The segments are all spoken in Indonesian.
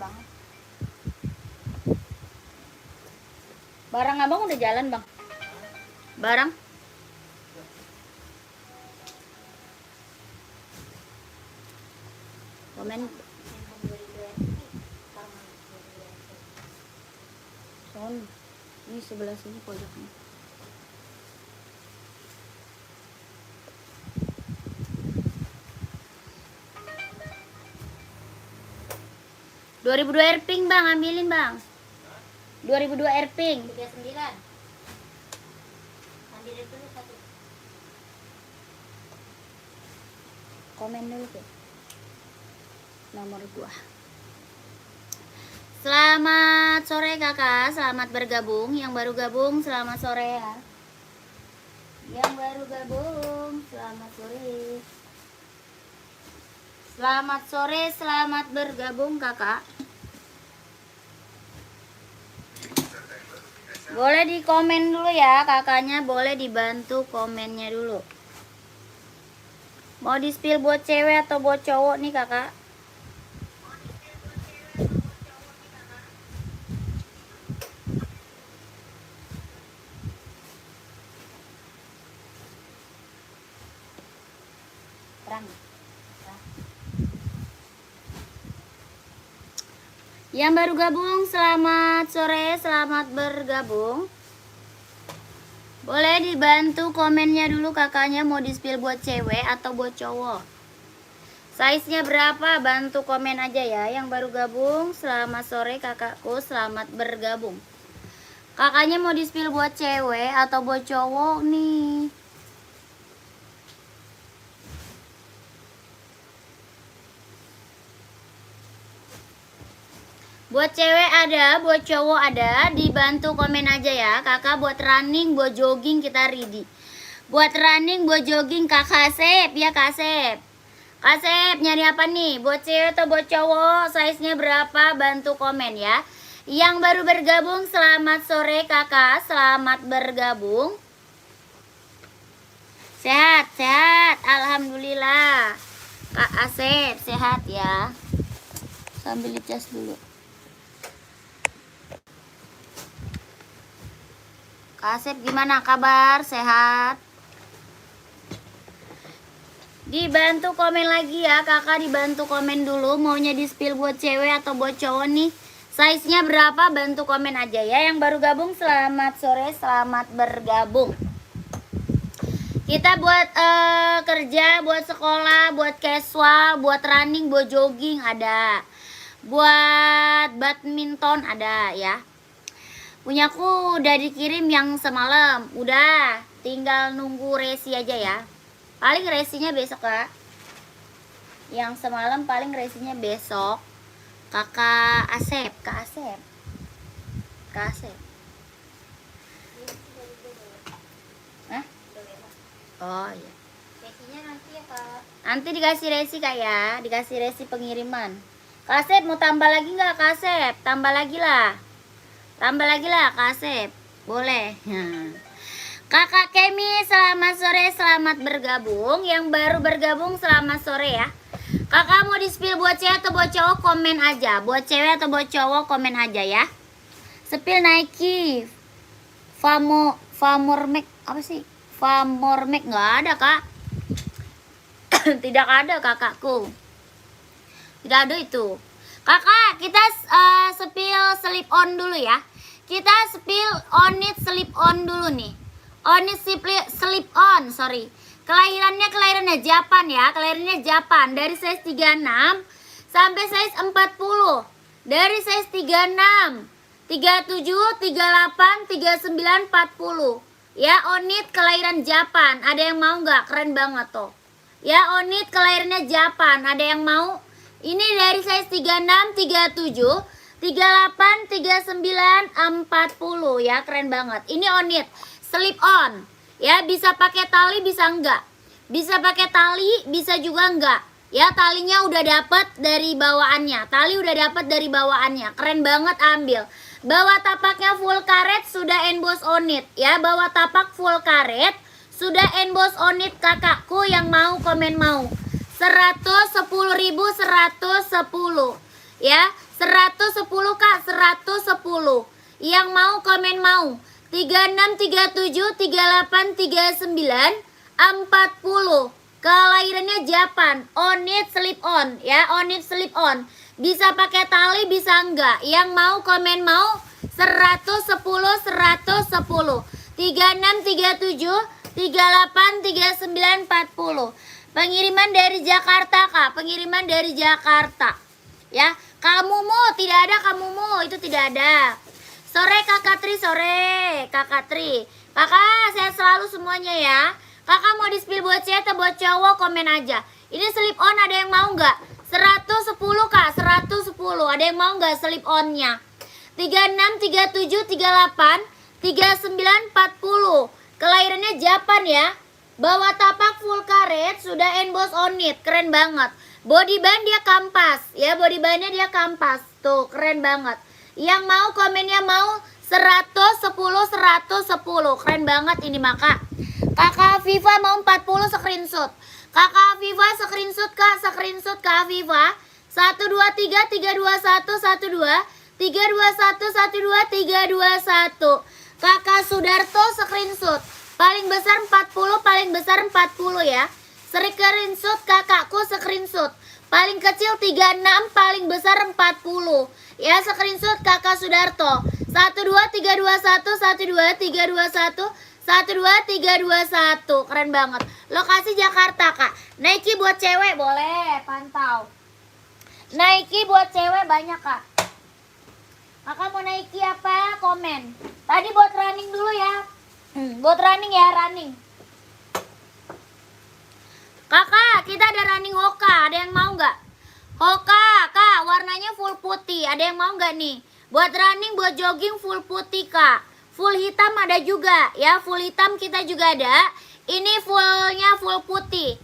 banget. Barang abang udah jalan bang? Barang? Komen. Soal ini sebelah sini pojaknya. ...2002 Airpink bang, ambilin bang. 2002 Airpink 39. Ambilin dulu satu. Komen dulu tuh. Nomor 2. Selamat sore kakak, selamat bergabung. Yang baru gabung selamat sore ya. Yang baru gabung selamat sore. Selamat sore, selamat bergabung kakak. Boleh di komen dulu ya kakaknya, boleh dibantu komennya dulu. Mau di spill buat cewek atau buat cowok nih kakak? Terang. Yang baru gabung selamat sore, selamat bergabung. Boleh dibantu komennya dulu kakaknya, mau di spill buat cewek atau buat cowok. Size-nya berapa? Bantu komen aja ya. Yang baru gabung selamat sore kakakku, selamat bergabung. Kakaknya mau di spill buat cewek atau buat cowok nih? Buat cewek ada, buat cowok ada, dibantu komen aja ya. Kakak buat running, buat jogging kita ready. Buat running, buat jogging kakak Asep ya Kak Asep. Kak Asep nyari apa nih? Buat cewek atau buat cowok, size-nya berapa? Bantu komen ya. Yang baru bergabung selamat sore kakak, selamat bergabung. Sehat, sehat, alhamdulillah. Kak Asep sehat ya. Sambil dicas dulu. Kak Asep gimana kabar? Sehat? Dibantu komen lagi ya kakak, dibantu komen dulu. Maunya di spill buat cewek atau buat cowok nih? Size-nya berapa? Bantu komen aja ya. Yang baru gabung selamat sore, selamat bergabung. Kita buat kerja, buat sekolah, buat casual, buat running, buat jogging ada. Buat badminton ada ya. Punyaku udah dikirim yang semalam. Udah, tinggal nunggu resi aja ya. Paling resinya besok kak. Yang semalam paling resinya besok. Kakak Asep, Kak Asep. Kak Asep. Hah? Oh iya. Resinya nanti ya kak. Nanti dikasih resi kak ya. Dikasih resi pengiriman. Kak Asep mau tambah lagi nggak Kak Asep? Tambah lagi lah. Tambah lagi lah Kak Asep. Boleh. Kakak Kemi selamat sore, selamat bergabung. Yang baru bergabung selamat sore ya. Kakak mau di spill buat cewek atau buat cowok, komen aja. Buat cewek atau buat cowok, komen aja ya. Spill Nike Famormek apa sih? Famormek nggak ada kak. Tidak ada kakakku. Tidak ada itu. Kakak, kita spill slip on dulu ya. Kita spill on it slip on dulu nih. On it slip on, sorry. Kelahirannya Japan ya. Kelahirannya Japan. Dari size 36 sampai size 40. Dari size 36, 37, 38, 39, 40. Ya, on it kelahiran Japan. Ada yang mau nggak? Keren banget tuh. Ya, on it kelahirannya Japan. Ada yang mau? Ini dari size 36, 37, 38, 39, 40 ya, keren banget. Ini on it, slip on. Ya, bisa pakai tali, bisa enggak. Bisa pakai tali, bisa juga enggak. Ya, talinya udah dapat dari bawaannya. Tali udah dapat dari bawaannya. Keren banget, ambil. Bawah tapaknya full karet, sudah emboss on it. Ya, bawah tapak full karet, sudah emboss on it kakakku yang mau komen mau. 110.110 ya. 110 Kak, 110. Yang mau komen mau. 36, 37, 38, 39, 40. Kelahirannya Japan. On it, slip on ya, on it, slip on. Bisa pakai tali, bisa enggak. Yang mau komen mau 110, 110. 36, 37, 38, 39, 40. Pengiriman dari Jakarta Kak, pengiriman dari Jakarta. Ya, Kamumu, tidak ada Kamumu, itu tidak ada. Sore Kakak Tri, sore Kakak Tri. Kakak sehat selalu semuanya ya. Kakak mau di-spill buat cewek atau buat cowok, komen aja. Ini slip on, ada yang mau nggak? 110 Kak, 110. Ada yang mau nggak slip onnya? 36, 37, 38, 39, 40. Kelahirannya Japan ya. Bawa tapak full karet, sudah emboss on it, keren banget. Body band dia kampas ya, body bandnya dia kampas. Tuh, keren banget. Yang mau komennya mau 110, 110. Keren banget ini maka. Kakak Viva mau 40 screenshot. Kakak Viva screenshot Kak, screenshot Kak Viva. 123 321 12 321 12 321. Kakak Sudarto screenshot. Paling besar 40, paling besar 40 ya. Screenshot kakakku screenshot. Paling kecil 36, paling besar 40. Ya, screenshot kakak Sudarto. 12321 12321 12321. Keren banget. Lokasi Jakarta Kak. Nike buat cewek boleh, pantau. Nike buat cewek banyak Kak. Kakak mau Nike apa? Komen. Tadi buat running dulu ya. Buat running ya, running. Kakak, kita ada running Hoka. Ada yang mau nggak? Hoka, Kak, warnanya full putih. Ada yang mau nggak nih? Buat running, buat jogging full putih Kak. Full hitam ada juga ya. Full hitam kita juga ada. Ini fullnya full putih.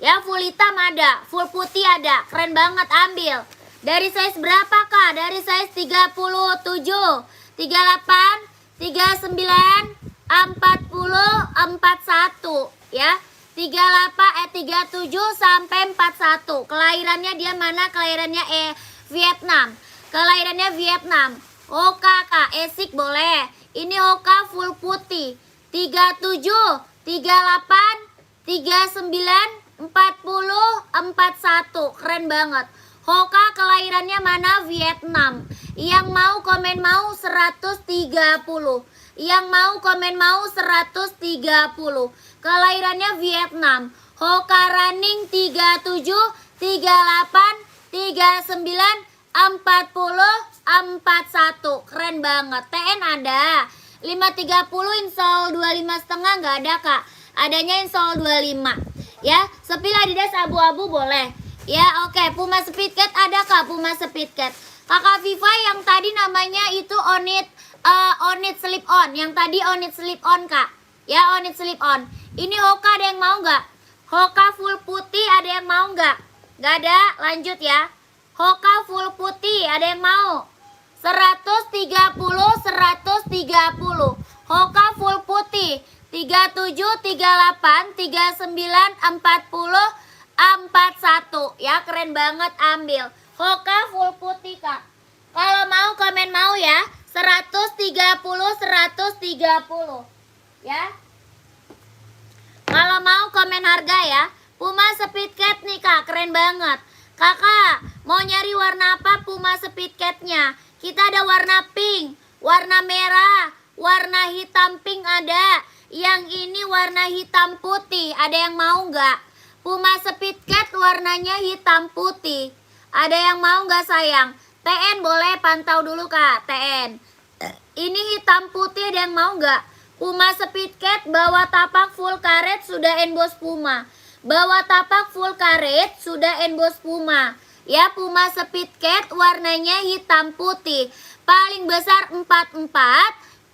Ya, full hitam ada, full putih ada. Keren banget, ambil. Dari size berapa Kak? Dari size 37, 38, 39, 40, 41 ya. 37 sampai 41. Kelahirannya dia mana? Kelahirannya Vietnam. Kelahirannya Vietnam. Hoka Kak, Esik boleh. Ini Hoka full putih. 37, 38, 39, 40, 41. Keren banget. Hoka kelahirannya mana? Vietnam. Yang mau komen mau 130. Yang mau komen mau 130. Kelahirannya Vietnam. Hoka running 37, 38, 39, 40, 41. Keren banget. TN ada. 530 insol 25,5 nggak ada Kak. Adanya insol 25. Ya, sepil Adidas abu-abu boleh. Ya, oke. Puma Speedcat ada Kak, Puma Speedcat. Kakak Viva yang tadi namanya itu on it slip on. Yang tadi on it slip on Kak. Ya, on it slip on. Ini Hoka ada yang mau nggak? Hoka full putih ada yang mau nggak? Nggak ada, lanjut ya. Hoka full putih ada yang mau? 130, 130. Hoka full putih 37, 38, 39, 40, 41. Ya, keren banget, ambil. Hoka full putih Kak. Kalau mau komen mau ya. 130, 130. Ya. Kalau mau komen harga ya. Puma Speedcat nih Kak, keren banget. Kakak, mau nyari warna apa Puma Speedcat-nya? Kita ada warna pink, warna merah, warna hitam pink ada. Yang ini warna hitam putih. Ada yang mau nggak? Puma Speedcat warnanya hitam putih. Ada yang mau nggak sayang? TN boleh, pantau dulu Kak, TN. Ini hitam putih, ada yang mau nggak? Puma Speedcat bawa tapak full karet sudah emboss Puma. Bawa tapak full karet sudah emboss Puma. Ya, Puma Speedcat warnanya hitam putih. Paling besar 44,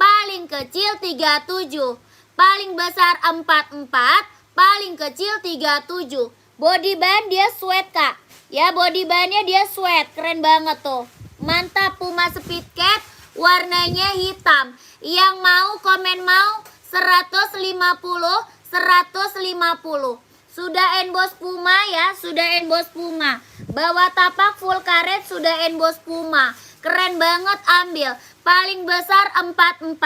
paling kecil 37. Paling besar 44, paling kecil 37. Body band dia sweat Kak. Ya, body bandnya dia sweat. Keren banget tuh. Mantap, Puma Speedcat warnanya hitam. Yang mau komen mau 150, 150. sudah Enboss Puma ya, sudah Enboss Puma. Bawah tapak full karet sudah Enboss Puma. Keren banget, ambil. Paling besar 44,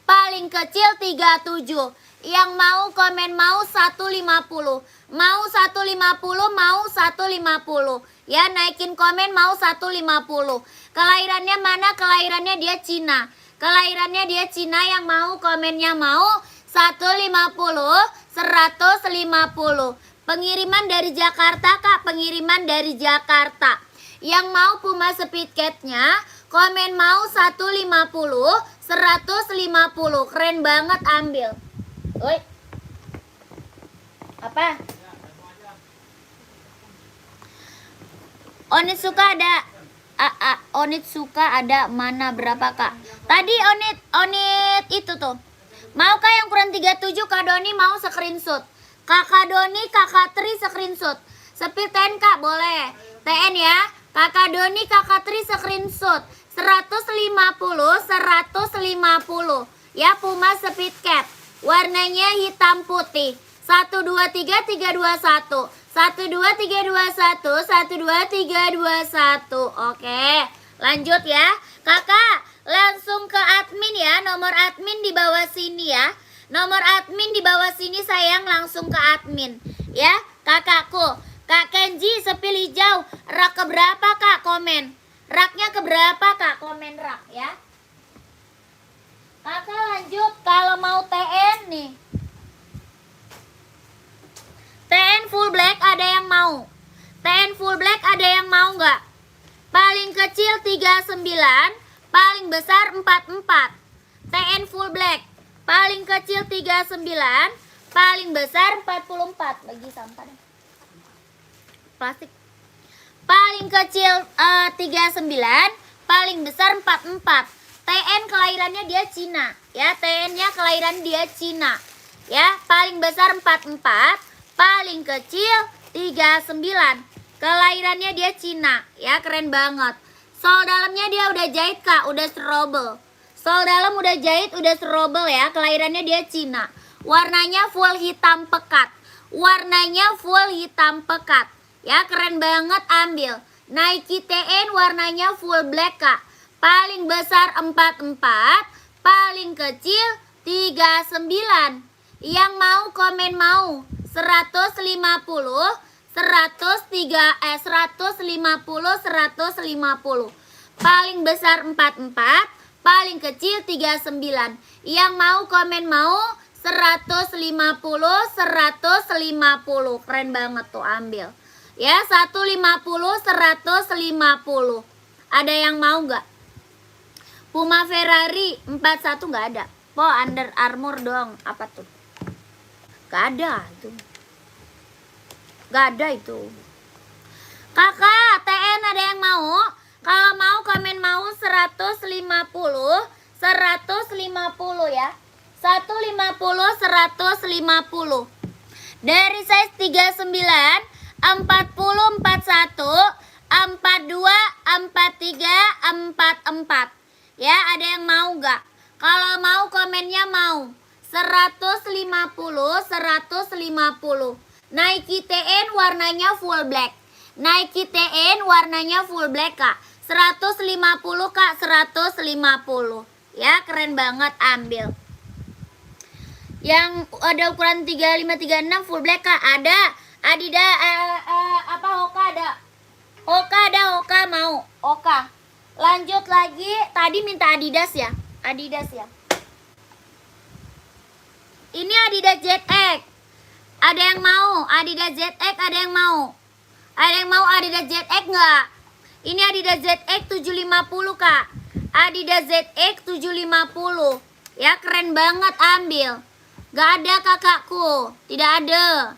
paling kecil 37. Yang mau komen mau 150. Mau 150, mau 150. Ya, naikin komen mau 150. Kelahirannya mana? Kelahirannya dia Cina. Kelahirannya dia Cina, yang mau komennya mau 150, 150. Pengiriman dari Jakarta, Kak. Pengiriman dari Jakarta. Yang mau Puma Speed Cat-nya komen mau 150, 150. Keren banget, ambil. Oi. Apa? Onitsuka ada Onitsuka ada mana berapa, Kak? Tadi Onit itu tuh. Maukah yang ukuran 37? Kak Doni mau screenshot. Kakak Doni, Kakak Tri screenshot. Speed 10, Kak, boleh. TN ya. Kakak Doni, Kakak Tri screenshot. 150, 150. Ya, Puma Speed Cat. Warnanya hitam putih. 1 2 3 3 2 1. 1 2 3 2 1. 1 2 3 2 1. Oke, lanjut ya. Kakak, langsung ke admin ya. Nomor admin di bawah sini ya. Nomor admin di bawah sini sayang, langsung ke admin. Ya, kakakku. Kak Kenji, sepil hijau. Rak keberapa, Kak? Komen. Raknya keberapa, Kak? Komen rak ya. Kakak lanjut, kalau mau TN nih. TN full black ada yang mau? TN full black ada yang mau nggak? Paling kecil 39, paling besar 44. TN full black. Paling kecil 39, paling besar 44. Bagi sampah deh. Plastik. Paling kecil 39, paling besar 44. TN kelahirannya dia Cina, ya. TN-nya kelahiran dia Cina. Ya, paling besar 44, paling kecil 39. Kelahirannya dia Cina, ya, keren banget. Sol dalamnya dia udah jahit, Kak, udah serobel. Sol dalam udah jahit, udah serobel ya. Kelahirannya dia Cina. Warnanya full hitam pekat. Warnanya full hitam pekat. Ya, keren banget, ambil. Nike TN warnanya full black, Kak. Paling besar 44, paling kecil 39. Yang mau komen mau 150, 150, 150. Paling besar 44, paling kecil 39. Yang mau komen mau 150, 150. Keren banget tuh, ambil. Ya, 150, 150. Ada yang mau nggak? Puma Ferrari 41 nggak ada. Po Under Armour dong. Apa tuh? Nggak ada itu. Nggak ada itu. Kakak, TN ada yang mau? Kalau mau komen mau 150, 150 ya. 150, 150. Dari size 39, 40, 41, 42, 43, 44. Ya, ada yang mau nggak? Kalau mau komennya mau 150, 150. Nike TN warnanya full black. Nike TN warnanya full black, Kak. 150, Kak, 150. Ya, keren banget, ambil. Yang ada ukuran 35 36 full black, Kak, ada. Adidas Hoka ada. Hoka mau. Hoka. Lanjut lagi, tadi minta Adidas ya. Adidas ya. Ini Adidas ZX. Ada yang mau? Adidas ZX ada yang mau? Ada yang mau Adidas ZX nggak? Ini Adidas ZX 750, Kak. Adidas ZX 750. Ya, keren banget, ambil. Gak ada kakakku. Tidak ada.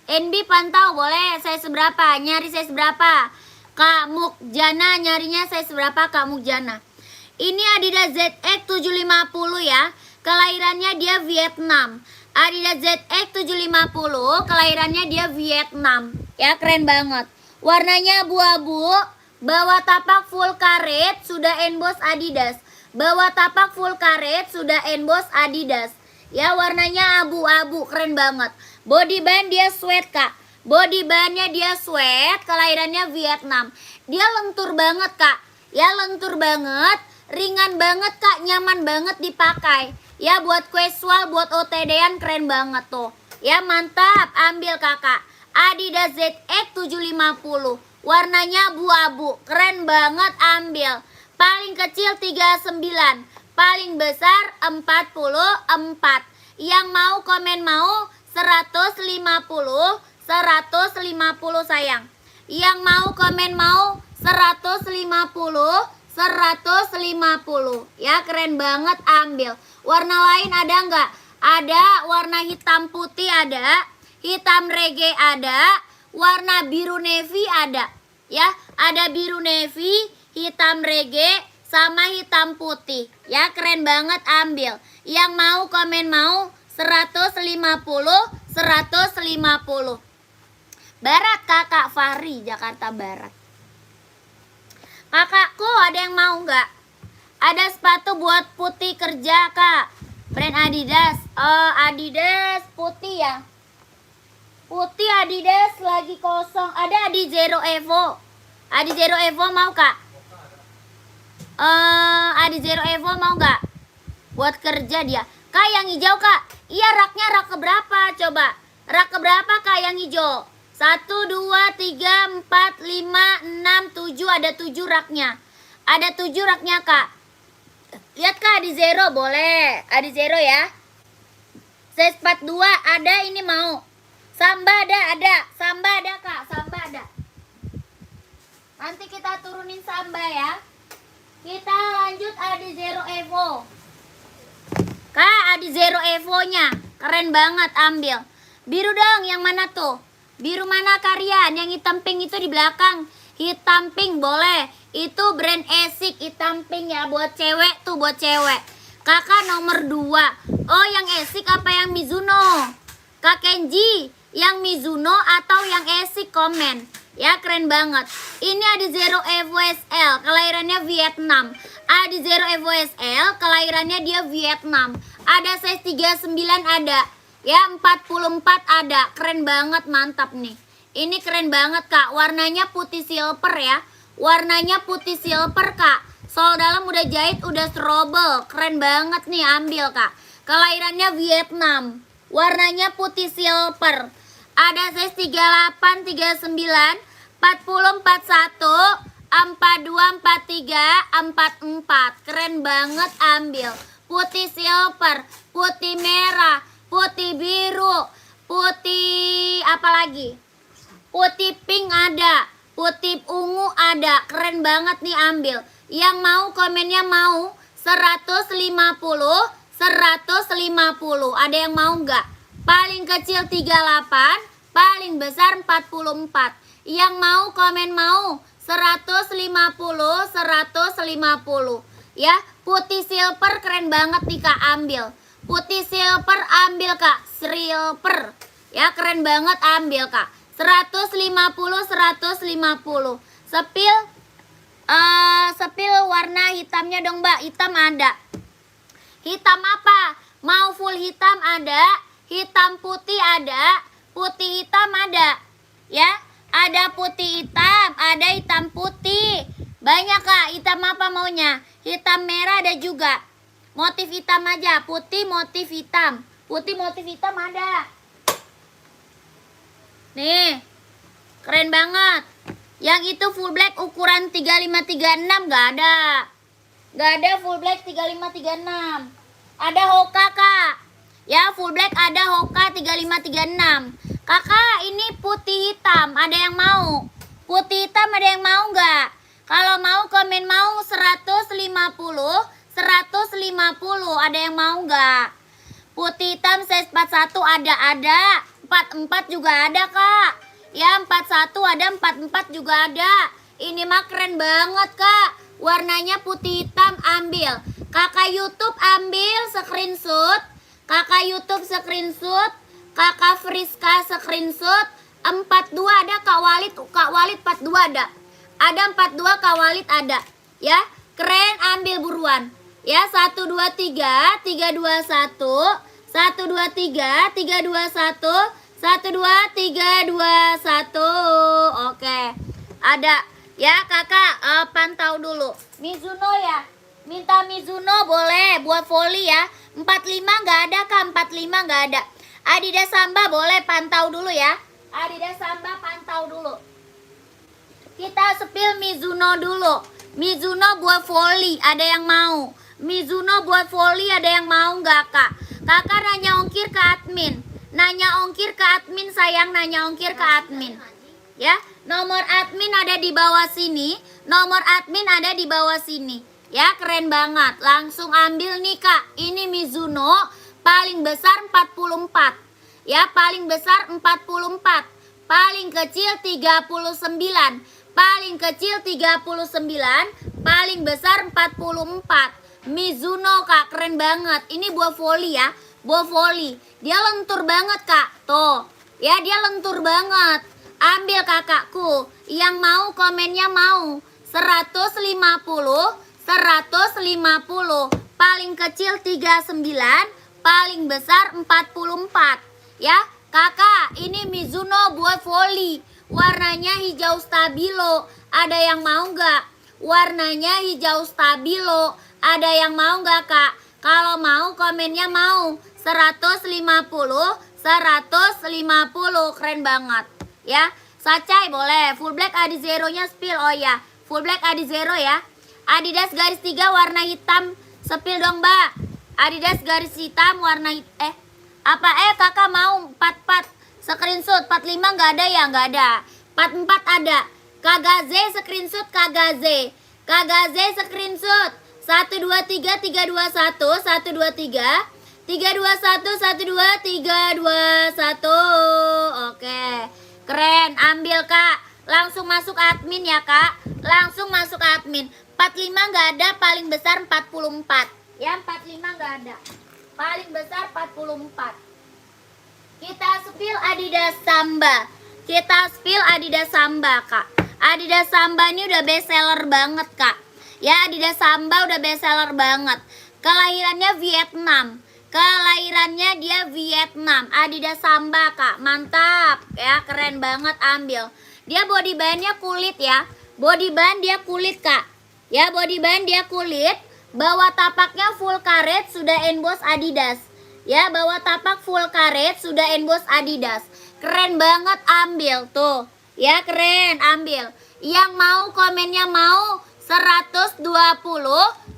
NB pantau boleh, saya seberapa? Nyari saya seberapa? Kak Mukjana nyarinya saya seberapa, Kak Mukjana? Ini Adidas ZX 750 ya. Kelahirannya dia Vietnam. Adidas ZX 750, kelahirannya dia Vietnam. Ya, keren banget. Warnanya abu-abu. Bawah tapak full karet sudah emboss Adidas. Bawah tapak full karet sudah emboss Adidas. Ya, warnanya abu-abu, keren banget. Body band dia sweat, Kak. Body bandnya dia sweat, kelahirannya Vietnam. Dia lentur banget, Kak. Ya, lentur banget, ringan banget, Kak, nyaman banget dipakai. Ya, buat casual, buat OTD-an keren banget tuh. Ya, mantap, ambil Kakak. Adidas ZX 750. Warnanya abu-abu, keren banget, ambil. Paling kecil 39, paling besar 44. Yang mau komen mau 150 sayang. Yang mau komen mau 150. Ya, keren banget, ambil. Warna lain ada nggak? Ada warna hitam putih ada, hitam reggae ada, warna biru navy ada. Ya, ada biru navy, hitam reggae, sama hitam putih. Ya, keren banget, ambil. Yang mau komen mau 150. Barat, Kakak Fahri, Jakarta Barat. Kakakku, ada yang mau nggak? Ada sepatu buat putih kerja, Kak. Brand Adidas. Oh, Adidas putih ya. Putih Adidas lagi kosong. Ada Adi Zero Evo. Adi Zero Evo mau, Kak? Adi Zero Evo mau nggak? Buat kerja dia. Kak, yang hijau, Kak. Iya, raknya rak keberapa? Coba. Rak keberapa, Kak, yang hijau? 1, 2, 3, 4, 5, 6, 7. Ada 7 raknya. Ada 7 raknya, Kak. Lihat, Kak, Adi Zero boleh. Adi Zero ya. Size 42 ada, ini mau. Samba ada. Samba ada, Kak. Samba ada. Nanti kita turunin Samba ya. Kita lanjut Adi Zero Evo. Kak, Adi Zero Evo-nya keren banget, ambil. Biru dong, yang mana tuh? Biru mana kalian? Yang hitam pink itu di belakang. Hitam pink boleh. Itu brand Esik, hitam pink ya, buat cewek tuh, buat cewek. Kakak nomor 2. Oh, yang Esik apa yang Mizuno? Kak Kenji, yang Mizuno atau yang Esik, komen. Ya, keren banget. Ini Adi Zero Evo SL, kelahirannya Vietnam. Adi Zero Evo SL, kelahirannya dia Vietnam. Ada size 39 ada. Ya, 44 ada. Keren banget, mantap nih. Ini keren banget, Kak. Warnanya putih silver ya. Warnanya putih silver, Kak. Sol dalam udah jahit, udah strobel. Keren banget nih, ambil, Kak. Kelahirannya Vietnam. Warnanya putih silver. Ada size 38, 39, 40, 41, 42, 43, 44. Keren banget, ambil. Putih silver, putih merah, putih biru, putih apa lagi? Putih pink ada, putih ungu ada. Keren banget nih, ambil. Yang mau komennya mau 150. Ada yang mau nggak? Paling kecil 38, paling besar 44. Yang mau komen mau 150. Ya, putih silver keren banget nih, Kak, ambil. Putih silver ambil, Kak. Silver. Ya, keren banget, ambil, Kak. 150. Sepil warna hitamnya dong, Mbak. Hitam ada. Hitam apa? Mau full hitam ada, hitam putih ada, putih hitam ada. Ya, ada putih hitam, ada hitam putih. Banyak, Kak. Hitam apa maunya? Hitam merah ada juga. Motif hitam aja, putih motif hitam. Putih motif hitam ada. Nih, keren banget. Yang itu full black ukuran 35-36 gak ada. Gak ada full black 35-36. Ada Hoka, Kak. Ya, full black ada Hoka 35-36. Kakak, ini putih hitam. Ada yang mau? Putih hitam ada yang mau nggak? Kalau mau komen mau 150. Ada yang mau nggak? Putih hitam size 41 ada. 44 juga ada, Kak. Ya, 41 ada, 44 juga ada. Ini mah keren banget, Kak. Warnanya putih hitam, ambil. Kakak YouTube ambil screenshot. Kakak YouTube screenshot. Kakak Friska screenshot. 42 ada, Kak Walid. Kak Walid 42 ada. Ada 42, Kak Walid ada. Ya, keren, ambil buruan. Ya, 1, 2, 3. 3, 2, 1. 1, 1 2 3 3 2 1 1 2 3 2 1. Oke. Ada ya kakak, pantau dulu. Mizuno ya. Minta Mizuno boleh buat volley ya. 45 nggak ada kak, 45 nggak ada. Adidas Samba boleh pantau dulu ya. Adidas Samba pantau dulu. Kita spill Mizuno dulu. Mizuno buat volley, ada yang mau? Mizuno buat volley ada yang mau nggak kak? Kakak nanya ongkir ke admin. Nanya ongkir ke admin sayang, nanya ongkir ke admin. Ya, nomor admin ada di bawah sini. Nomor admin ada di bawah sini. Ya, keren banget. Langsung ambil nih kak. Ini Mizuno paling besar 44. Ya, paling besar 44. Paling kecil 39. Paling kecil 39. Paling besar 44. Mizuno kak, keren banget. Ini buah volley ya. Buah volley. Dia lentur banget kak. Tuh. Ya, dia lentur banget. Ambil kakakku. Yang mau komennya mau. 150. 150. Paling kecil 39. Paling besar 44. Ya, kakak, ini Mizuno buat volley. Warnanya hijau stabilo. Ada yang mau nggak? Warnanya hijau stabilo. Ada yang mau nggak kak? Kalau mau komennya mau. 150. 150. Keren banget. Ya, Sacai boleh. Full black Adizero nya spill. Oh ya, full black Adizero ya. Adidas garis 3 warna hitam. Spill dong mbak. Adidas garis hitam warna kakak mau 44 screenshot. 45 nggak ada ya? Nggak ada. 44 ada. Kagaze screenshot. Kagaze screenshot. 1 2 3 3 2 1 1 2 3 3 2 1 1 2 3 2 1. Oke, keren. Ambil kak. Langsung masuk admin ya kak. Langsung masuk admin. 45 nggak ada. Paling besar 44. Ya, 45 nggak ada. Paling besar 44. Kita spill Adidas Samba. Kita spill Adidas Samba kak. Adidas Samba ini udah best seller banget kak. Ya, Adidas Samba udah best seller banget. Kelahirannya Vietnam. Kelahirannya dia Vietnam. Adidas Samba kak. Mantap. Ya, keren banget. Ambil. Dia body bandnya kulit ya. Body band dia kulit kak. Ya, body band dia kulit. Bawah tapaknya full karet sudah emboss Adidas. Ya, bawah tapak full karet sudah emboss Adidas. Keren banget, ambil tuh. Ya, keren, ambil. Yang mau komennya mau 120,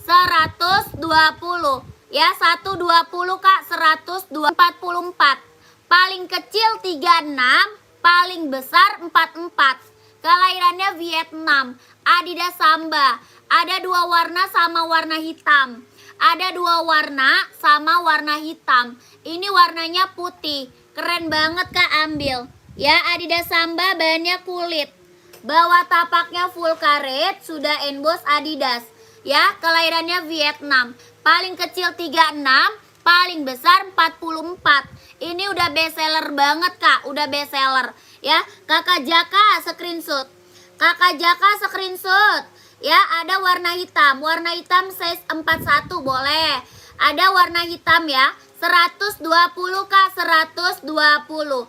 120. Ya, 120 kak, 144. Paling kecil 36, paling besar 44. Kelahirannya Vietnam. Adidas Samba. Ada 2 warna sama warna hitam. Ada 2 warna sama warna hitam. Ini warnanya putih. Keren banget kak, ambil. Ya, Adidas Samba bahannya kulit. Bawah tapaknya full karet, sudah emboss Adidas. Ya, kelahirannya Vietnam. Paling kecil 36, paling besar 44. Ini udah best seller banget kak, udah best seller. Ya, kakak Jaka screenshot. Kakak Jaka screenshot. Ya, ada warna hitam. Warna hitam size 41 boleh. Ada warna hitam ya. 120 kak, 120. 1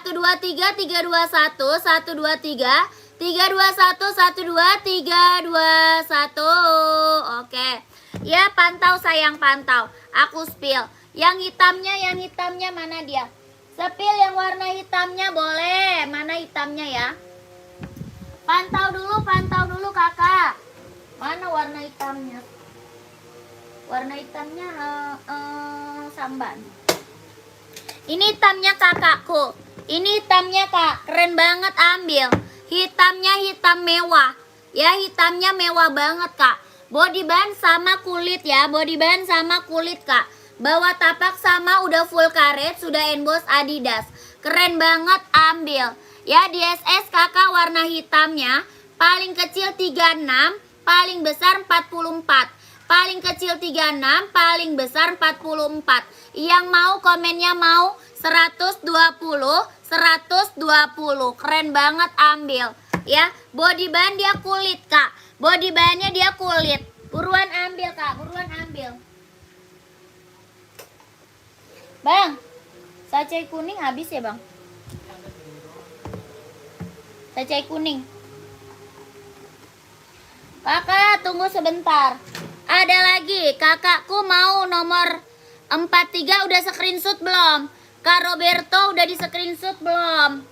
2 3 3 2 1 1 2 3 3 2 1 1 2 3 2 1. Oke. Ya, pantau sayang, pantau. Aku spill. Yang hitamnya mana dia? Spill yang warna hitamnya boleh. Mana hitamnya ya? Pantau dulu kakak. Mana warna hitamnya? Warna hitamnya Samba. Ini hitamnya kakakku. Ini hitamnya kak. Keren banget, ambil. Hitamnya hitam mewah. Ya, hitamnya mewah banget kak. Body band sama kulit ya. Body band sama kulit kak. Bawah tapak sama udah full karet. Sudah emboss Adidas. Keren banget, ambil. Ya, DSS kakak warna hitamnya. Paling kecil 36, paling besar 44. Paling kecil 36, paling besar 44. Yang mau komennya mau 120, 120. Keren banget, ambil. Ya, body band dia kulit kak. Body bandnya dia kulit. Buruan ambil kak, buruan ambil. Bang, sacai kuning habis ya bang? Sacai kuning. Kakak tunggu sebentar. Ada lagi, kakakku mau nomor 43 udah screenshot belum? Kak Roberto udah di screenshot belum?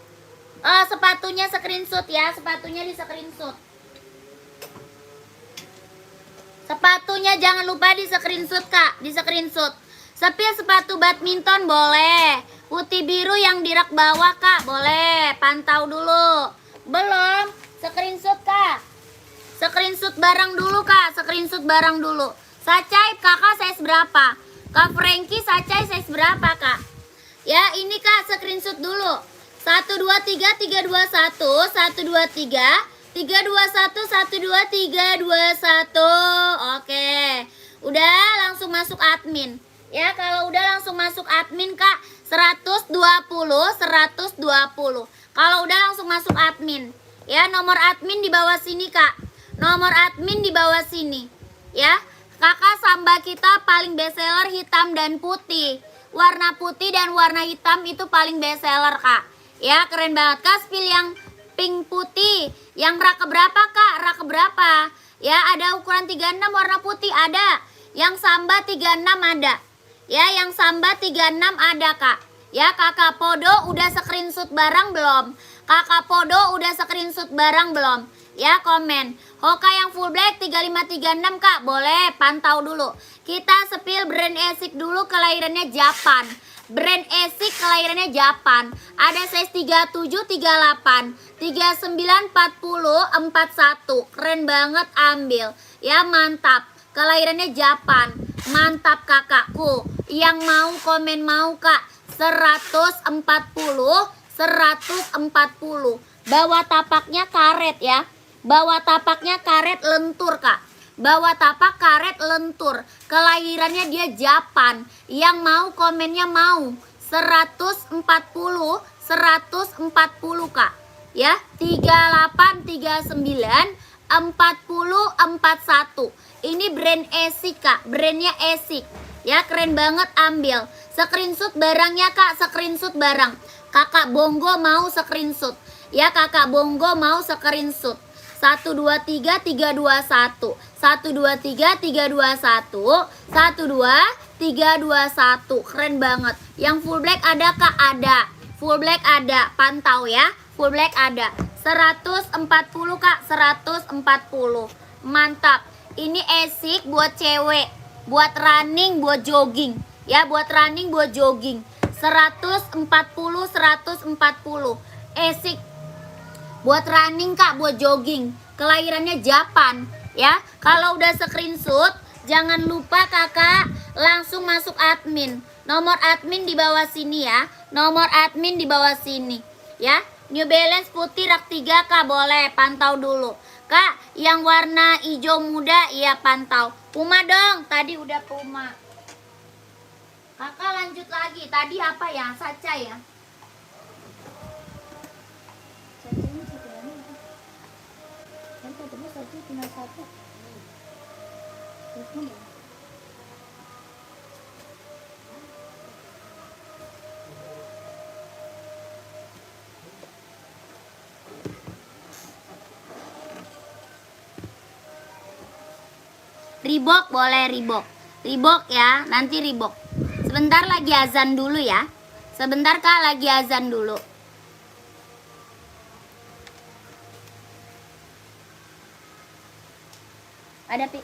Sepatunya screenshot ya, sepatunya di screenshot. Sepatunya jangan lupa di screenshot kak, di screenshot. Sepil sepatu badminton boleh. Putih biru yang di rak bawah kak, boleh. Pantau dulu. Belum, screenshot kak. Screenshot barang dulu kak, screenshot barang dulu. Sacai kakak size berapa? Kak Frankie sacai size berapa kak? Ya ini kak screenshot dulu. 123 321 123 321 123 321. Oke. Udah langsung masuk admin. Ya, kalau udah langsung masuk admin Kak, 120 120. Kalau udah langsung masuk admin. Ya, nomor admin di bawah sini Kak. Nomor admin di bawah sini. Ya. Kakak samba kita paling bestseller hitam dan putih. Warna putih dan warna hitam itu paling bestseller Kak. Ya, keren banget Kak. Spill yang pink putih. Yang rak keberapa Kak? Rak keberapa? Ya, ada ukuran 36 warna putih ada. Yang samba 36 ada. Ya, yang samba 36 ada Kak. Ya, Kakak Podo udah screenshot barang belum? Kakak Podo udah screenshot barang belum? Ya, komen. Hoka yang full black 3536 Kak, boleh pantau dulu. Kita spill brand Esik dulu, kelahirannya Japan. Brand Esik kelahirannya Japan. Ada size 37, 38, 39, 40, 41. Keren banget, ambil. Ya, mantap. Kelahirannya Japan. Mantap kakakku. Yang mau komen mau Kak. 140, 140. Bawah tapaknya karet ya. Bawah tapaknya karet lentur Kak. Bawah tapak karet lentur. Kelahirannya dia Japan. Yang mau komennya mau 140, 140 Kak. Ya, 38, 39, 40, 41. Ini brand Esik Kak. Brandnya Esik. Ya, keren banget, ambil. Screenshot barangnya Kak, screenshot barang. Kakak Bonggo mau screenshot. Ya, Kakak Bonggo mau screenshot. 123 321 123 321 123 321. Keren banget. Yang full black ada Kak? Ada. Full black ada. Pantau ya. Full black ada. 140 Kak, 140. Mantap. Ini Esik buat cewek, buat running, buat jogging. Ya, buat running, buat jogging. 140 140. Esik buat running Kak, buat jogging. Kelahirannya Japan. Ya, kalau udah screenshot, jangan lupa Kakak langsung masuk admin. Nomor admin di bawah sini ya. Nomor admin di bawah sini. Ya, New Balance putih rak 3 Kak, boleh pantau dulu. Kak, yang warna hijau muda iya pantau. Puma dong, tadi udah Puma. Kakak lanjut lagi. Tadi apa ya? Saca ya. Sacanya satu lagi. Kan tadinya satu tinggal satu. Terus mana? Reebok boleh, Reebok. Reebok ya, nanti Reebok. Sebentar lagi azan dulu ya. Sebentar Kak, lagi azan dulu. Ada pi.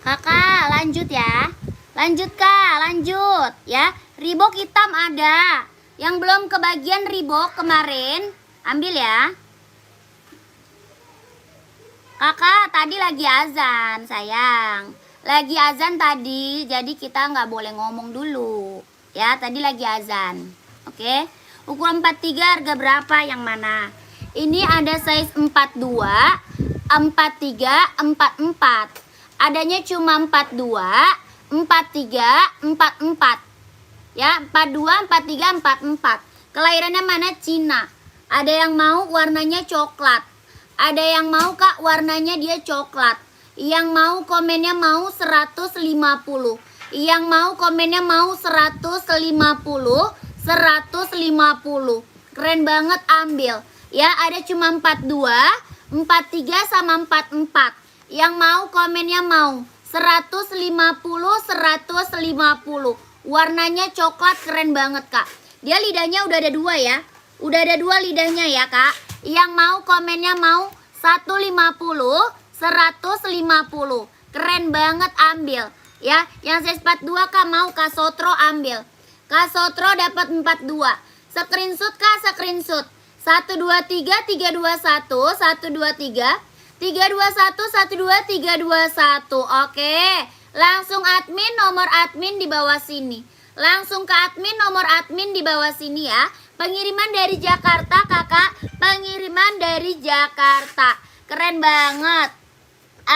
Kakak lanjut ya. Lanjut Kak, lanjut ya. Reebok hitam ada. Yang belum kebagian Reebok kemarin, ambil ya. Kakak tadi lagi azan sayang. Lagi azan tadi, jadi kita nggak boleh ngomong dulu. Ya, tadi lagi azan. Oke. Ukuran 43 harga berapa yang mana? Ini ada size 42, 43, 44. Adanya cuma 42, 43, 44. Ya, 42, 43, 44. Kelahirannya mana? Cina. Ada yang mau warnanya coklat. Ada yang mau Kak warnanya dia coklat. Yang mau komennya mau 150. Yang mau komennya mau 150. 150. Keren banget, ambil. Ya, ada cuma 42, 43 sama 44. Yang mau komennya mau 150, 150. Warnanya coklat, keren banget Kak. Dia lidahnya udah ada 2 ya. Udah ada 2 lidahnya ya Kak. Yang mau komennya mau 150, 150. Keren banget, ambil. Ya, yang size 42 Kak mau Kak Sotro ambil. Kak Sotro dapat 42. Screenshot Kak, screenshot. 123 321 123 321 12 321. Oke. Langsung admin, nomor admin di bawah sini. Langsung ke admin, nomor admin di bawah sini ya. Pengiriman dari Jakarta Kakak. Pengiriman dari Jakarta. Keren banget.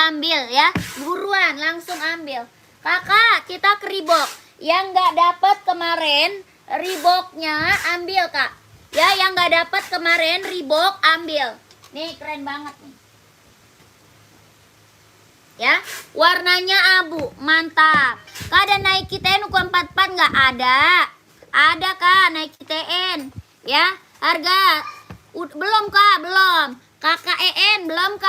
Ambil ya. Buruan, langsung ambil. Kakak, kita ke Reebok. Yang nggak dapat kemarin Reeboknya ambil Kak. Ya, yang nggak dapat kemarin Reebok ambil. Nih, keren banget nih. Ya, warnanya abu, mantap. Kak, ada Nike TN ukuran 44 nggak? Ada Kak, Nike TN. Ya, harga belum Kak, belum. Kakak EN belum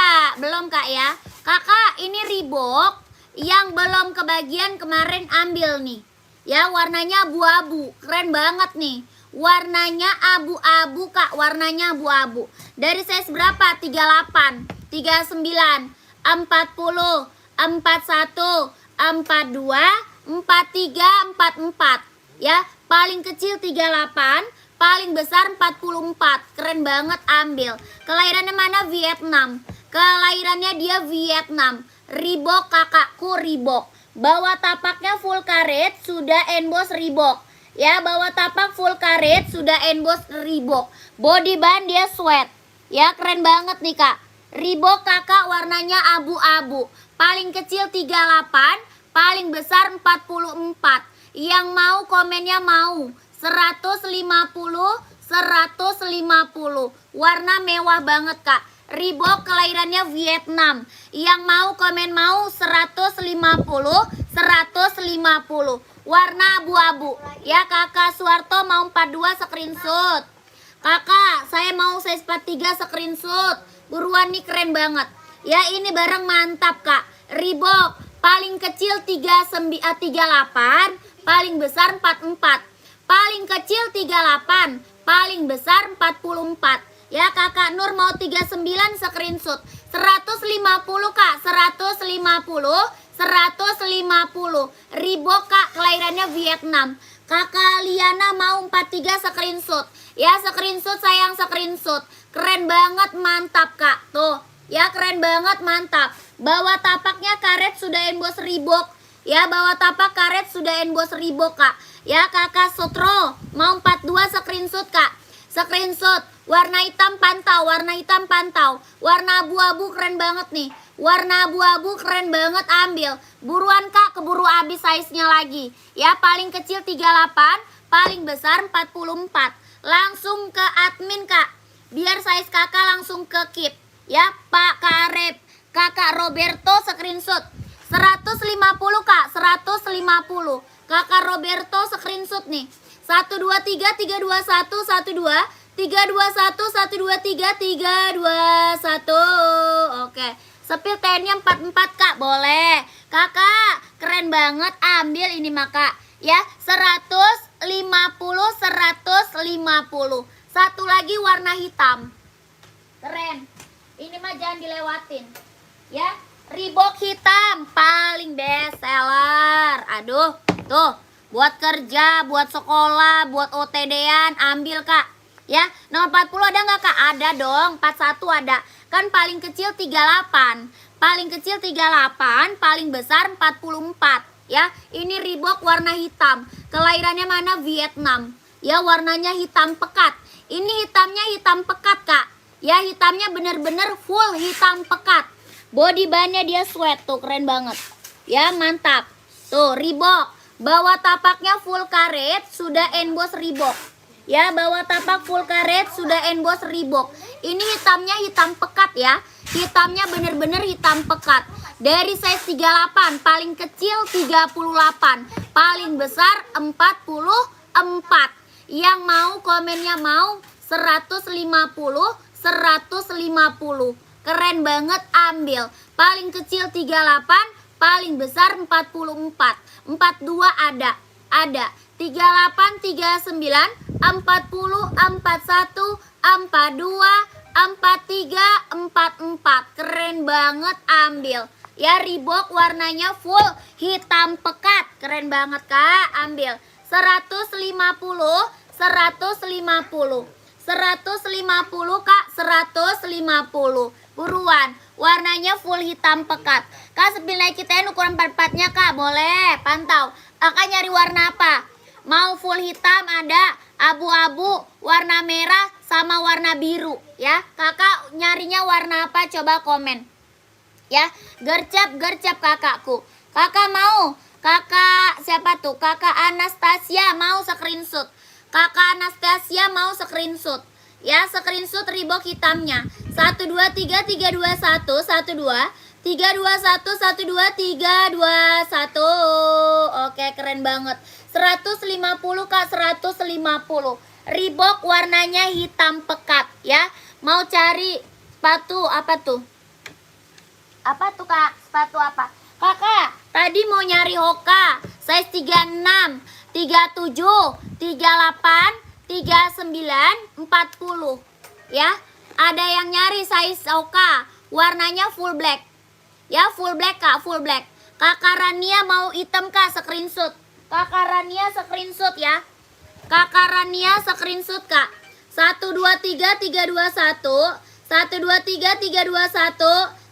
Kak ya. Kakak, ini Reebok yang belum kebagian kemarin ambil nih. Ya, warnanya abu-abu, keren banget nih. Warnanya abu-abu Kak, warnanya abu-abu. Dari size berapa? 38, 39, 40, 41, 42, 43, 44. Ya, paling kecil 38, paling besar 44. Keren banget, ambil. Kelahirannya mana? Vietnam. Kelahirannya dia Vietnam. Reebok kakakku, Reebok. Bawah tapaknya full karet, sudah emboss Reebok. Ya, bawah tapak full karet, sudah emboss Reebok. Body band dia sweat. Ya, keren banget nih Kak. Reebok kakak warnanya abu-abu. Paling kecil 38, paling besar 44. Yang mau komennya mau 150, 150. Warna mewah banget Kak. Reebok kelahirannya Vietnam. Yang mau komen mau 150, 150. Warna abu-abu. Ya, Kakak Suwarto mau 42 screenshot. Kakak, saya mau size 43 screenshot. Buruan nih, keren banget. Ya, ini barang mantap Kak. Reebok paling kecil 38, paling besar 44. Paling kecil 38, paling besar 44. Ya, Kakak Nur mau 39 screenshot. 150 Kak, 150, 150. Reebok Kak, kelahirannya Vietnam. Kakak Liana mau 43 screenshot. Ya, screenshot sayang, screenshot. Keren banget, mantap Kak. Tuh, ya keren banget, mantap. Bawah tapaknya karet sudah emboss Reebok. Ya, bawah tapak karet sudah emboss Reebok Kak. Ya, Kakak Sotro mau 42 screenshot Kak. Screenshot. Warna hitam pantau, warna hitam pantau. Warna abu-abu keren banget nih. Warna abu-abu keren banget, ambil. Buruan Kak, keburu habis size-nya lagi. Ya, paling kecil 38, paling besar 44. Langsung ke admin Kak. Biar size Kakak langsung ke keep. Ya, Pak Karep. Kakak Roberto screenshot. 150 Kak, 150. Kakak Roberto screenshot nih. 123 321 12 321 123 321. Oke. Sepil TN-nya 44 Kak, boleh. Kakak, keren banget, ambil ini mah Kak. Ya, 150 150. Satu lagi warna hitam. Keren. Ini mah jangan dilewatin. Ya, Reebok hitam paling best seller. Aduh, tuh buat kerja, buat sekolah, buat OTD-an, ambil Kak. Ya, nomor 40 ada nggak Kak? Ada dong, 41 ada. Kan paling kecil 38. Paling kecil 38, paling besar 44. Ya, ini Reebok warna hitam. Kelahirannya mana? Vietnam. Ya, warnanya hitam pekat. Ini hitamnya hitam pekat Kak. Ya, hitamnya bener-bener full hitam pekat. Body bandnya dia sweat tuh, keren banget. Ya, mantap. Tuh, Reebok. Bawah tapaknya full karet, sudah emboss Reebok. Ya, bawah tapak full karet, sudah emboss Reebok. Ini hitamnya hitam pekat ya. Hitamnya bener-bener hitam pekat. Dari size 38, paling kecil 38, paling besar 44. Yang mau komennya mau 150, 150. Keren banget, ambil. Paling kecil 38, paling besar 44. 42 ada. Ada. 38, 39, 40, 41, 42, 43, 44. Keren banget, ambil. Ya, Reebok warnanya full hitam pekat. Keren banget Kak, ambil. 150, 150. 150 Kak, 150. Buruan, warnanya full hitam pekat. Kak, sepil Nike-10 ukuran 44-nya Kak, boleh pantau. Kakak nyari warna apa? Mau full hitam ada, abu-abu, warna merah, sama warna biru. Ya, kakak nyarinya warna apa? Coba komen. Ya, gercep kakakku. Kakak mau? Kakak siapa tuh? Kakak Anastasia mau screenshot. Kakak Anastasia mau screenshot. Ya, screenshot Reebok hitamnya. 1 2 3 3 2 1 1 2 3 2 1 1 2 3 2 1. Oke, keren banget. 150 Kak, 150. Reebok warnanya hitam pekat ya. Mau cari sepatu apa tuh? Apa tuh Kak? Sepatu apa? Kakak, tadi mau nyari Hoka size 36, 37, 38, 39, 40. Ya, ada yang nyari size Hoka, warnanya full black. Ya, full black Kak, full black. Kakak Rania mau hitam Kak, screenshot. Kakak Rania screenshot ya. Kakak Rania screenshot Kak. 1 2 3 3 2 1. 1 2 3 3 2 1.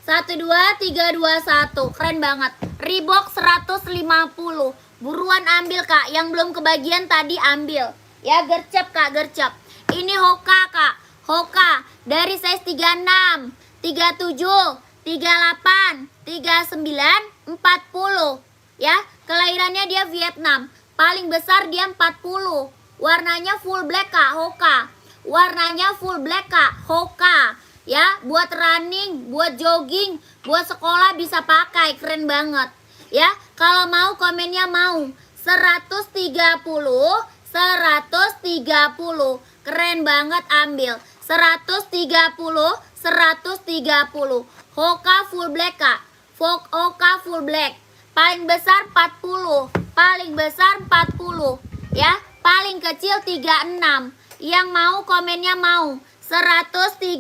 1 2 3 2 1. Keren banget. Reebok 150. Buruan ambil Kak. Yang belum kebagian tadi ambil. Ya, gercep Kak, gercep. Ini Hoka Kak. Hoka dari size 36, 37, 38, 39, 40. Ya, kelahirannya dia Vietnam. Paling besar dia 40. Warnanya full black Kak, Hoka. Warnanya full black Kak, Hoka. Ya, buat running, buat jogging, buat sekolah bisa pakai, keren banget. Ya, kalau mau komennya mau 130, 130. Keren banget, ambil. 130, 130. Hoka full black Kak. Hoka full black. Paling besar 40, paling besar 40. Ya, paling kecil 36. Yang mau komennya mau 130,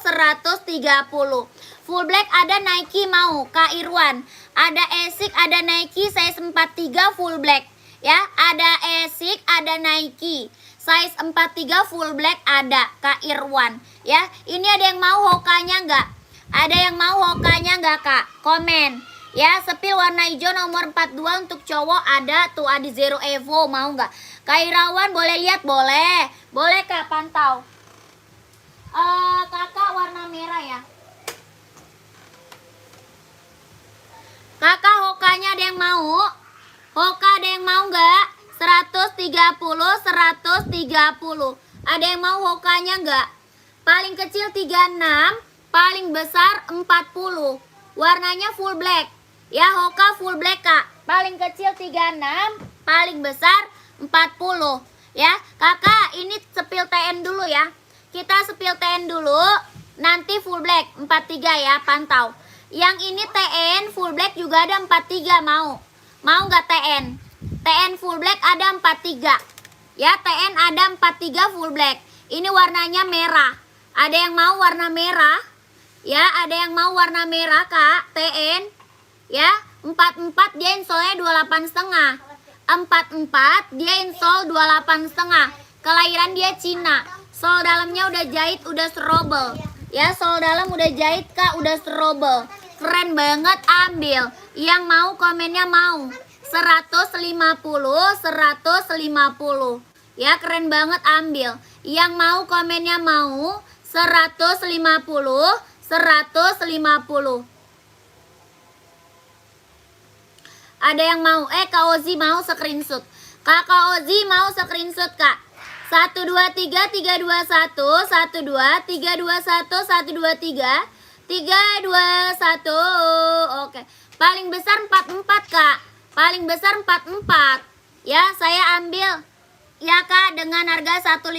130. Full black ada Nike mau Kak Irwan. Ada Asics, ada Nike size 43 full black. Ya, ada Asics, ada Nike size 43 full black ada Kak Irwan. Ya, ini ada yang mau Hokanya enggak? Ada yang mau Hokanya enggak Kak? Komen. Ya, sepil warna hijau nomor 42 untuk cowok ada tuh, ada Zero Evo, mau nggak? Kak Irawan boleh lihat? Boleh. Boleh Kak, pantau. Kakak warna merah ya. Kakak Hokanya ada yang mau? Hoka ada yang mau nggak? 130, 130. Ada yang mau Hokanya nggak? Paling kecil 36, paling besar 40. Warnanya full black. Ya, Hoka full black Kak. Paling kecil 36, paling besar 40. Ya, Kakak ini sepil TN dulu ya. Kita sepil TN dulu, nanti full black 43 ya, pantau. Yang ini TN full black juga ada 43, mau? Mau nggak TN? TN full black ada 43. Ya, TN ada 43 full black. Ini warnanya merah. Ada yang mau warna merah? Ya, ada yang mau warna merah Kak, TN. Ya, 44 dia insolnya 28,5. 44 dia insol 28,5. Kelahiran dia Cina. Sol dalamnya udah jahit, udah serobel. Ya, sol dalam udah jahit Kak, udah serobel. Keren banget, ambil. Yang mau komennya mau. 150, 150. Ya, keren banget, ambil. Yang mau komennya mau. 150, 150. Ada yang mau? Kak Ozi mau screenshot. Kakak Ozi mau screenshot Kak. 1 2 3 3 2 1 1 2 3 2 1 1 2 3 3 2 1. Oke. Paling besar 44 Kak. Paling besar 44. Ya, saya ambil. Ya Kak, dengan harga 150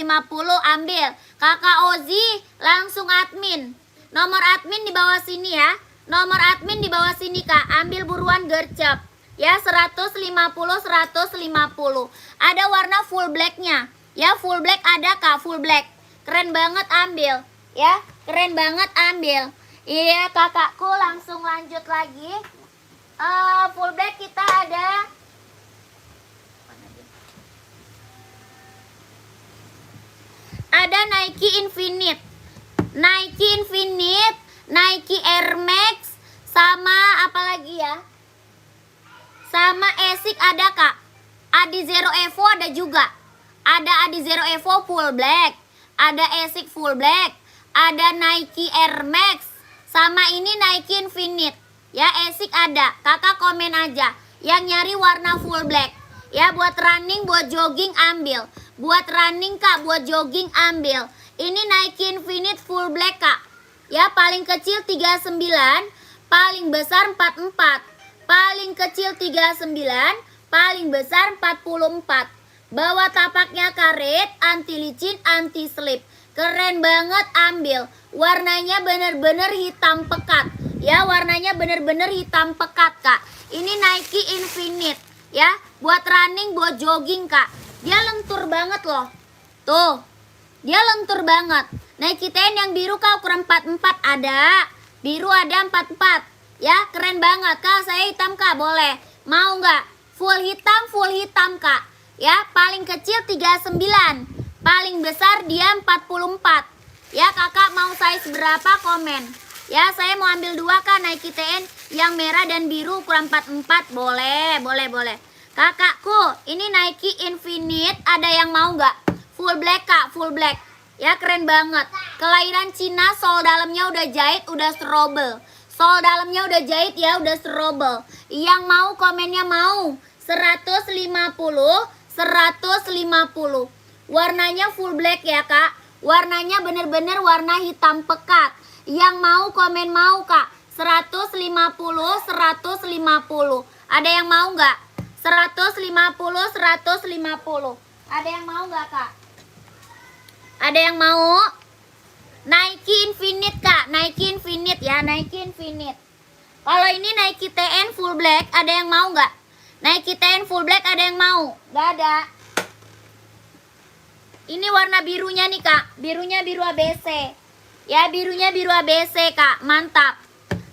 ambil. Kakak Ozi langsung admin. Nomor admin di bawah sini ya. Nomor admin di bawah sini Kak. Ambil buruan gercep. Ya, 150, 150. Ada warna full blacknya. Ya, full black ada Kak, full black. Keren banget, ambil. Ya, keren banget, ambil. Iya kakakku, langsung lanjut lagi. Full black kita ada. Ada Nike Infinite. Nike Infinite, Nike Air Max, sama apa lagi ya? Sama Asics ada Kak. Adizero Evo ada juga. Ada Adizero Evo full black. Ada Asics full black. Ada Nike Air Max. Sama ini Nike Infinite. Ya, Asics ada. Kakak komen aja. Yang nyari warna full black. Ya, buat running, buat jogging ambil. Buat running Kak, buat jogging ambil. Ini Nike Infinite full black Kak. Ya, paling kecil 39, paling besar 44. Paling kecil 39, paling besar 44. Bawa tapaknya karet, anti licin, anti slip. Keren banget, ambil. Warnanya bener-bener hitam pekat. Ya, warnanya bener-bener hitam pekat Kak. Ini Nike Infinite. Ya, buat running, buat jogging Kak. Dia lentur banget loh. Tuh, dia lentur banget. Nike Ten yang biru Kak, ukuran 44 ada. Biru ada 44. Ya, keren banget Kak. Saya hitam Kak, boleh. Mau nggak? Full hitam Kak. Ya, paling kecil 39. Paling besar dia 44. Ya, kakak mau size berapa komen? Ya, saya mau ambil 2 Kak, Nike TN yang merah dan biru ukuran 44. Boleh. Kakakku, ini Nike Infinite, ada yang mau nggak? Full black Kak, full black. Ya, keren banget. Kelahiran Cina, sol dalamnya udah jahit, udah strobel. Sol dalamnya udah jahit ya, udah serobel. Yang mau komennya mau. 150, 150. Warnanya full black ya Kak. Warnanya bener-bener warna hitam pekat. Yang mau komen mau Kak. 150, 150. Ada yang mau nggak? 150, 150. Ada yang mau nggak Kak? Ada yang mau? Nike Infinite Kak, Nike Infinite ya, Nike Infinite. Kalau ini Nike TN full black, ada yang mau nggak? Nike TN full black ada yang mau? Nggak ada. Ini warna birunya nih Kak, birunya biru ABC. Ya, birunya biru ABC Kak, mantap.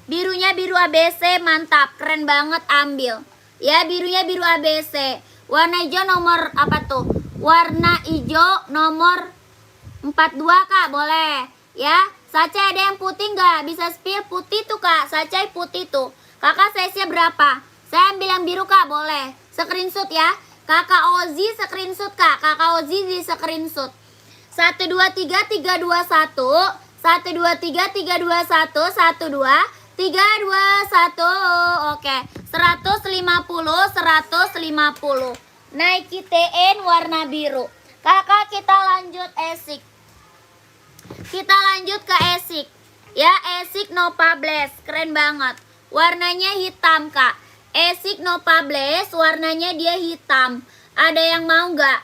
Birunya biru ABC, mantap, keren banget, ambil. Ya, birunya biru ABC. Warna hijau nomor apa tuh? Warna hijau nomor 42 Kak, boleh. Ya, Saca ada yang putih nggak? Bisa spill putih tuh Kak, Saca putih tuh. Kakak size-nya berapa? Saya ambil yang biru Kak, boleh. Screenshot ya. Kakak Ozi screenshot Kak, Kakak Ozi di screenshot. 1 2 3 3 2 1. 1 2 3 3 2 1. 1 2 3 2 1. Oke. 150, 150. Nike TN warna biru. Kakak, kita lanjut Asics. Kita lanjut ke Asics. Ya, Asics Nova Blast, keren banget. Warnanya hitam Kak. Asics Nova Blast, warnanya dia hitam. Ada yang mau nggak?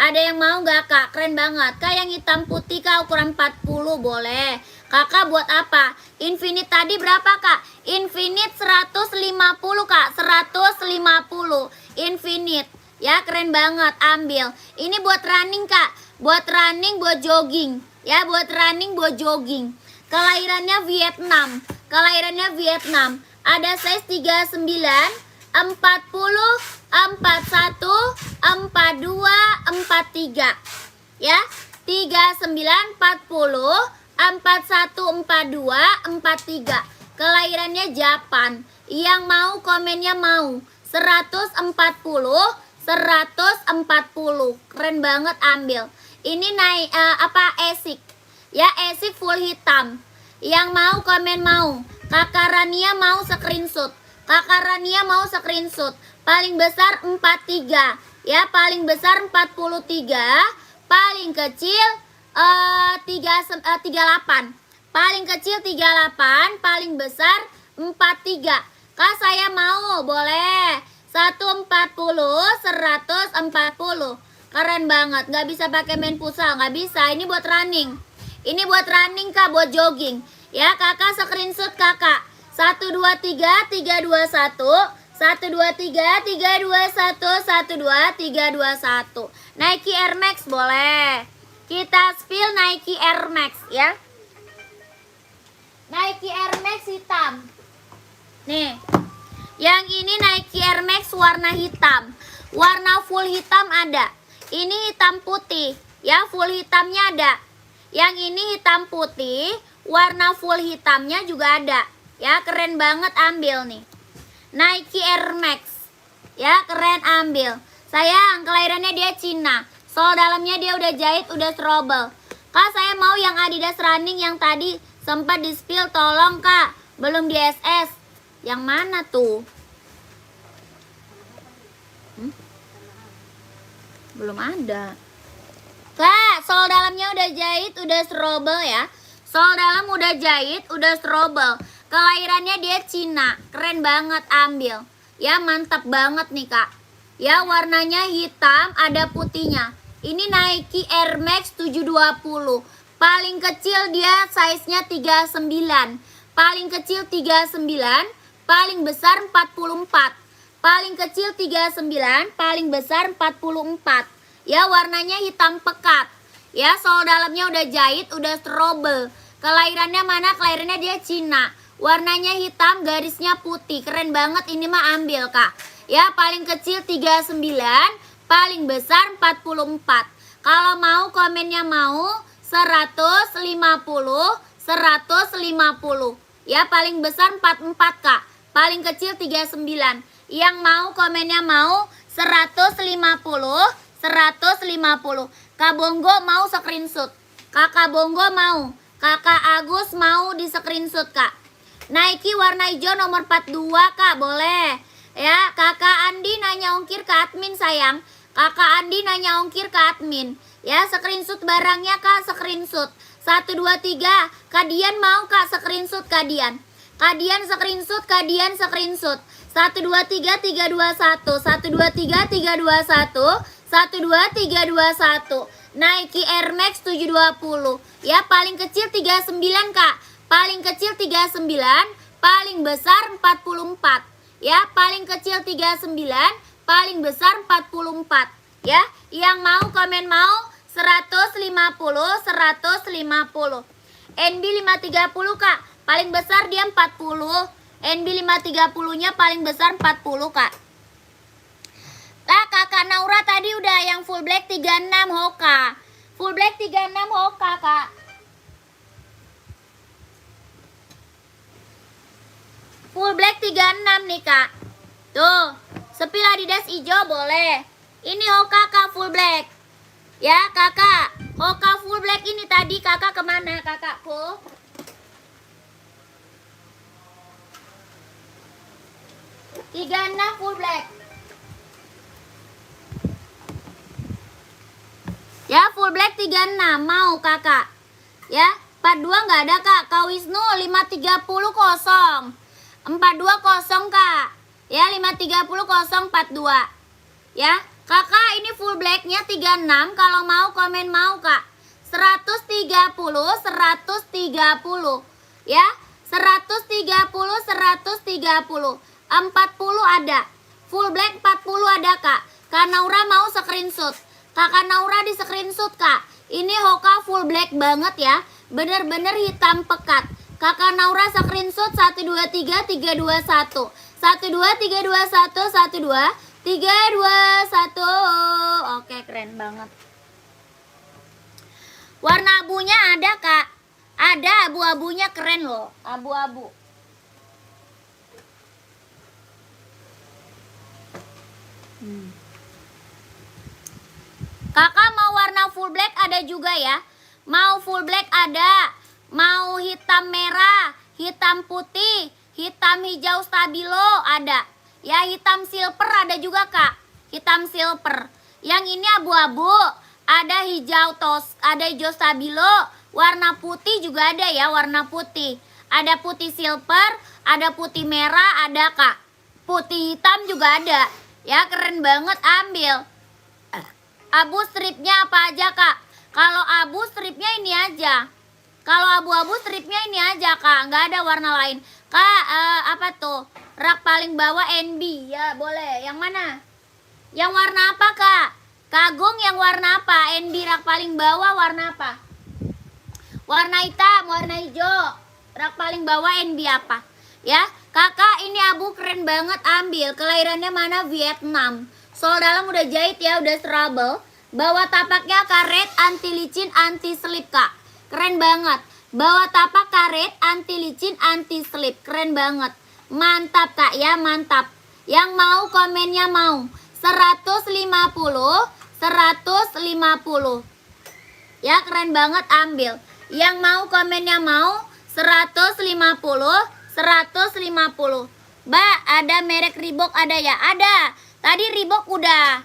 Ada yang mau nggak Kak? Keren banget. Kak, yang hitam putih Kak, ukuran 40 boleh. Kakak buat apa? Infinite tadi berapa Kak? Infinite 150 Kak, 150. Infinite. Ya, keren banget, ambil. Ini buat running Kak. Buat running, buat jogging. Ya, buat running, buat jogging. Kelahirannya Vietnam. Kelahirannya Vietnam. Ada size 39, 40, 41, 42, 43. Ya. 39, 40, 41, 42, 43. Kelahirannya Japan. Yang mau komennya mau. 140, 140. Keren banget, ambil. Ini naik esik. Ya, esik full hitam. Yang mau komen mau. Kakak Rania mau screenshot. Kakak Rania mau screenshot. Paling besar 43. Ya, paling besar 43. Paling kecil 38. Paling kecil 38, paling besar 43. Kak, saya mau, boleh. 140, 140. Keren banget, nggak bisa pakai main futsal, nggak bisa. Ini buat running. Ini buat running, Kak, buat jogging. Ya, kakak screenshot kakak. 123 321, 123 321, 123 321. Nike Air Max boleh. Kita spill Nike Air Max ya. Nike Air Max hitam. Nih. Yang ini Nike Air Max warna hitam. Warna full hitam ada. Ini hitam putih. Ya, full hitamnya ada. Yang ini hitam putih, warna full hitamnya juga ada. Ya, keren banget, ambil nih. Nike Air Max. Ya, keren, ambil. Sayang, kelahirannya dia Cina. Sol dalamnya dia udah jahit, udah trouble. Kak, saya mau yang Adidas running yang tadi sempat di spill, tolong Kak. Belum di SS. Yang mana tuh? Belum ada. Kak, sol dalamnya udah jahit, udah trouble ya. Sol dalam udah jahit, udah trouble. Kelahirannya dia Cina. Keren banget, ambil. Ya, mantap banget nih Kak. Ya, warnanya hitam, ada putihnya. Ini Nike Air Max 720. Paling kecil dia size-nya 39. Paling kecil 39, paling besar 44. Paling kecil 39, paling besar 44. Ya, warnanya hitam pekat. Ya, sol dalamnya udah jahit, udah trouble. Kelahirannya mana? Kelahirannya dia Cina. Warnanya hitam, garisnya putih. Keren banget, ini mah ambil Kak. Ya, paling kecil 39, paling besar 44. Kalau mau komennya mau 150, 150. Ya, paling besar 44 Kak. Paling kecil 39. Yang mau komennya mau 150, 150. Kak Bonggo mau screenshot. Kakak Bonggo mau. Kakak Agus mau di screenshot Kak. Nike warna hijau nomor 42 Kak, boleh. Ya, Kakak Andi nanya ongkir ke admin sayang. Kakak Andi nanya ongkir ke admin. Ya, screenshot barangnya Kak, screenshot. 123. Kadian mau Kak screenshot Kadian. Kadian screenshot, Kadian screenshot. 123 321, 123 321, 123 321. Nike Air Max 720. Ya, paling kecil 39 Kak. Paling kecil 39, paling besar 44. Ya, paling kecil 39, paling besar 44. Ya, yang mau komen mau 150, 150. NB 530 Kak. Paling besar dia 40. NB 530-nya paling besar 40 Kak. Lah, Kakak Naura tadi udah yang full black 36 Hoka. Full black 36 Hoka Kak. Full black 36 nih Kak. Tuh, sepil Adidas hijau boleh. Ini Hoka Kak, full black. Ya Kakak, Hoka full black ini tadi Kakak kemana kakakku? Tiga 36 full black. Ya, full black 36 mau Kakak. Ya, 42 nggak ada Kak. Kak Wisnu 530 kosong. 42 kosong Kak. Ya, 530 kosong 42. Ya, Kakak ini full blacknya 36. Kalau mau komen mau Kak. 130, 130. Ya, 130, 130. 40 ada. Full black 40 ada Kak. Kak Naura mau screenshot. Kakak Naura di screenshot Kak. Ini Hoka full black banget ya. bener-bener hitam pekat. Kakak Naura screenshot 1 2 3 3 2 1. 1 2 3 2 1 1 2 3 2 1. Oke, keren banget. Warna abunya ada, Kak. Ada abu-abunya, keren loh. Abu-abu. Kakak mau warna full black ada juga ya. Mau full black ada. Mau hitam merah, hitam putih, hitam hijau stabilo ada. Ya, hitam silver ada juga, Kak. Hitam silver. Yang ini abu-abu, ada hijau ada hijau stabilo, warna putih juga ada ya, warna putih. Ada putih silver, ada putih merah, ada, Kak. Putih hitam juga ada. Ya, keren banget, ambil. Abu stripnya apa aja, Kak? Kalau abu stripnya ini aja. Kalau abu-abu stripnya ini aja, Kak. Nggak ada warna lain. Kak, apa tuh? Rak paling bawah NB. Ya, boleh. Yang mana? Yang warna apa, Kak? Kagung yang warna apa? NB rak paling bawah warna apa? Warna hitam, warna hijau. Rak paling bawah NB apa? Ya, Kakak ini abu keren banget, ambil. Kelahirannya mana? Vietnam. Sol dalam udah jahit ya, udah trouble. Bawah tapaknya karet, anti licin, anti slip, Kak. Keren banget. Bawah tapak karet, anti licin, anti slip. Keren banget. Mantap, Kak ya, mantap. Yang mau komennya mau. 150, 150. Ya, keren banget, ambil. Yang mau komennya mau 150, 150. Mbak, ada merek Reebok ada ya? Ada. Tadi Reebok udah.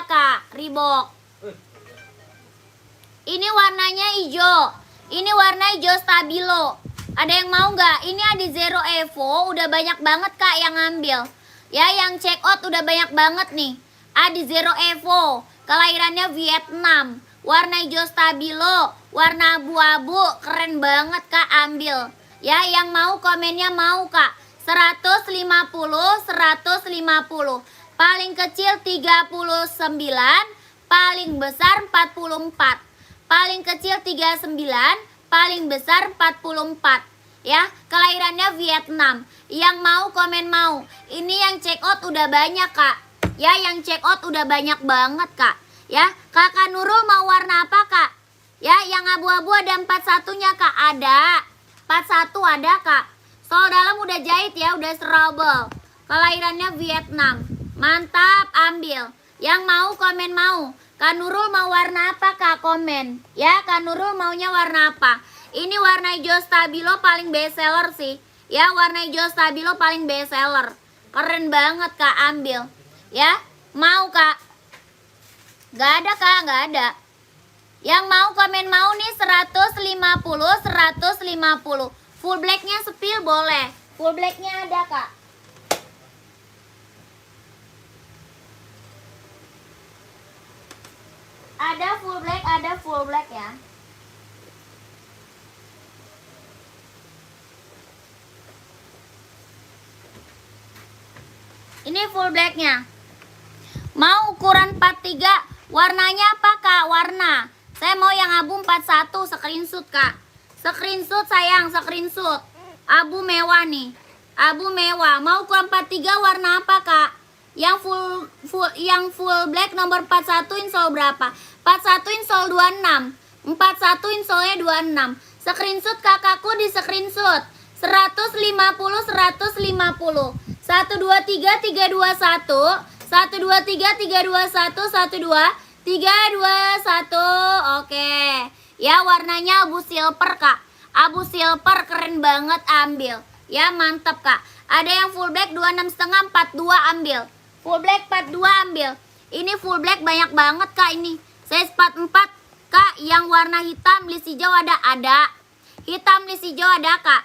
Kak, Reebok. Ini warnanya hijau. Ini warna hijau stabilo. Ada yang mau nggak? Ini ada Zero Evo, udah banyak banget, Kak, yang ngambil. Ya, yang check out udah banyak banget nih. Ada Zero Evo, kelahirannya Vietnam. Warna hijau stabilo, warna abu-abu, keren banget, Kak, ambil. Ya, yang mau komennya mau, Kak. 150, 150. Paling kecil 39, paling besar 44. Paling kecil 39, paling besar 44. Ya, kelahirannya Vietnam. Yang mau komen mau. Ini yang check out udah banyak, Kak. Ya, yang check out udah banyak banget, Kak. Ya, Kakak Nurul mau warna apa, Kak? Ya, yang abu-abu ada 41-nya, Kak. Ada. 41 ada, Kak. Sol dalam udah jahit ya, udah trouble. Kelahirannya Vietnam. Mantap, ambil. Yang mau komen mau. Kak Nurul mau warna apa, Kak? Komen. Ya, Kak Nurul maunya warna apa? Ini warna hijau stabilo paling best seller sih. Ya, warna hijau stabilo paling best seller. Keren banget, Kak, ambil. Ya, mau, Kak? Gak ada, Kak, gak ada. Yang mau komen mau nih 150, 150. Full blacknya sepil boleh. Full blacknya ada, Kak. Ada full black ya. Ini full blacknya. Mau ukuran 43. Warnanya apa, Kak? Warna. Saya mau yang abu 41. Screenshot, Kak. Screenshot sayang, screenshot. Abu mewah nih. Abu mewah. Mau ukuran 43 warna apa, Kak? Yang full black nomor 41 insol berapa? 41 insol 26. 41 insolnya 26. Screenshot kakakku di screenshot. 150, 150. 1 2 3 3 2 1. 1 2 3 3 2 1. 1 2 3 2 1. Oke. Ya, warnanya abu silver, Kak. Abu silver keren banget, ambil. Ya, mantap, Kak. Ada yang full black 26,5 42 ambil. Full black 42 ambil. Ini full black banyak banget, Kak, ini. Size 44, Kak. Yang warna hitam list hijau ada? Ada. Hitam list hijau ada, Kak.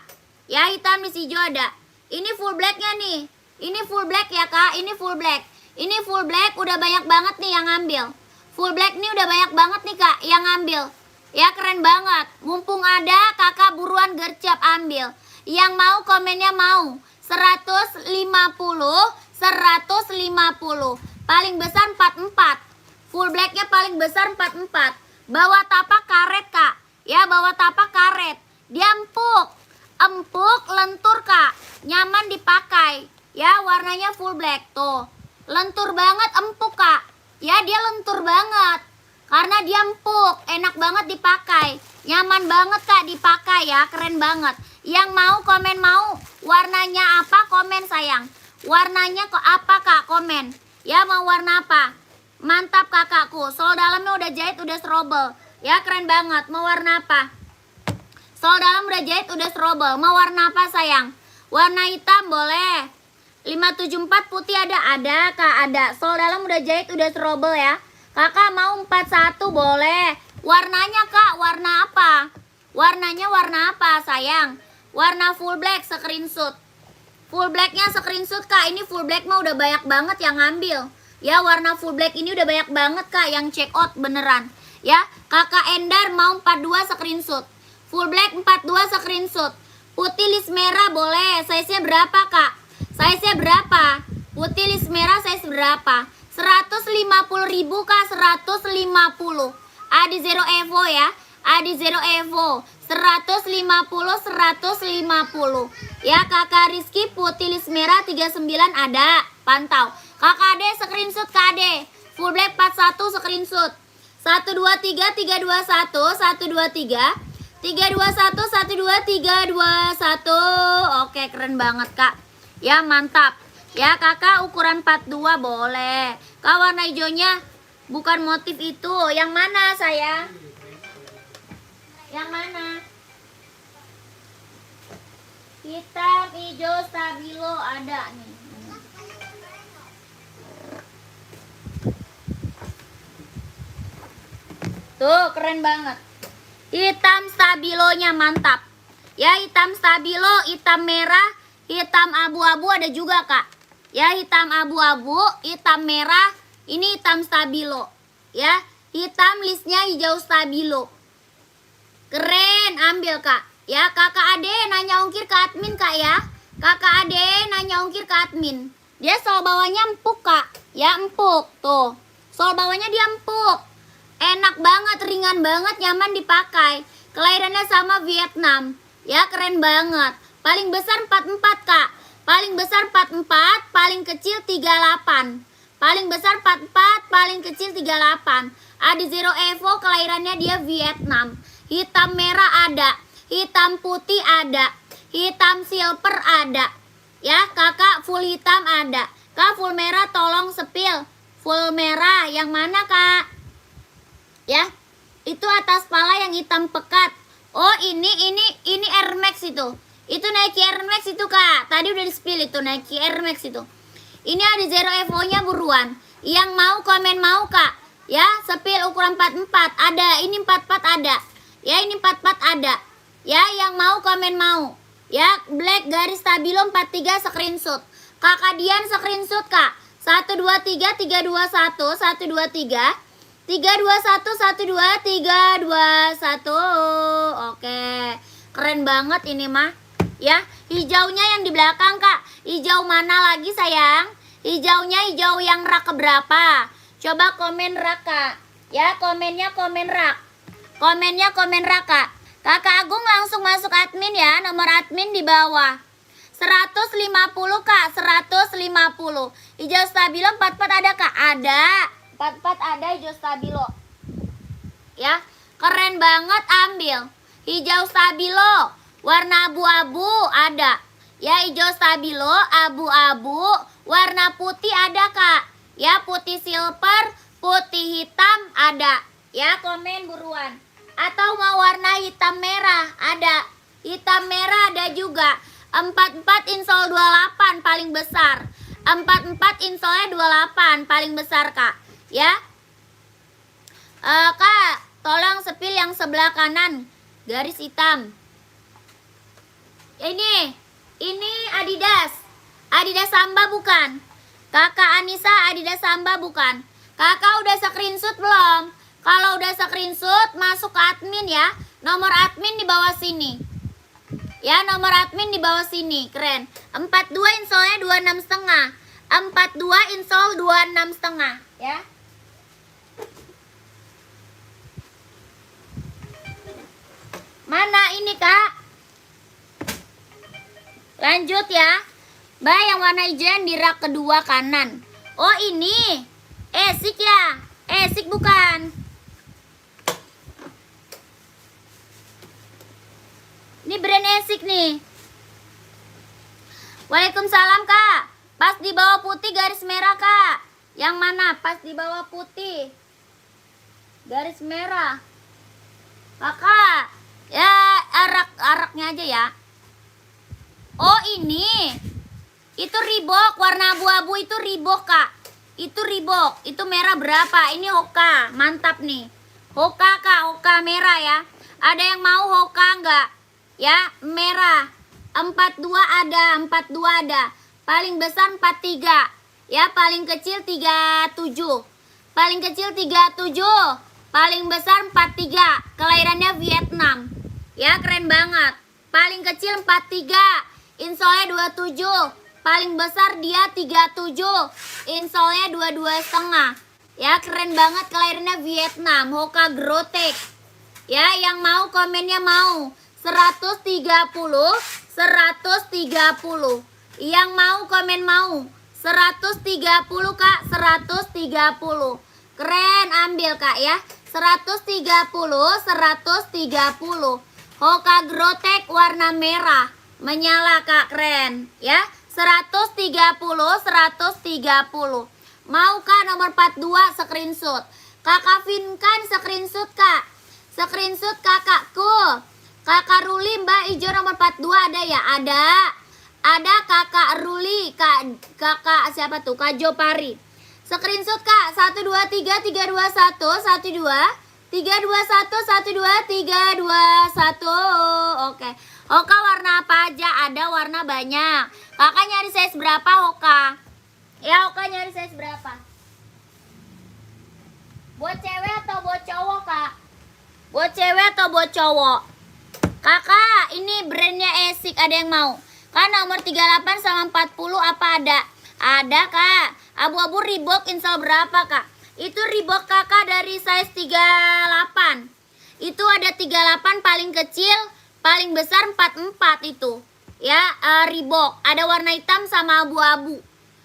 Ya, hitam list hijau ada. Ini full blacknya nih. Ini full black ya, Kak. Ini full black. Ini full black udah banyak banget nih yang ngambil. Full black nih udah banyak banget nih, Kak, yang ngambil. Ya, keren banget. Mumpung ada, kakak buruan gercep ambil. Yang mau komennya mau. 150, 150. Paling besar 44. Full blacknya paling besar 44. Bawah tapak karet, Kak. Ya, bawah tapak karet. Dia empuk. Empuk, lentur Kak. Nyaman dipakai. Ya, warnanya full black tuh. Lentur banget, empuk Kak. Ya, dia lentur banget. Karena dia empuk, enak banget dipakai. Nyaman banget Kak dipakai ya, keren banget. Yang mau komen mau warnanya apa, komen sayang. Warnanya kok apa Kak, komen. Ya, mau warna apa? Mantap kakakku. Sol dalamnya udah jahit, udah serobel. Ya, keren banget. Mau warna apa? Sol dalam udah jahit, udah serobel. Mau warna apa sayang? Warna hitam boleh. 574 putih ada? Ada Kak, ada. Sol dalam udah jahit, udah serobel ya. Kakak mau 41 boleh. Warnanya Kak, warna apa? Warnanya warna apa sayang? Warna full black, screenshot. Full blacknya screenshot Kak. Ini full black mah udah banyak banget yang ngambil. Ya, warna full black ini udah banyak banget Kak yang check out beneran. Ya, Kakak Endar mau 42 screenshot. Full black 42 screenshot. Putih list merah boleh. Size-nya berapa Kak? Size-nya berapa? Putih list merah size berapa? 150.000 Kak, 150. Adi Zero Evo ya. Adi Zero Evo 150. Ya, Kakak Rizky putih list merah 39 ada. Pantau. Kakak Ade screenshot Kak Ade. Full black 41 screenshot. 123 321 123 321 123 321. Oke, keren banget Kak. Ya, mantap. Ya, Kakak ukuran 42 boleh. Kak, warna hijaunya bukan motif itu. Yang mana sayang? Yang mana? Hitam, hijau, stabilo ada nih. Tuh, keren banget. Hitam stabilonya mantap. Ya, hitam stabilo, hitam merah, hitam abu-abu ada juga Kak. Ya, hitam abu-abu, hitam merah, ini hitam stabilo. Ya, hitam listnya hijau stabilo. Keren, ambil Kak. Ya, Kakak Ade nanya ongkir ke admin Kak ya. Kakak Ade nanya ongkir ke admin. Dia sol bawahnya empuk Kak. Ya, empuk. Tuh. Sol bawahnya dia empuk. Enak banget, ringan banget, nyaman dipakai. Kelahirannya sama Vietnam. Ya, keren banget. Paling besar 44 Kak. Paling besar 44, paling kecil 38. Paling besar 44, paling kecil 38. Adi Zero Evo kelahirannya dia Vietnam. Hitam merah ada, hitam putih ada, hitam silver ada. Ya, Kakak full hitam ada. Kak full merah tolong sepil. Full merah yang mana Kak? Ya, itu atas pala yang hitam pekat. Oh, ini Air Max itu. Itu Nike Air Max itu Kak. Tadi udah di spill itu Nike Air Max itu. Ini ada Zero Evo nya buruan. Yang mau komen mau Kak. Ya, sepil ukuran 44 ada. Ini 44 ada. Ya, ini 44 ada. Ya, yang mau komen mau. Ya, black garis stabilo 43 screenshot. Kakak Dian screenshot Kak. 123 321 123 321 123 321. Oke. Keren banget ini mah. Ya, hijaunya yang di belakang Kak. Hijau mana lagi sayang? Hijaunya hijau yang rak keberapa? Coba komen rak Kak. Ya, komennya komen rak. Komennya komen rak Kak. Kakak Agung langsung masuk admin ya. Nomor admin di bawah. 150 Kak, 150. Hijau stabilo 44 ada Kak? Ada. 44 ada hijau stabilo. Ya, keren banget, ambil. Hijau stabilo warna abu-abu ada. Ya, hijau stabilo abu-abu warna putih ada Kak. Ya, putih silver, putih hitam ada. Ya, komen buruan. Atau mau warna hitam merah ada. Hitam merah ada juga. 44 insol 28 paling besar. 44 insolnya 28 paling besar Kak. Ya, Kak, tolong sepil yang sebelah kanan garis hitam. Ini Adidas. Adidas Samba bukan? Kakak Anissa Adidas Samba bukan? Kakak udah screenshot belum? Kalau udah screenshot masuk ke admin ya. Nomor admin di bawah sini. Ya, nomor admin di bawah sini. Keren. 42 insolnya 26,5. 42 insol 26,5 ya. Mana ini kak? Lanjut ya. Mbak yang warna hijau yang di rak kedua kanan. Oh ini Esik ya? Esik bukan? Ini brand Esik nih. Waalaikumsalam kak. Pas di bawah putih garis merah kak. Yang mana? Pas di bawah putih garis merah. Kakak, ya araknya aja ya. Oh ini. Itu Reebok warna abu-abu, itu Reebok kak. Itu Reebok, itu merah berapa? Ini Hoka, mantap nih. Hoka kak, Hoka merah ya. Ada yang mau Hoka enggak? Ya, merah. 42 ada, 42 ada. Paling besar 43. Ya, paling kecil 37. Paling kecil 37. Paling besar 43. Kelahirannya Vietnam. Ya, keren banget. Paling kecil 43. Insolnya 27. Paling besar dia 37. Insolnya 22,5. Ya, keren banget, kelahirannya Vietnam. Hoka Grotek. Ya, yang mau komennya mau. 130. 130. Yang mau komen mau. 130 kak, 130. Keren, ambil kak ya. 130, 130. Hoka Grotek warna merah. Menyala kak, keren ya. 130, 130. Mau kak nomor 42 screenshot. Kakak Vinkan screenshot kak. Screenshot kakakku. Kakak Ruli Mbak hijau nomor 42 ada ya? Ada kakak Ruli, kakak siapa tuh? Kak Jopari. Screenshot kak. 1 2 3 3 2 1 1 2 3 2 1 1 2 3 2 1. Oke. Hoka warna apa aja? Ada warna banyak. Kakak nyari size berapa Hoka? Ya Hoka nyari size berapa? Buat cewek atau buat cowok kak? Buat cewek atau buat cowok? Kakak ini brandnya Esik, ada yang mau? Kak nomor 38 sama 40 apa ada? Ada kak. Abu-abu Reebok insol berapa kak? Itu Reebok kakak dari size 38. Itu ada 38 paling kecil. Paling besar 44 itu. Ya, Reebok. Ada warna hitam sama abu-abu.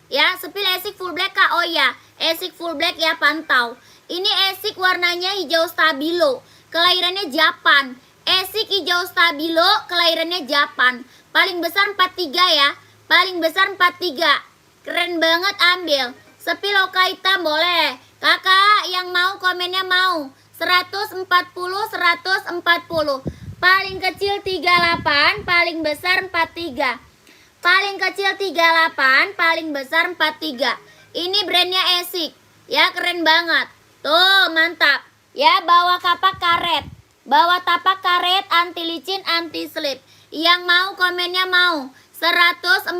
Ya, sepil Esik full black kak. Oh ya, Esik full black ya, pantau. Ini Esik warnanya hijau stabilo. Kelahirannya Japan. Esik hijau stabilo, kelahirannya Japan. Paling besar 43 ya. Paling besar 43. Keren banget, ambil. Sepil Hoka hitam boleh. Kakak yang mau komennya mau. 140, 140. Paling kecil 38, paling besar 43. Paling kecil 38, paling besar 43. Ini brandnya Esik. Ya, keren banget. Tuh, mantap. Ya, bawa kapak karet. Bawa tapak karet, anti licin, anti slip. Yang mau komennya mau. 140,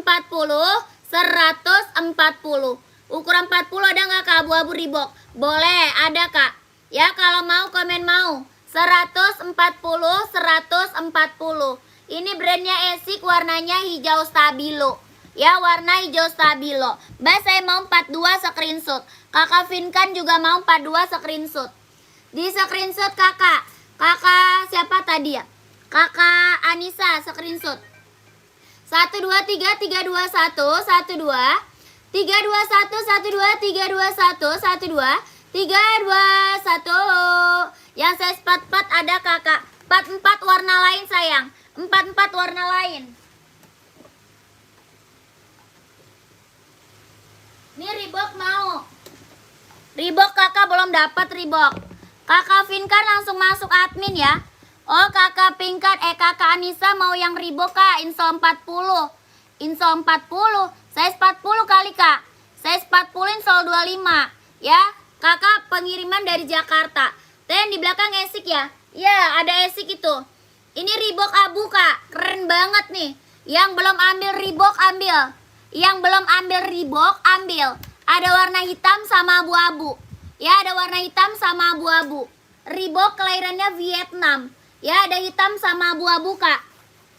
140. Ukuran 40 ada nggak kak abu-abu Reebok? Boleh, ada kak. Ya, kalau mau komen mau. 140, 140. Ini brandnya Esik, warnanya hijau stabilo. Ya, warna hijau stabilo. Mbak saya mau 42 screenshot. Kakak Vinkan juga mau 42 screenshot. Di screenshot kakak. Kakak siapa tadi ya? Kakak Anissa screenshot. 1 2 3 3 2 1 1 2 3 2 1 1 2 3 2 1 1 2 1 2 3 2 1. Yang saya 44 ada kakak. 44 warna lain sayang. 44 warna lain. Ini Reebok mau. Reebok kakak belum dapat Reebok. Kakak Vinkan langsung masuk admin ya. Oh kakak Pinkan, kakak Anissa mau yang Reebok kak. Insol 40. Insol 40. Size 40 kali kak. Size 40 insol 25. Ya kakak pengiriman dari Jakarta. Dan di belakang Esik ya. Ya ada Esik itu. Ini Reebok abu kak. Keren banget nih. Yang belum ambil Reebok ambil. Yang belum ambil Reebok ambil. Ada warna hitam sama abu-abu. Ya ada warna hitam sama abu-abu. Reebok kelahirannya Vietnam. Ya ada hitam sama abu-abu kak.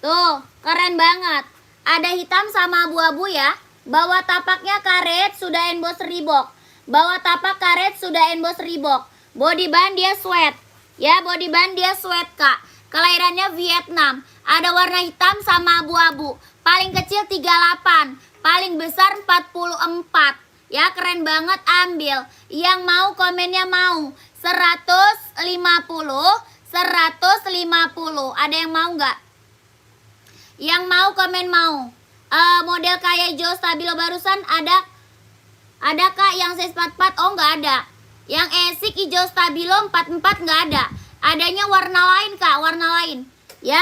Tuh keren banget. Ada hitam sama abu-abu ya. Bawah tapaknya karet sudah emboss Reebok. Bawah tapak karet sudah emboss Reebok. Body band dia sweat. Ya body band dia sweat kak. Kelahirannya Vietnam. Ada warna hitam sama abu-abu. Paling kecil 38, paling besar 44. Ya, keren banget, ambil. Yang mau komennya mau. 150, 150. Ada yang mau nggak? Yang mau komen mau. Model kayak Jo Stabilo barusan ada kak yang size 44? Oh, nggak ada. Yang esik hijau Stabilo 44 nggak ada. Adanya warna lain kak, warna lain. Ya,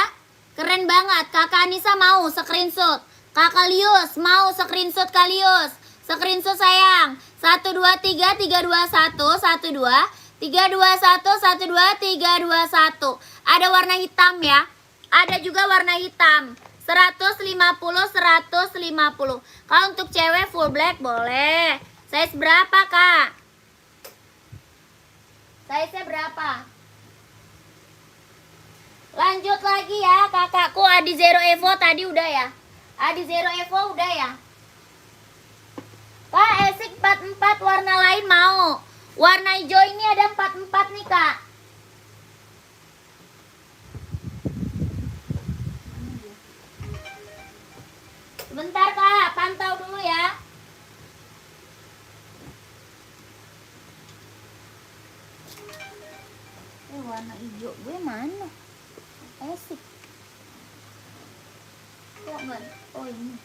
keren banget. Kakak Anissa mau screenshot. Kakak Lius mau screenshot Kalius. Screenshot sayang. 123 321 12 321 12 321. Ada warna hitam ya. Ada juga warna hitam. 150 150. Kalau untuk cewek full black boleh. Size berapa kak? Size-nya berapa? Lanjut lagi ya kakakku. Adi Zero Evo tadi udah ya. Adi Zero Evo udah ya. Kak esik 44 warna lain mau. Warna hijau ini ada 44 nih kak. Sebentar kak, pantau dulu ya. Warna hijau gue mana? Esik. Kok enggak? Oh ini.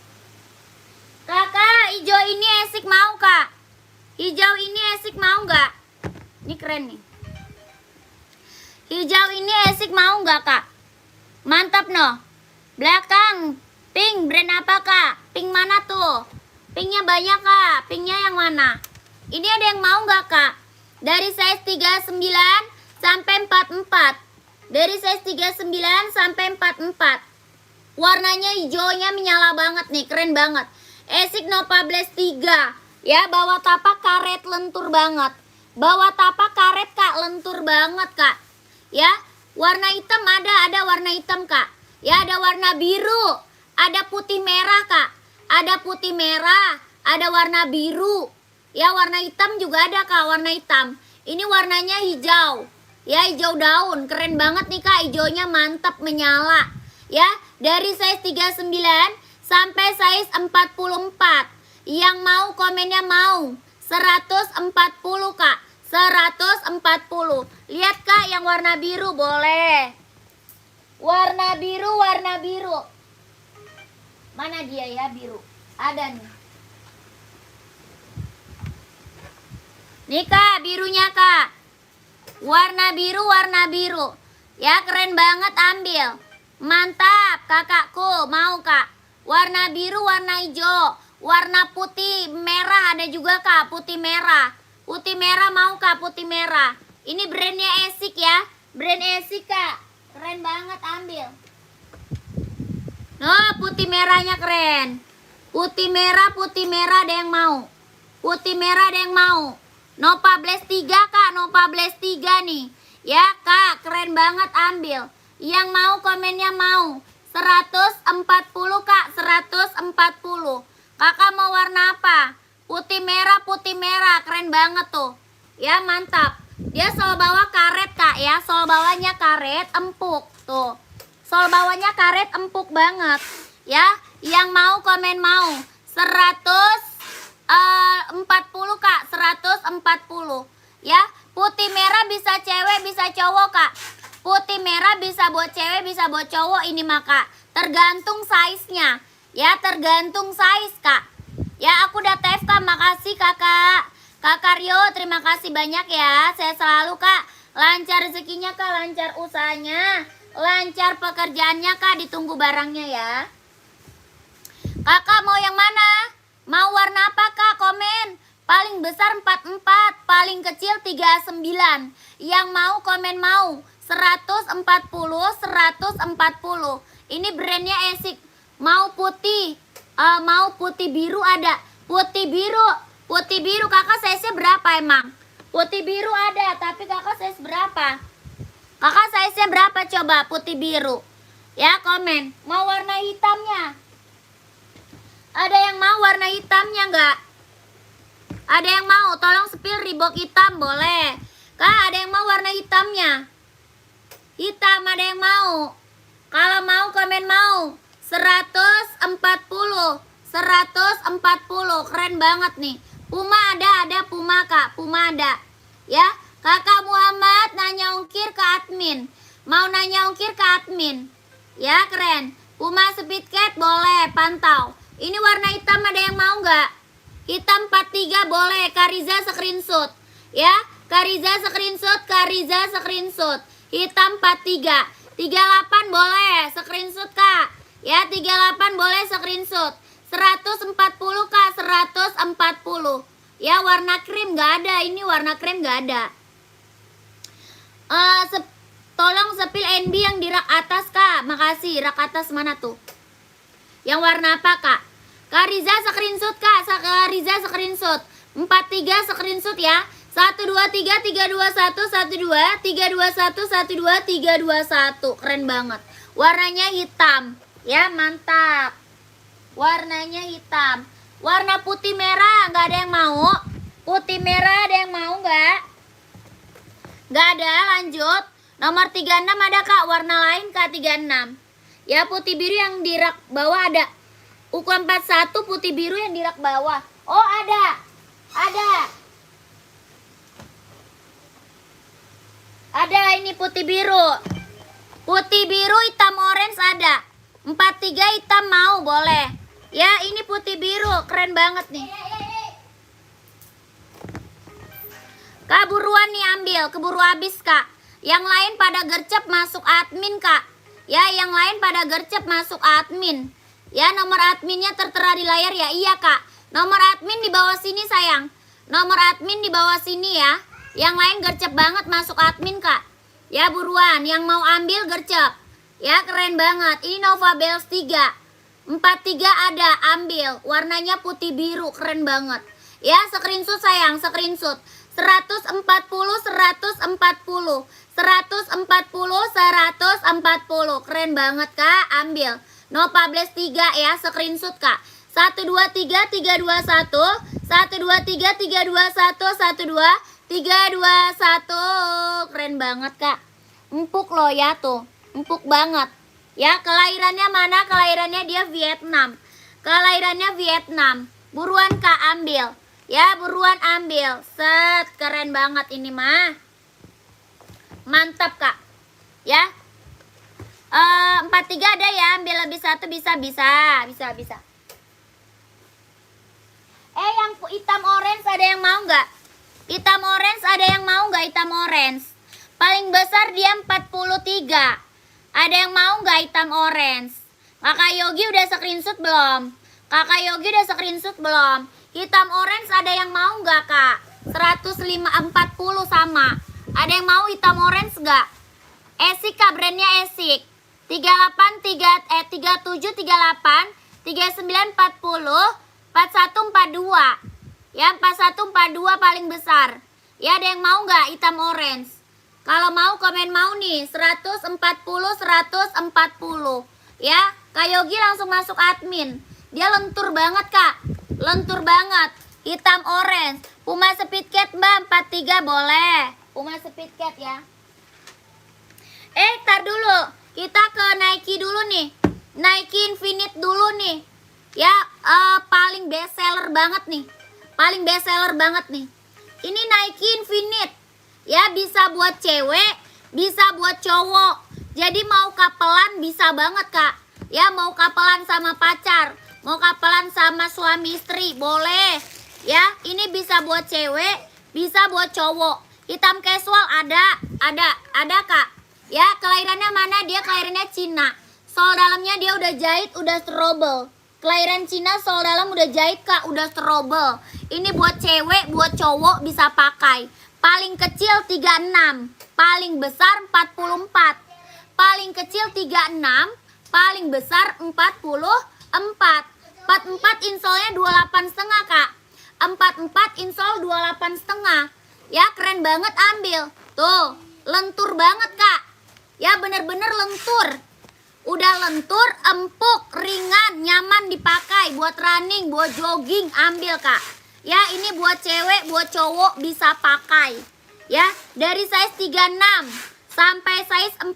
Kakak, hijau ini esik mau kak? Hijau ini esik mau nggak? Ini keren nih. Hijau ini esik mau nggak kak? Mantap no. Belakang pink brand apa kak? Pink mana tuh? Pinknya banyak kak. Pinknya yang mana? Ini ada yang mau nggak kak? Dari size 39 sampai 44. Dari size 39 sampai 44. Warnanya hijaunya menyala banget nih, keren banget. Esik Nova Blaze 3. Ya, bawah tapak karet lentur banget. Bawah tapak karet kak, lentur banget kak. Ya, warna hitam ada warna hitam kak. Ya, ada warna biru, ada putih merah kak. Ada putih merah, ada warna biru. Ya, warna hitam juga ada kak, warna hitam. Ini warnanya hijau. Ya, hijau daun, keren banget nih kak, hijaunya mantap menyala. Ya, dari size 39 sampai size 44. Yang mau komennya mau. 140 kak, 140. Lihat kak yang warna biru boleh. Warna biru, warna biru. Mana dia ya biru? Ada nih. Nih kak, birunya kak. Warna biru, warna biru. Ya, keren banget, ambil. Mantap, kakakku, mau kak. Warna biru, warna hijau. Warna putih, merah ada juga kak, putih merah. Putih merah mau kak, putih merah. Ini brandnya Esik ya. Brand Esik kak. Keren banget, ambil. Nah, putih merahnya keren. Putih merah ada yang mau. Putih merah ada yang mau. Nova Blaze 3 kak, Nova Blaze 3 nih. Ya kak, keren banget, ambil. Yang mau komennya mau. 140 kak, 140. Kakak mau warna apa? Putih merah, keren banget tuh. Ya mantap. Dia sol bawah karet kak ya, sol bawahnya karet empuk tuh. Sol bawahnya karet empuk banget. Ya, yang mau komen mau. 140 kak, 140. Ya, putih merah bisa cewek bisa cowok kak. Putih merah bisa buat cewek bisa buat cowok ini maka. Tergantung size-nya. Ya, tergantung size kak. Ya, aku udah TFK, makasih kakak. Kakak Rio, terima kasih banyak ya. Saya selalu kak. Lancar rezekinya kak, lancar usahanya, lancar pekerjaannya kak. Ditunggu barangnya ya. Kakak mau yang mana? Mau warna apa kak? Komen. Paling besar 44, paling kecil 39. Yang mau komen mau. 140, 140. Ini brandnya Esik. Mau putih, mau putih biru ada. Putih biru kakak size-nya berapa emang? Putih biru ada, tapi kakak size berapa? Kakak size-nya berapa coba putih biru? Ya komen. Mau warna hitamnya? Ada yang mau warna hitamnya nggak? Ada yang mau? Tolong spill Reebok hitam boleh. Kak, ada yang mau warna hitamnya? Hitam ada yang mau? Kalau mau komen mau. 140. 140. Keren banget nih. Puma ada Puma Kak. Puma ada. Ya, Kakak Muhammad nanya ongkir ke admin. Mau nanya ongkir ke admin. Ya, keren. Puma Speed Cat boleh, pantau. Ini warna hitam ada yang mau nggak? Hitam 43 boleh, Kariza screenshot. Ya, Kariza screenshot, Kariza screenshot. Hitam 43. 38 boleh, screenshot Kak. Ya, 38 boleh screenshot. 140 Kak, 140. Ya, warna krim nggak ada. Ini warna krim nggak ada. Tolong sepil NB yang di rak atas Kak. Makasih. Rak atas mana tuh? Yang warna apa Kak? Kariza screenshot Kak. Kariza screenshot. 43 screenshot ya. 1 2 3 3 2 1 1 2 3 2 1 1 2 3 2 1. Keren banget. Warnanya hitam. Ya, mantap. Warnanya hitam. Warna putih merah nggak ada yang mau? Putih merah ada yang mau nggak? Nggak ada, lanjut. Nomor 36 ada Kak, warna lain Kak 36. Ya, putih biru yang di rak bawah ada. Ukuran 41 putih biru yang di rak bawah. Oh, ada. Ada. Ada ini putih biru. Putih biru hitam orange ada. 43 hitam mau boleh. Ya, ini putih biru, keren banget nih. Kak, buruan nih ambil, keburu habis Kak. Yang lain pada gercep masuk admin Kak. Ya, yang lain pada gercep masuk admin. Ya, nomor adminnya tertera di layar ya. Iya Kak. Nomor admin di bawah sini sayang. Nomor admin di bawah sini ya. Yang lain gercep banget masuk admin Kak. Ya, buruan, yang mau ambil gercep. Ya, keren banget. Ini Nova Bells 3. 43 ada, ambil. Warnanya putih biru, keren banget. Ya, screenshot sayang, screenshot. 140, 140. 140, 140. Keren banget Kak, ambil. Nova Bells 3 ya, screenshot Kak. 1 2 3 3 2 1. 1 2 3 3 2 1. 1 2 3 2 1. Keren banget Kak. Empuk loh ya tuh. Empuk banget. Ya, kelahirannya mana? Kelahirannya dia Vietnam. Kelahirannya Vietnam. Buruan Kak ambil. Ya, buruan ambil. Set, keren banget ini mah. Mantap Kak. Ya. 43 ada ya, ambil lebih satu bisa. Yang hitam orange ada yang mau nggak? Hitam orange ada yang mau nggak? Hitam orange. Paling besar dia 43. Ada yang mau nggak hitam orange? Kakak Yogi udah screenshot belum? Kakak Yogi udah screenshot belum? Hitam orange ada yang mau nggak Kak? 140 sama. Ada yang mau hitam orange nggak? Esik Kak, brandnya Esik. 37 38 39 40 41 42. Ya, 41 42 paling besar. Ya, ada yang mau nggak hitam orange? Kalau mau komen mau nih, 140 140. Ya, Kak Yogi langsung masuk admin. Dia lentur banget Kak. Lentur banget. Hitam orange. Puma Speed Cat Mbak 43 boleh. Puma Speed Cat ya. Tar dulu. Kita ke Nike dulu nih. Nike Infinite dulu nih. Ya, paling best seller banget nih. Paling best seller banget nih. Ini Nike Infinite. Ya, bisa buat cewek, bisa buat cowok. Jadi mau kapelan bisa banget Kak. Ya, mau kapelan sama pacar, mau kapelan sama suami istri, boleh. Ya, ini bisa buat cewek, bisa buat cowok. Hitam casual ada Kak. Ya, kelahirannya mana? Dia kelahirannya Cina. Sol dalamnya dia udah jahit, udah strobel. Kelahiran Cina, sol dalam udah jahit Kak, udah strobel. Ini buat cewek, buat cowok bisa pakai. Paling kecil 36, paling besar 44. Paling kecil 36, paling besar 44. 44 insolnya 28,5 Kak. 44 insol 28,5. Ya, keren banget ambil. Tuh, lentur banget Kak. Ya, bener-bener lentur. Udah lentur, empuk, ringan, nyaman dipakai. Buat running, buat jogging, ambil Kak. Ya, ini buat cewek, buat cowok bisa pakai. Ya, dari size 36 sampai size 44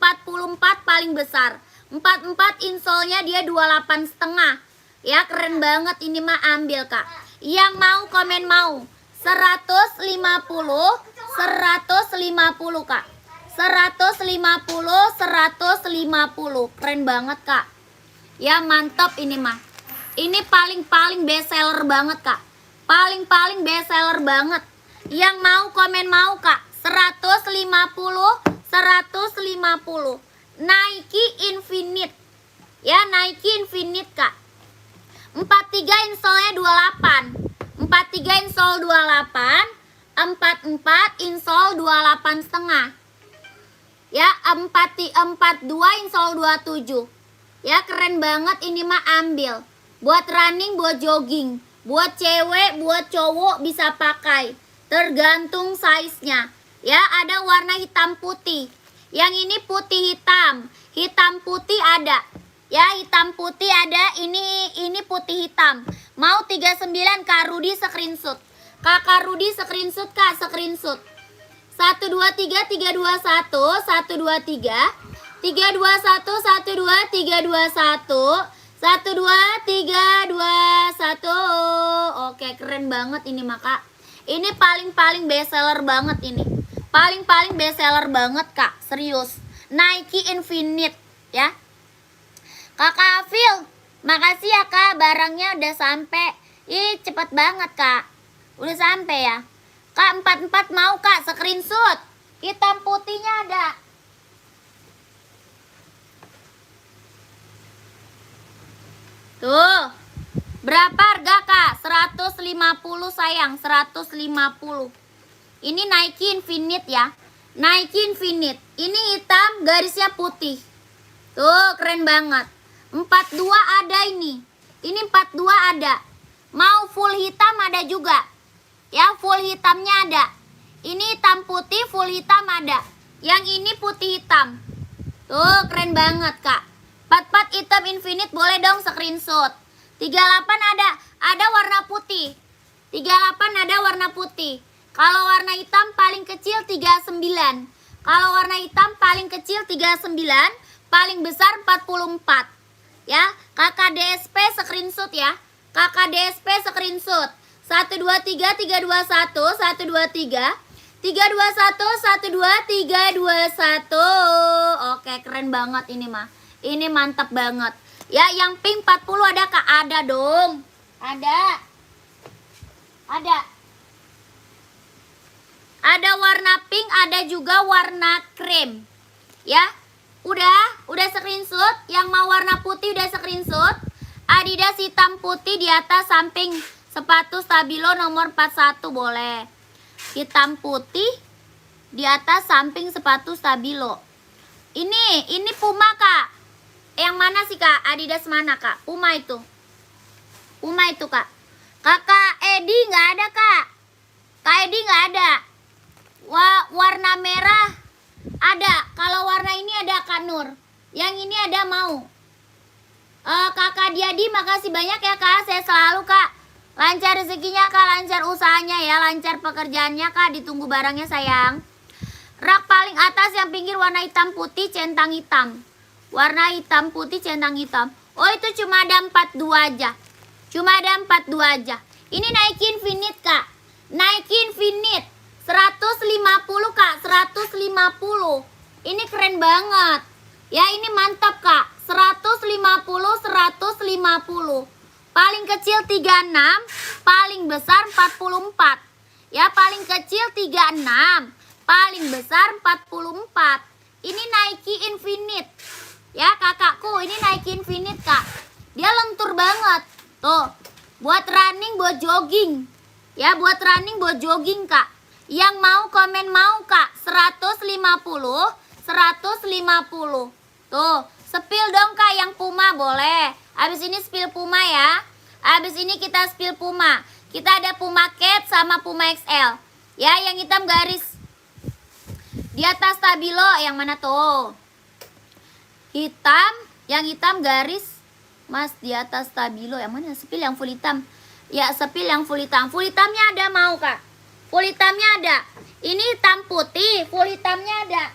paling besar. 44 insolnya dia 28,5. Ya, keren banget ini mah, ambil Kak. Yang mau komen mau. 150 Kak. 150. Keren banget Kak. Ya, mantap ini mah. Ini paling best seller banget Kak. Paling best seller banget. Yang mau komen mau Kak. 150. Nike Infinite. Ya, Nike Infinite Kak. 43 insolnya 28. 43 insol 28. 44 insol 28,5. Ya, 42 insol 27. Ya, keren banget ini mah, ambil. Buat running, buat jogging, buat cewek, buat cowok bisa pakai. Tergantung size-nya. Ya, ada warna hitam putih. Yang ini putih hitam. Hitam putih ada. Ya, hitam putih ada. Ini putih hitam. Mau 39 Kak Rudi screenshot. Kakak Rudi screenshot Kak, screenshot. 123 321 123 321 12 321 12321. Oke, keren banget ini mah Kak. Ini paling best seller banget ini. Paling best seller banget Kak, serius. Nike Infinite ya. Kakak Afil, makasih ya Kak, barangnya udah sampai. Ih, cepet banget Kak. Udah sampai ya. Kak, 44 mau Kak, screenshot. Hitam putihnya ada. Tuh. Berapa harga Kak? 150 sayang, 150. Ini Nike Infinite ya. Nike Infinite. Ini hitam, garisnya putih. Tuh, keren banget. 42 ada ini. Ini 42 ada. Mau full hitam ada juga. Ya, full hitamnya ada. Ini hitam putih, full hitam ada. Yang ini putih hitam. Tuh, keren banget Kak. 44 hitam Infinite, boleh dong screenshot. 38 ada warna putih. 38 ada warna putih. Kalau warna hitam paling kecil 39. Kalau warna hitam paling kecil 39, paling besar 44. Ya, Kakak DSP screenshot ya. Kakak DSP screenshot. 123 321 123 321 12 321. Oke, keren banget ini mah. Ini mantap banget. Ya, yang pink 40 ada Kak? Ada dong. Ada. Ada warna pink, ada juga warna krem. Ya. Udah screenshot. Yang mau warna putih udah screenshot. Adidas hitam putih di atas samping sepatu stabilo nomor 41 boleh. Hitam putih di atas samping sepatu stabilo. Ini Puma Kak. Yang mana sih Kak? Adidas mana Kak? Puma itu Kak. Kakak Edi nggak ada Kak. Kak Edi nggak ada. Warna merah ada. Kalau warna ini ada Kak Nur. Yang ini ada mau. Kakak Diadi, makasih banyak ya Kak. Saya selalu Kak. Lancar rezekinya Kak, lancar usahanya ya, lancar pekerjaannya Kak. Ditunggu barangnya sayang. Rak paling atas yang pinggir warna hitam putih centang hitam. Warna hitam putih centang hitam. Oh, itu cuma ada 42 aja. Ini Nike Infinite Kak. Nike Infinite 150 Kak, 150. Ini keren banget. Ya, ini mantap Kak. 150. Paling kecil 36, paling besar 44. Ya, paling kecil 36, paling besar 44. Ini Nike Infinite. Ya, kakakku, ini Nike Infinite Kak. Dia lentur banget. Tuh, buat running, buat jogging. Ya, buat running, buat jogging Kak. Yang mau komen mau Kak, 150. Tuh, spill dong Kak yang Puma boleh. Habis ini spill Puma ya. Habis ini kita spill Puma. Kita ada Puma Cat sama Puma XL. Ya, yang hitam garis di atas stabilo yang mana tuh? Hitam, yang hitam garis Mas di atas stabilo. Yang mana? Spill yang full hitam. Ya, spill yang full hitam. Full hitamnya ada mau Kak. Full hitamnya ada. Ini hitam putih, full hitamnya ada.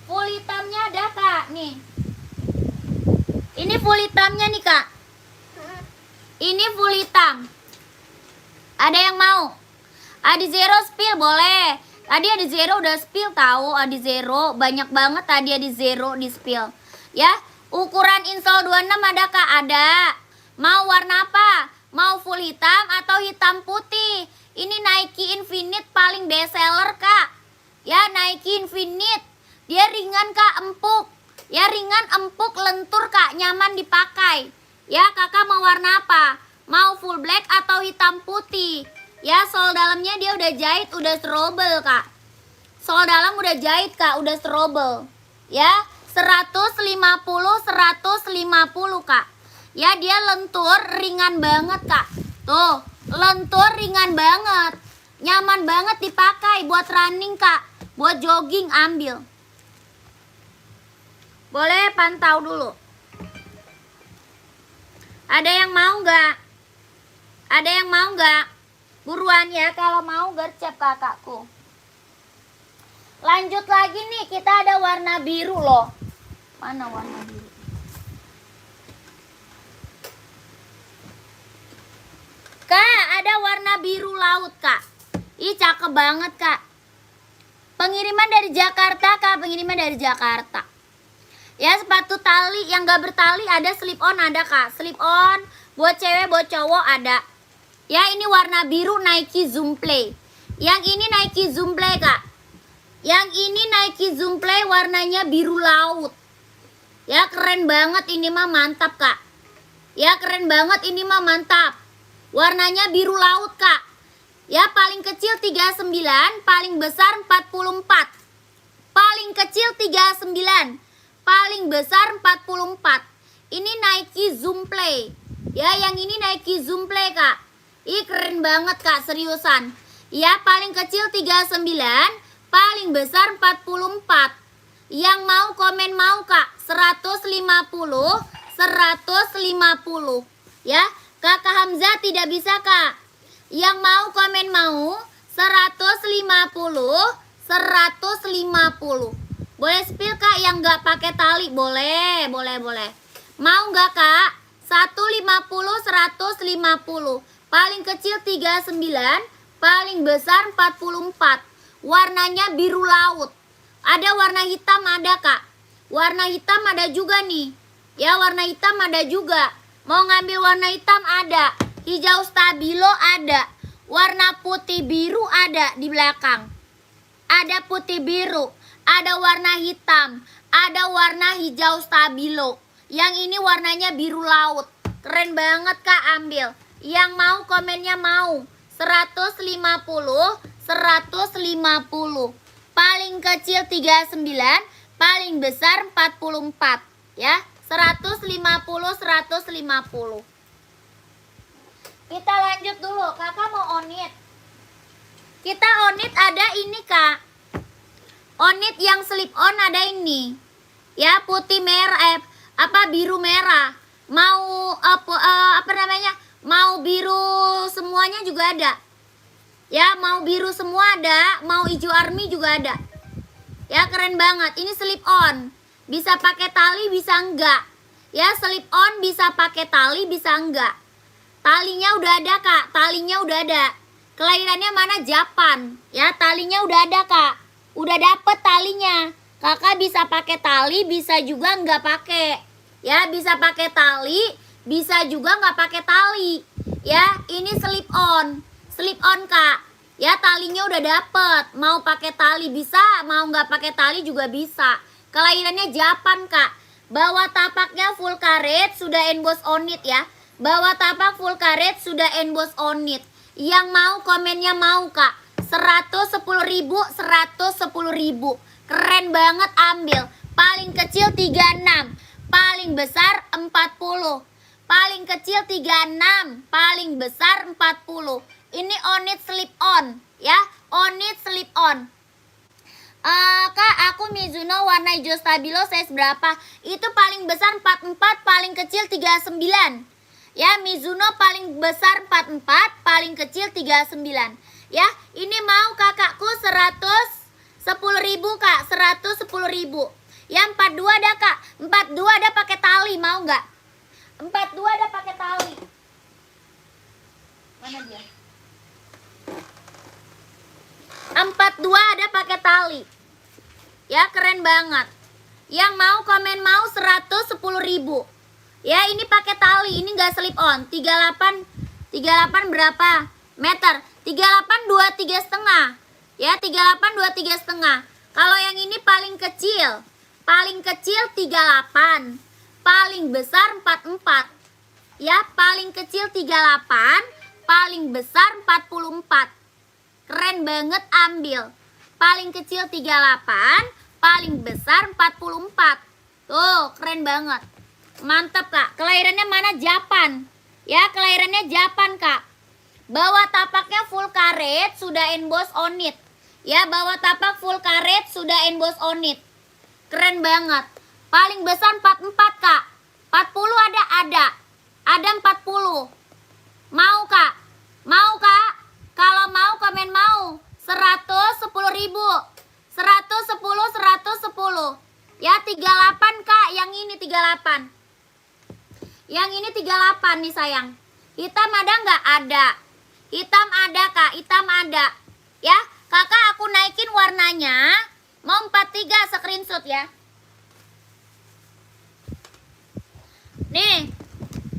Full hitamnya ada kak, nih. Ini full hitamnya nih kak. Ini full hitam. Ada yang mau? Adi Zero spill boleh. Tadi Adi Zero udah spill tahu. Adi Zero banyak banget tadi Adi Zero di spill. Ya, ukuran insole 26 ada kak? Ada. Mau warna apa? Mau full hitam atau hitam putih? Ini Nike Infinite paling best seller kak. Ya, Nike Infinite. Dia ringan kak, empuk. Ya, ringan, empuk, lentur kak, nyaman dipakai. Ya, kakak mau warna apa? Mau full black atau hitam putih? Ya, sol dalamnya dia udah jahit, udah strobel kak. Sol dalam udah jahit kak, udah strobel. Ya, 150 kak. Ya, dia lentur, ringan banget kak. Tuh, lentur, ringan banget. Nyaman banget dipakai buat running kak. Buat jogging ambil. Boleh pantau dulu. Ada yang mau nggak? Ada yang mau nggak? Buruan ya kalau mau gercep kakakku. Lanjut lagi nih, kita ada warna biru loh. Mana warna biru? Kak, ada warna biru laut kak. Ih cakep banget kak. Pengiriman dari Jakarta kak, pengiriman dari Jakarta. Ya, sepatu tali yang gak bertali ada, slip on ada kak. Slip on buat cewek buat cowok ada. Ya, ini warna biru Nike Zoom Play. Yang ini Nike Zoom Play kak. Yang ini Nike Zoom Play warnanya biru laut. Ya, keren banget ini mah, mantap kak. Ya, keren banget ini mah, mantap. Warnanya biru laut kak. Ya, paling kecil 39, paling besar 44. Paling kecil 39, paling besar 44. Ini Nike Zoom Play. Ya, yang ini Nike Zoom Play kak. Ih keren banget kak, seriusan. Ya, paling kecil 39, paling besar 44. Yang mau komen mau kak, 150, 150. Ya, kakak Hamzah tidak bisa kak. Yang mau komen mau 150, 150. Boleh spill kak yang nggak pakai tali? Boleh, boleh, boleh. Mau nggak kak? 150, 150. Paling kecil 39, paling besar 44. Warnanya biru laut. Ada warna hitam ada kak. Warna hitam ada juga nih. Ya, warna hitam ada juga. Mau ngambil warna hitam ada. Hijau stabilo ada. Warna putih biru ada di belakang. Ada putih biru. Ada warna hitam. Ada warna hijau stabilo. Yang ini warnanya biru laut. Keren banget kak, ambil. Yang mau komennya mau. 150, 150. Paling kecil 39, paling besar 44. Ya, 150, 150. Kita lanjut dulu, kakak mau onit. Kita onit ada ini kak. Onit yang slip on ada ini. Ya, putih merah, biru merah. Mau apa namanya? Mau biru semuanya juga ada. Ya, mau biru semua ada, mau hijau army juga ada. Ya, keren banget. Ini slip on. Bisa pakai tali, bisa enggak. Ya, slip on bisa pakai tali, bisa enggak. Talinya udah ada kak, talinya udah ada. Kelahirannya mana? Japan. Ya, talinya udah ada kak. Udah dapet talinya. Kakak bisa pakai tali, bisa juga nggak pakai. Ya, bisa pakai tali, bisa juga nggak pakai tali. Ya, ini slip on. Slip on kak. Ya, talinya udah dapet. Mau pakai tali bisa, mau nggak pakai tali juga bisa. Kelahirannya Japan kak. Bawah tapaknya full karet, sudah emboss on it ya. Bawah tapak full karet, sudah emboss on it. Yang mau komennya mau kak. 110.000, 110.000. Keren banget, ambil. Paling kecil 36, paling besar 40. Paling kecil 36, paling besar 40. Ini on it slip on ya. On it slip on. Kak, aku Mizuno warna hijau stabilo size berapa? Itu paling besar 44, paling kecil 39. Ya, Mizuno paling besar 44, paling kecil 39. Ya, ini mau kakakku 110.000 kak, 110.000. Yang 42 ada kak, 42 ada pakai tali, mau nggak? 42 ada pakai tali. Mana dia? 42 ada pakai tali. Ya keren banget. Yang mau komen mau 110.000. Ya ini pakai tali, ini nggak slip on. 38 berapa meter? 38 23 setengah. Ya 38 23 setengah. Kalau yang ini paling kecil 38, paling besar 44. Ya paling kecil 38, paling besar 44. Keren banget, ambil. Paling kecil 38, paling besar 44. Tuh, keren banget. Mantap, Kak. Kelahirannya mana? Japan. Ya, kelahirannya Japan, Kak. Bawah tapaknya full karet, sudah emboss on it. Ya, bawah tapak full karet, sudah emboss on it. Keren banget. Paling besar 44, Kak. 40 ada. Ada 40. Mau, Kak? Mau, Kak? Kalau mau komen mau. 110.000. 110. Ya 38 Kak, yang ini 38. Yang ini 38 nih sayang. Hitam ada nggak? Ada. Hitam ada Kak, hitam ada. Ya, Kakak aku naikin warnanya. Mau 43 screenshot ya. Nih,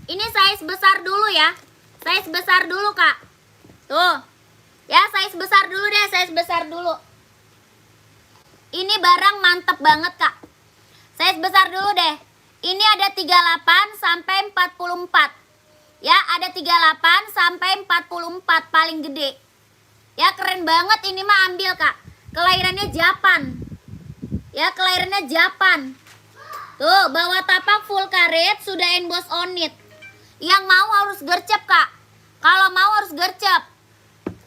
ini size besar dulu ya. Size besar dulu Kak. Tuh. Ya, size besar dulu deh, size besar dulu. Ini barang mantep banget Kak. Size besar dulu deh. Ini ada 38 sampai 44. Ya, ada 38 sampai 44 paling gede. Ya, keren banget ini mah, ambil Kak. Kelahirannya Japan. Ya, kelahirannya Japan. Tuh, bawah tapak full karet, sudah emboss on it. Yang mau harus gercep Kak. Kalau mau harus gercep.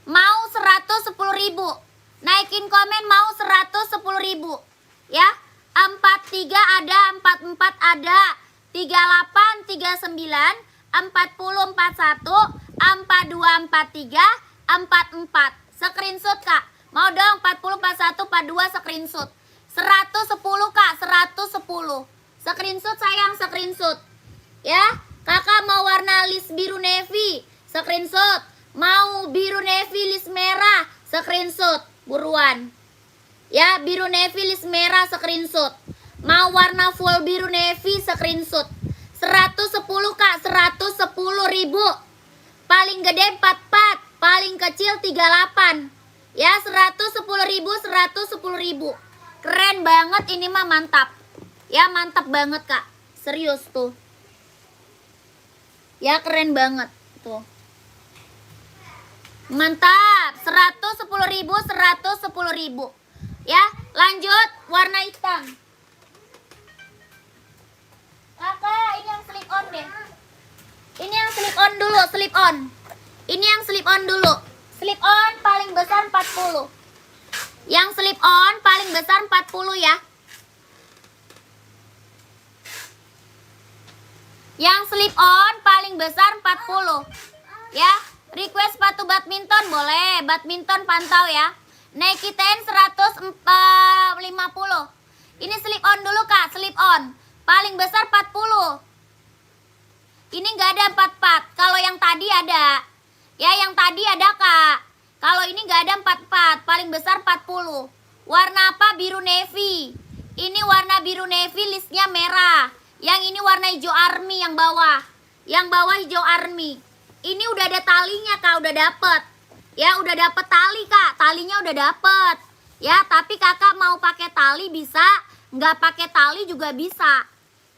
Mau 110.000. Naikin komen mau 110.000. Ya, 43 ada, 44 ada, 38 39, 40 41, 42 43, 44. Screenshot Kak. Mau dong 40 41 42 screenshot. 110 Kak, 110. Screenshot sayang, screenshot. Ya, Kakak mau warna list biru navy, screenshot. Mau biru navy list merah, screenshot. Buruan. Ya, biru navy list merah, screenshot. Mau warna full biru navy, screenshot. 110 Kak, 110.000. Paling gede 44, paling kecil 38. Ya, 110.000, 110.000. Keren banget ini mah, mantap. Ya, mantap banget Kak. Serius tuh. Ya, keren banget tuh. Mantap, 110.000, 110.000. Ya, lanjut warna hitam. Kakak, ini yang slip on deh. Ini yang slip on dulu, slip on. Ini yang slip on dulu. Slip on paling besar 40. Yang slip on paling besar 40 ya. Yang slip on paling besar 40. Ya. Request sepatu badminton boleh, badminton pantau ya. Nike 10 150. Ini slip on dulu Kak, slip on. Paling besar 40. Ini nggak ada 44. Kalau yang tadi ada. Ya, yang tadi ada Kak. Kalau ini nggak ada 44, paling besar 40. Warna apa? Biru navy. Ini warna biru navy, listnya merah. Yang ini warna hijau army yang bawah. Yang bawah hijau army. Ini udah ada talinya Kak, udah dapet. Ya, udah dapet tali Kak, talinya udah dapet. Ya, tapi Kakak mau pakai tali bisa, nggak pakai tali juga bisa.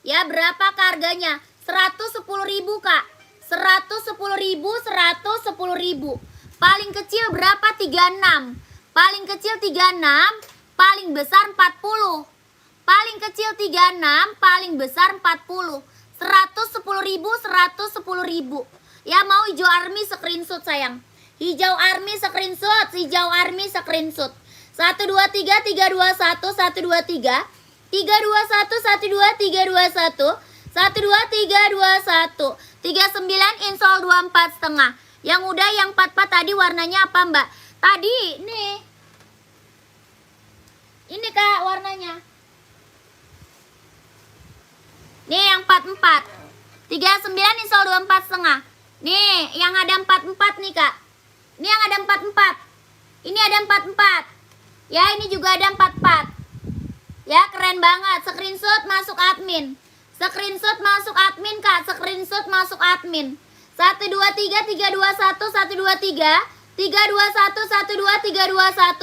Ya, berapa harganya? 110.000 Kak. 110.000, 110.000. Paling kecil berapa? 36. Paling kecil 36, paling besar 40. Paling kecil 36, paling besar 40. 110.000, 110.000. Ya, mau hijau army screenshot sayang. Hijau army screenshot, hijau army screenshot. 1 2 3 3 2 1 1 2 3 3 2 1 1 2 3 2 1 1 2 3 2 1 1 2 3 2 1 39 insol 24 setengah. Yang udah yang 44 tadi warnanya apa Mbak? Tadi nih. Ini Kak warnanya. Nih yang 44. 39 install 24,5. Nih yang ada 44 nih kak. Ini yang ada 44. Ini ada 44. Ya ini juga ada 44. Ya keren banget. Screenshot masuk admin. Screenshot masuk admin kak. Screenshot masuk admin. 1 2 3 3 2 1 1 2 3 3 2 1 1 2 3 2 1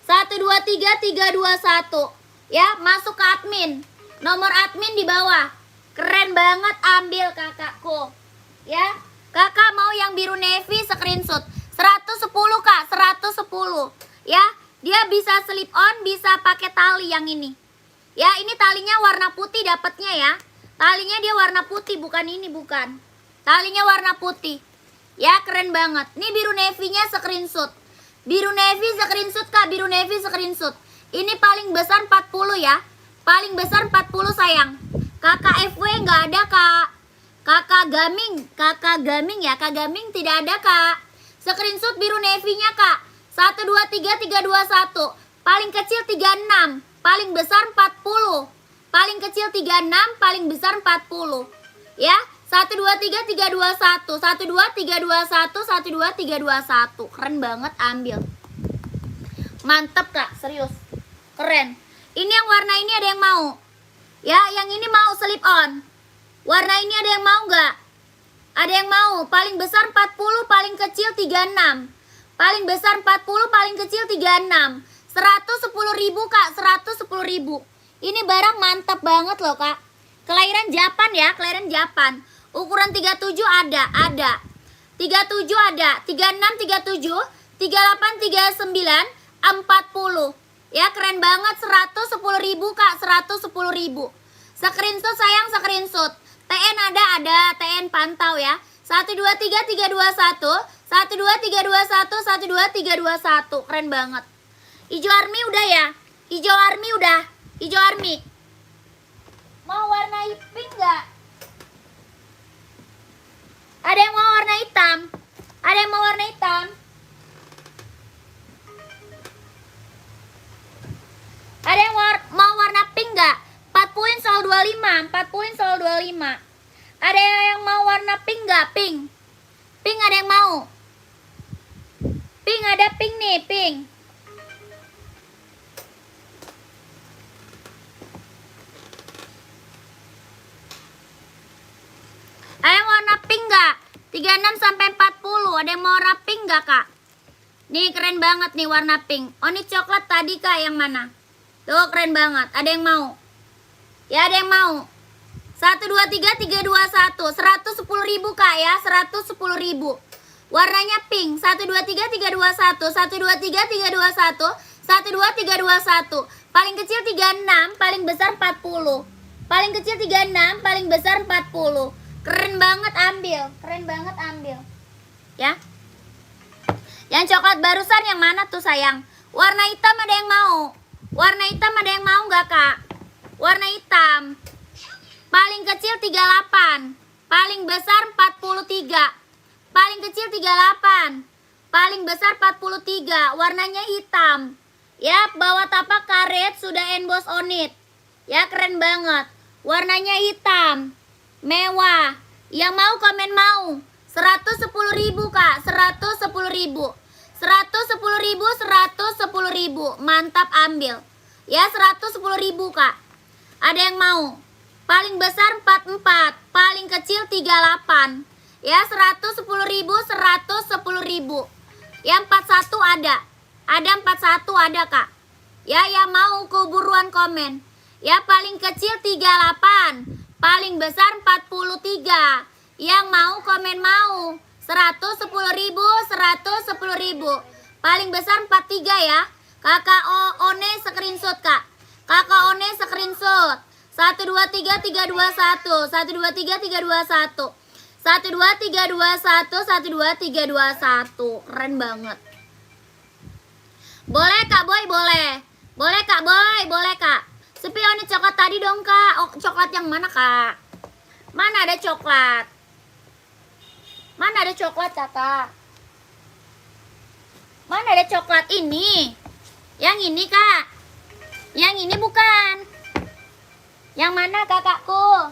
1 2 3 3 2 1. Ya masuk ke admin. Nomor admin di bawah. Keren banget, ambil kakakku. Ya kakak mau yang biru navy screenshot 110 kak, 110. Ya dia bisa slip on, bisa pakai tali yang ini. Ya ini talinya warna putih dapatnya ya. Talinya dia warna putih, bukan ini, bukan. Talinya warna putih. Ya keren banget. Ini biru navy-nya screenshot. Biru navy screenshot kak, biru navy screenshot. Ini paling besar 40 ya. Paling besar 40 sayang. Kakak FW nggak ada kak. Kakak gaming ya. Kak gaming tidak ada kak. Screenshot biru navy-nya kak. 1 2 3 3 2 1. Paling kecil 36, paling besar 40. Paling kecil 36, paling besar 40. Ya. 1 2 3 3 2 1. 1 2 3 2 1. 1 2 3 2 1. Keren banget, ambil. Mantep kak, serius. Keren. Ini yang warna ini ada yang mau? Ya, yang ini mau slip on. Warna ini ada yang mau nggak? Ada yang mau? Paling besar 40, paling kecil 36. Paling besar 40, paling kecil 36. 110.000 kak, 110.000. Ini barang mantap banget loh kak. Kelahiran Japan ya, kelahiran Japan. Ukuran 37 ada. 37 ada, 36 37, 38 39, 40. Ya keren banget, 110.000 kak, 110.000. Screenshot sayang, screenshot. TN ada, TN pantau ya. 1 2 3 3 2 1. 1 2 3 2 1. 1 2 3 2 1. Keren banget. Hijau army udah ya. Hijau army udah. Hijau army. Mau warna pink nggak? Ada yang mau warna hitam? Ada yang mau warna hitam? Ada yang mau warna pink nggak? 40 soal 25, 40 soal 25. Ada yang mau warna pink nggak? Pink. Pink ada yang mau? Pink ada pink nih, pink. Ada yang warna pink nggak? 36 sampai 40. Ada yang mau warna pink nggak kak? Nih keren banget nih warna pink. Oh ini coklat tadi kak, yang mana? Tuh keren banget. Ada yang mau? Ya ada yang mau? 1 2 3 3 2 1. 110.000 kak ya, 110.000. Warnanya pink. 1 2 3 3 2 1. 1 2 3 3 2 1. 1 2 3 2 1. Paling kecil 36, paling besar 40. Paling kecil 36, paling besar 40. Keren banget, ambil. Keren banget, ambil. Ya. Yang coklat barusan yang mana tuh sayang? Warna hitam ada yang mau? Warna hitam ada yang mau nggak kak? Warna hitam. Paling kecil 38. Paling besar 43. Paling kecil 38. Paling besar 43. Warnanya hitam. Ya, bawah tapak karet sudah emboss on it. Ya, keren banget. Warnanya hitam. Mewah. Yang mau komen mau. 110.000 kak. 110.000. 110.000, 110.000. Mantap, ambil. Ya 110.000 kak. Ada yang mau? Paling besar 44, paling kecil 38. Ya 110.000, 110.000. Yang 41 ada. Ada 41 ada kak. Ya yang mau keburuan komen. Ya paling kecil 38, paling besar 43. Yang mau komen mau. 110.000, 110.000. Paling besar 43 ya. Kakak One screenshot kak. Kakak One screenshot. 1 2 3 3 2 1. 1 2 3 3 2 1. 1 2 3 2 1. 1 2 3 2 1. Keren banget. Boleh kak boy, boleh. Boleh kak boy, boleh kak. Spion coklat tadi dong kak. Oh, coklat yang mana kak? Mana ada coklat? Mana ada coklat kakak? Mana ada coklat ini? Yang ini kak. Yang ini bukan. Yang mana kakakku?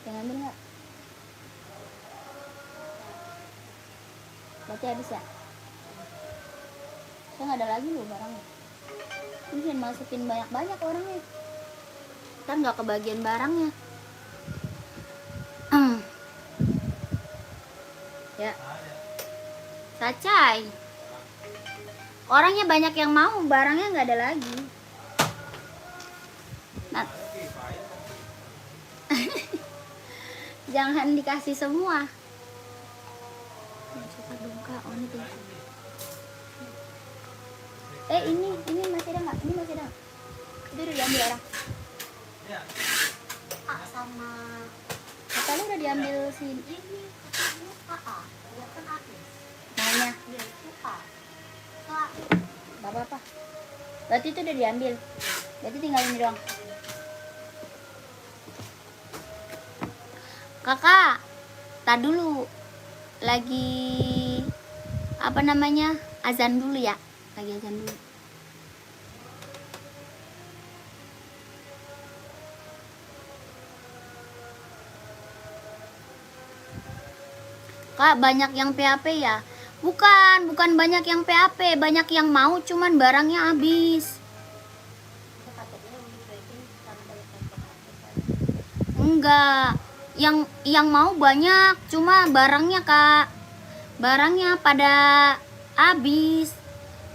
Yang ambil nggak? Berarti habis ya? Saya nggak ada lagi loh barangnya. Ini jangan masukin banyak-banyak orangnya. Kan nggak kebagian barangnya. Ya. Sacai. Orangnya banyak yang mau, barangnya nggak ada lagi. Nah. Jangan dikasih semua. Ini masih ada nggak? Ini masih ada. Itu udah diambil orang. Sama. Kata lu udah diambil sini. Ini ya kan habis. Mana? Apa-apa. Berarti itu udah diambil. Berarti tinggal ini doang. Kakak, tak dulu. Lagi apa namanya? Azan dulu ya. Lagi azan dulu. Kak, banyak yang PHP ya? Bukan banyak yang PHP, banyak yang mau cuman barangnya habis. Enggak. Yang mau banyak, cuma barangnya, Kak. Barangnya pada habis.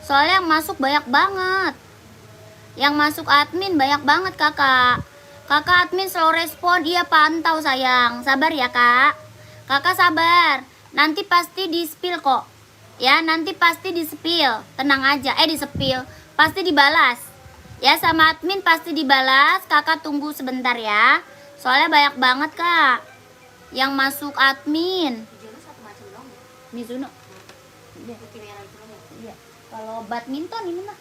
Soalnya yang masuk banyak banget. Yang masuk admin banyak banget, Kakak. Kakak admin slow respon, iya pantau sayang. Sabar ya, Kak. Kakak sabar. Nanti pasti di-spill kok. Ya, nanti pasti di-spill. Tenang aja. Di-spill. Pasti dibalas. Ya, sama admin pasti dibalas. Kakak tunggu sebentar ya. Soalnya banyak banget, Kak. Yang masuk admin. Mizuno. Iya. Kalau badminton ini mah.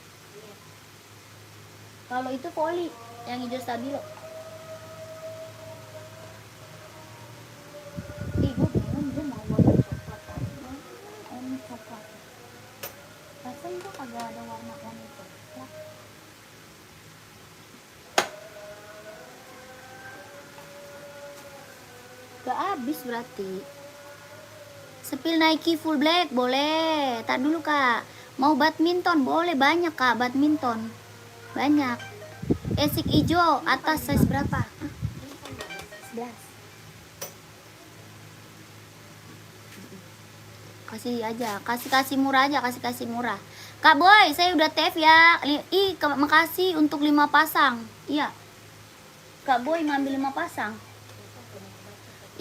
Kalau itu voli yang hijau stabilo. Gue bingung dia mau warna coklat ini coklat. Rasanya tuh kagak ada warna coklat. Gak habis berarti. Spill Nike full black boleh. Tak dulu, Kak. Mau badminton boleh, banyak, Kak, badminton. Banyak. Esik hijau atas size berapa? 11. Kasih aja, kasih murah aja, kasih murah. Kak Boy, saya udah TF ya. Makasih untuk 5 pasang. Iya. Kak Boy ngambil 5 pasang.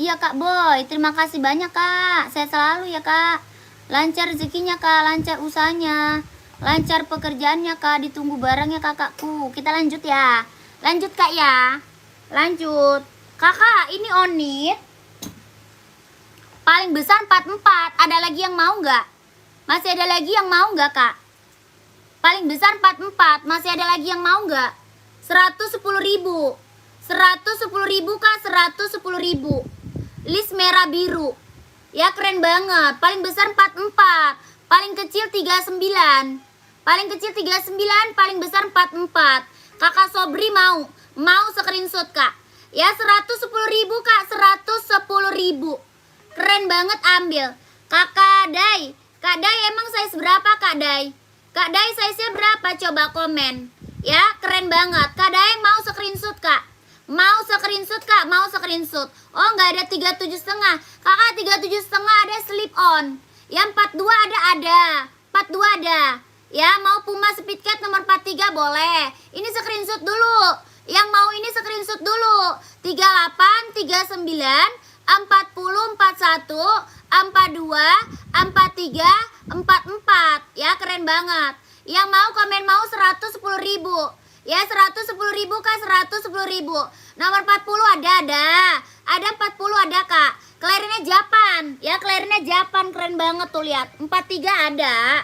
Iya, Kak Boy, terima kasih banyak, Kak. Saya selalu ya, Kak. Lancar rezekinya, Kak, lancar usahanya. Lancar pekerjaannya, Kak. Ditunggu barangnya, kakakku. Kita lanjut ya. Lanjut, Kak, ya. Lanjut. Kakak, ini onit. Paling besar 44. Ada lagi yang mau nggak? Masih ada lagi yang mau nggak, Kak? Paling besar 44. Masih ada lagi yang mau nggak? 110.000. 110.000, Kak. 110.000. List merah biru. Ya, keren banget. Paling besar 44. Paling kecil 39. Paling kecil 39, paling besar 44. Kakak Sobri mau screenshot, Kak. Ya, 110.000, Kak. 110.000. Keren banget, ambil. Kakak Dai. Kak Dai emang size berapa, Kak Dai? Kak Dai size-nya berapa? Coba komen. Ya, keren banget. Kak Dai mau screenshot, Kak. Mau screenshot, Kak. Mau screenshot. Oh, nggak ada 37,5. Kakak 37,5 ada slip on. Yang 42 ada. 42 ada. Ya, mau Puma Speedcat nomor 43 boleh. Ini screenshot dulu. Yang mau ini screenshot dulu. 38, 39, 40, 41, 42, 43, 44. Ya, keren banget. Yang mau komen mau 110.000. Ya, 110.000, Kak. 110.000. Nomor 40 ada. Ada 40 ada, Kak. Klarinet Japan. Ya, klarinet Japan keren banget tuh, lihat. 43 ada.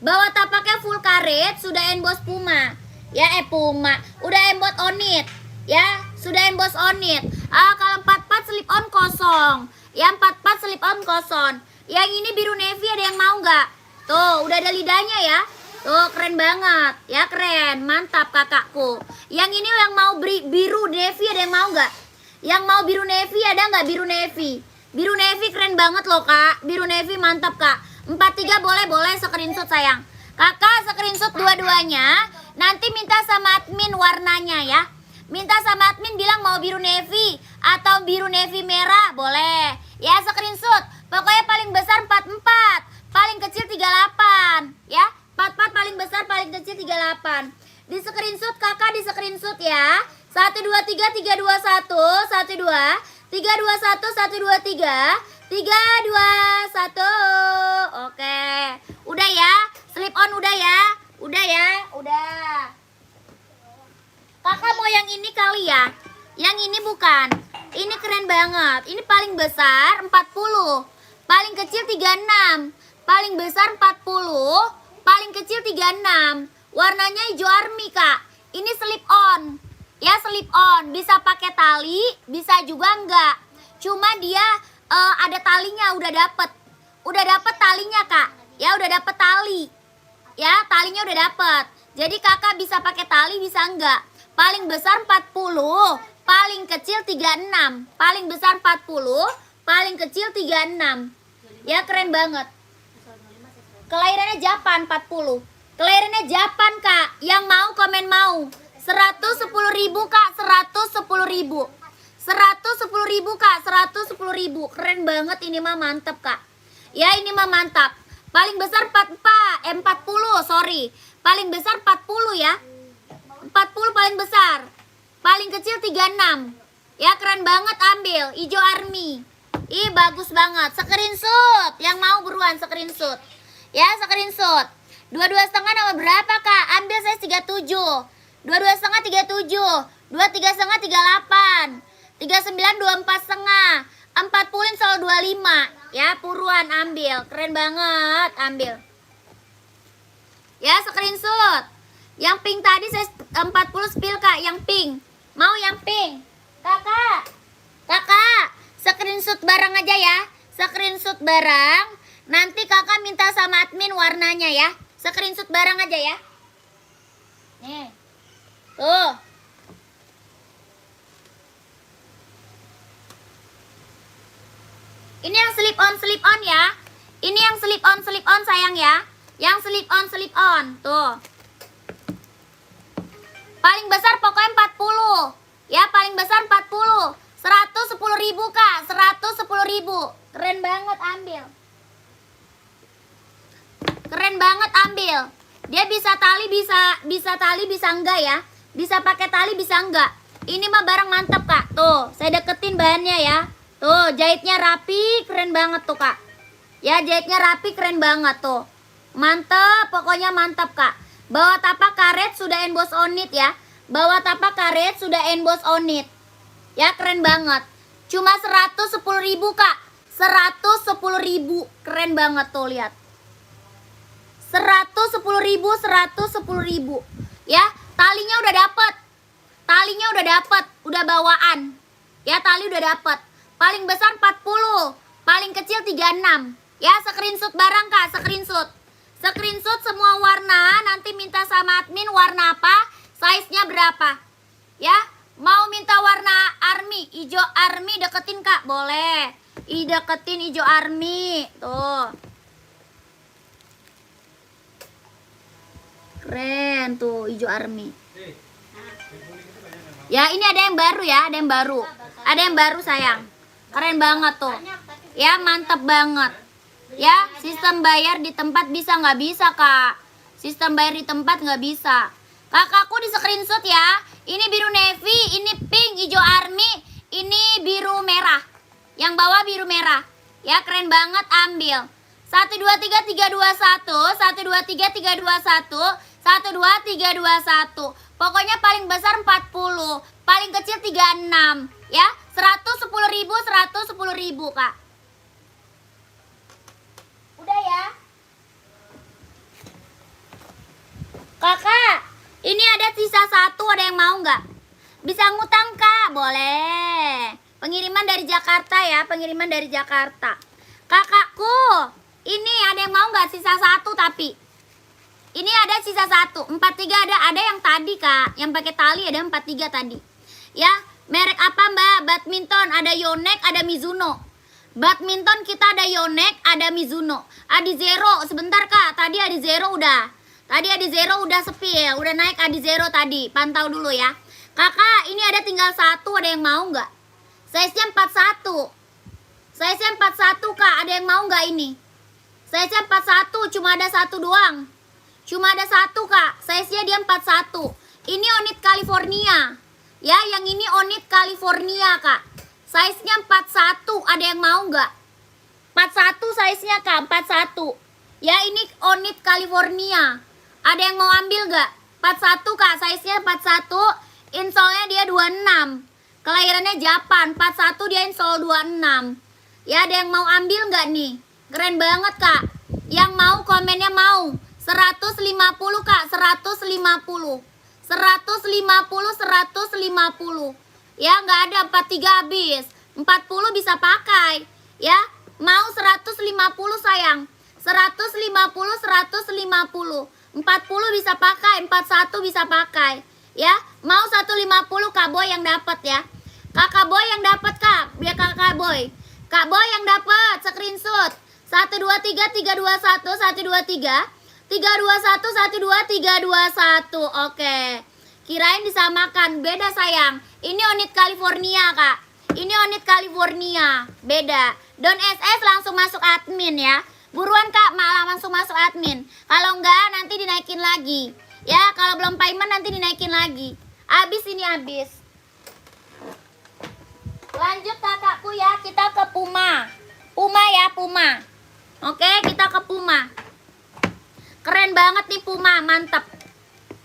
Bawa tapaknya full karet, sudah emboss Puma. Ya, Puma. Udah emboss Onit. Ya, sudah emboss Onit. Kalau 44 slip on kosong. Ya, 44 slip on kosong. Yang ini biru navy ada yang mau nggak? Tuh, udah ada lidahnya ya. Tuh, keren banget. Ya, keren. Mantap, kakakku. Yang ini yang mau biru navy ada yang mau nggak? Yang mau biru navy ada nggak biru navy? Biru navy keren banget loh kak. Biru navy mantap kak. 43 boleh screenshot sayang. Kakak screenshot dua-duanya. Nanti minta sama admin warnanya ya. Minta sama admin bilang mau biru navy atau biru navy merah boleh. Ya screenshot. Pokoknya paling besar 44, paling kecil 38 ya. 44 paling besar, paling kecil 38. Di screenshot kakak, di screenshot ya. 1 2 3 3 2 1 1 2 3 2 1 1 2 3 3 2 1. Oke. Udah ya? Slip on udah ya? Udah ya? Udah. Kakak mau yang ini kali ya? Yang ini bukan. Ini keren banget. Ini paling besar 40. Paling kecil 36. Paling besar 40. Paling kecil 36. Warnanya hijau army kak. Ini slip on. Ya slip on. Bisa pakai tali, bisa juga enggak. Cuma dia ada talinya, udah dapet. Udah dapet talinya kak. Ya udah dapet tali. Ya talinya udah dapet. Jadi kakak bisa pakai tali, bisa enggak. Paling besar 40. Paling kecil 36. Paling besar 40. Paling kecil 36. Ya keren banget. Kelahirannya Japan 40. Kelahirannya Japan kak. Yang mau komen mau. 110.000 kak. 110.000. 110.000 kak. 110.000. Keren banget ini mah, mantap kak. Ya ini mah mantap. Paling besar 40 sorry. Paling besar 40 ya. 40 paling besar. Paling kecil 36. Ya keren banget, ambil. Ijo army. Ih bagus banget. Screenshot. Yang mau buruan screenshot. Ya screenshot. 22,5 nama berapa kak? Ambil saya 37. 22,5 37. 23,5 38. 39 24,5. 40 soal 25. Ya buruan ambil. Keren banget, ambil. Ya screenshot. Yang pink tadi saya 40 spill kak. Yang pink. Mau yang pink? Kakak. Kakak. Screenshot barang aja ya. Screenshot barang. Nanti kakak minta sama admin warnanya ya. Screenshot barang aja ya. Nih. Tuh. Ini yang slip on ya. Ini yang slip on sayang ya. Yang slip on. Tuh. Paling besar pokoknya 40. Ya paling besar 40. 110.000 kak. 110.000. Keren banget, ambil. Keren banget, ambil. Dia bisa tali, bisa tali, bisa enggak ya. Bisa pakai tali, bisa enggak. Ini mah barang mantap kak. Tuh saya deketin bahannya ya. Tuh jahitnya rapi. Keren banget tuh kak. Ya jahitnya rapi, keren banget tuh. Mantap, pokoknya mantap kak. Bawah tapak karet sudah emboss on it ya. Bawah tapak karet sudah emboss on it. Ya keren banget. Cuma 110.000 kak. 110.000. Keren banget tuh, lihat. 110.000. Ya talinya udah dapet. Talinya udah dapet. Udah bawaan. Ya tali udah dapet. Paling besar 40. Paling kecil 36. Ya screenshot barang kak. Screenshot. Screenshot semua warna. Nanti minta sama admin warna apa, size-nya berapa. Ya, mau minta warna army, hijau army, deketin kak, boleh. Deketin hijau army. Tuh. Keren tuh hijau army. Ya, ini ada yang baru ya, ada yang baru. Ada yang baru sayang. Keren banget tuh. Ya, mantap banget. Ya, sistem bayar di tempat bisa nggak bisa kak? Sistem bayar di tempat nggak bisa. Kakakku di screenshot ya. Ini biru navy, ini pink, hijau army, ini biru merah. Yang bawah biru merah. Ya keren banget, ambil. 1 2 3 3 2 1. 1 2 3 3 2 1. 1 2 3 2 1. Pokoknya paling besar 40, paling kecil 36. Ya, 110.000, 110.000 kak. Udah ya. Kakak, ini ada sisa 1, ada yang mau nggak? Bisa ngutang kak, boleh. Pengiriman dari Jakarta ya, pengiriman dari Jakarta. Kakakku, ini ada yang mau nggak sisa 1 tapi? Ini ada sisa 1, 43 ada yang tadi kak. Yang pakai tali ada 43 tadi. Ya, Merek apa Mbak? Badminton, ada Yonex, ada Mizuno. Badminton kita ada Yonex, ada Mizuno. Adizero, sebentar Kak. Tadi Adizero udah. Tadi Adizero udah sepi ya, udah naik Adizero tadi. Pantau dulu ya. Kakak, ini ada tinggal satu, ada yang mau nggak? Size-nya 41. Size-nya 41 Kak, ada yang mau nggak ini? Size-nya 41, cuma ada satu doang. Cuma ada satu Kak, size-nya dia 41. Ini Onyx California. Ya, yang ini Onyx California Kak. Size-nya 41, ada yang mau nggak? 41 size-nya Kak, 41. Ya, ini Onyx California. Ada yang mau ambil nggak? 41 Kak, size-nya 41. Insole-nya dia 26. Kelahirannya Japan, 41 dia insole 26. Ya, ada yang mau ambil nggak nih? Keren banget Kak. Yang mau komennya mau. 150 Kak, 150. 150. Ya, nggak ada 43 habis. 40 bisa pakai. Ya, mau 150 sayang. 150. 40 bisa pakai, 41 bisa pakai. Ya, mau 150 Kak Boy yang dapat ya. Kakak Boy yang dapat Kak, biar Kakak Boy. Kak Boy yang dapat screenshot. 123 321 123 321 12321. Oke. Kirain disamakan, beda sayang. Ini Onyx California Kak. Ini Onyx California, beda. Don SS langsung masuk admin ya. Buruan Kak, malah langsung masuk admin. Kalau enggak nanti dinaikin lagi. Ya, kalau belum payment nanti dinaikin lagi. Habis ini habis. Lanjut kakakku ya, kita ke Puma. Puma ya, Puma. Oke, kita ke Puma. Keren banget nih Puma, mantap.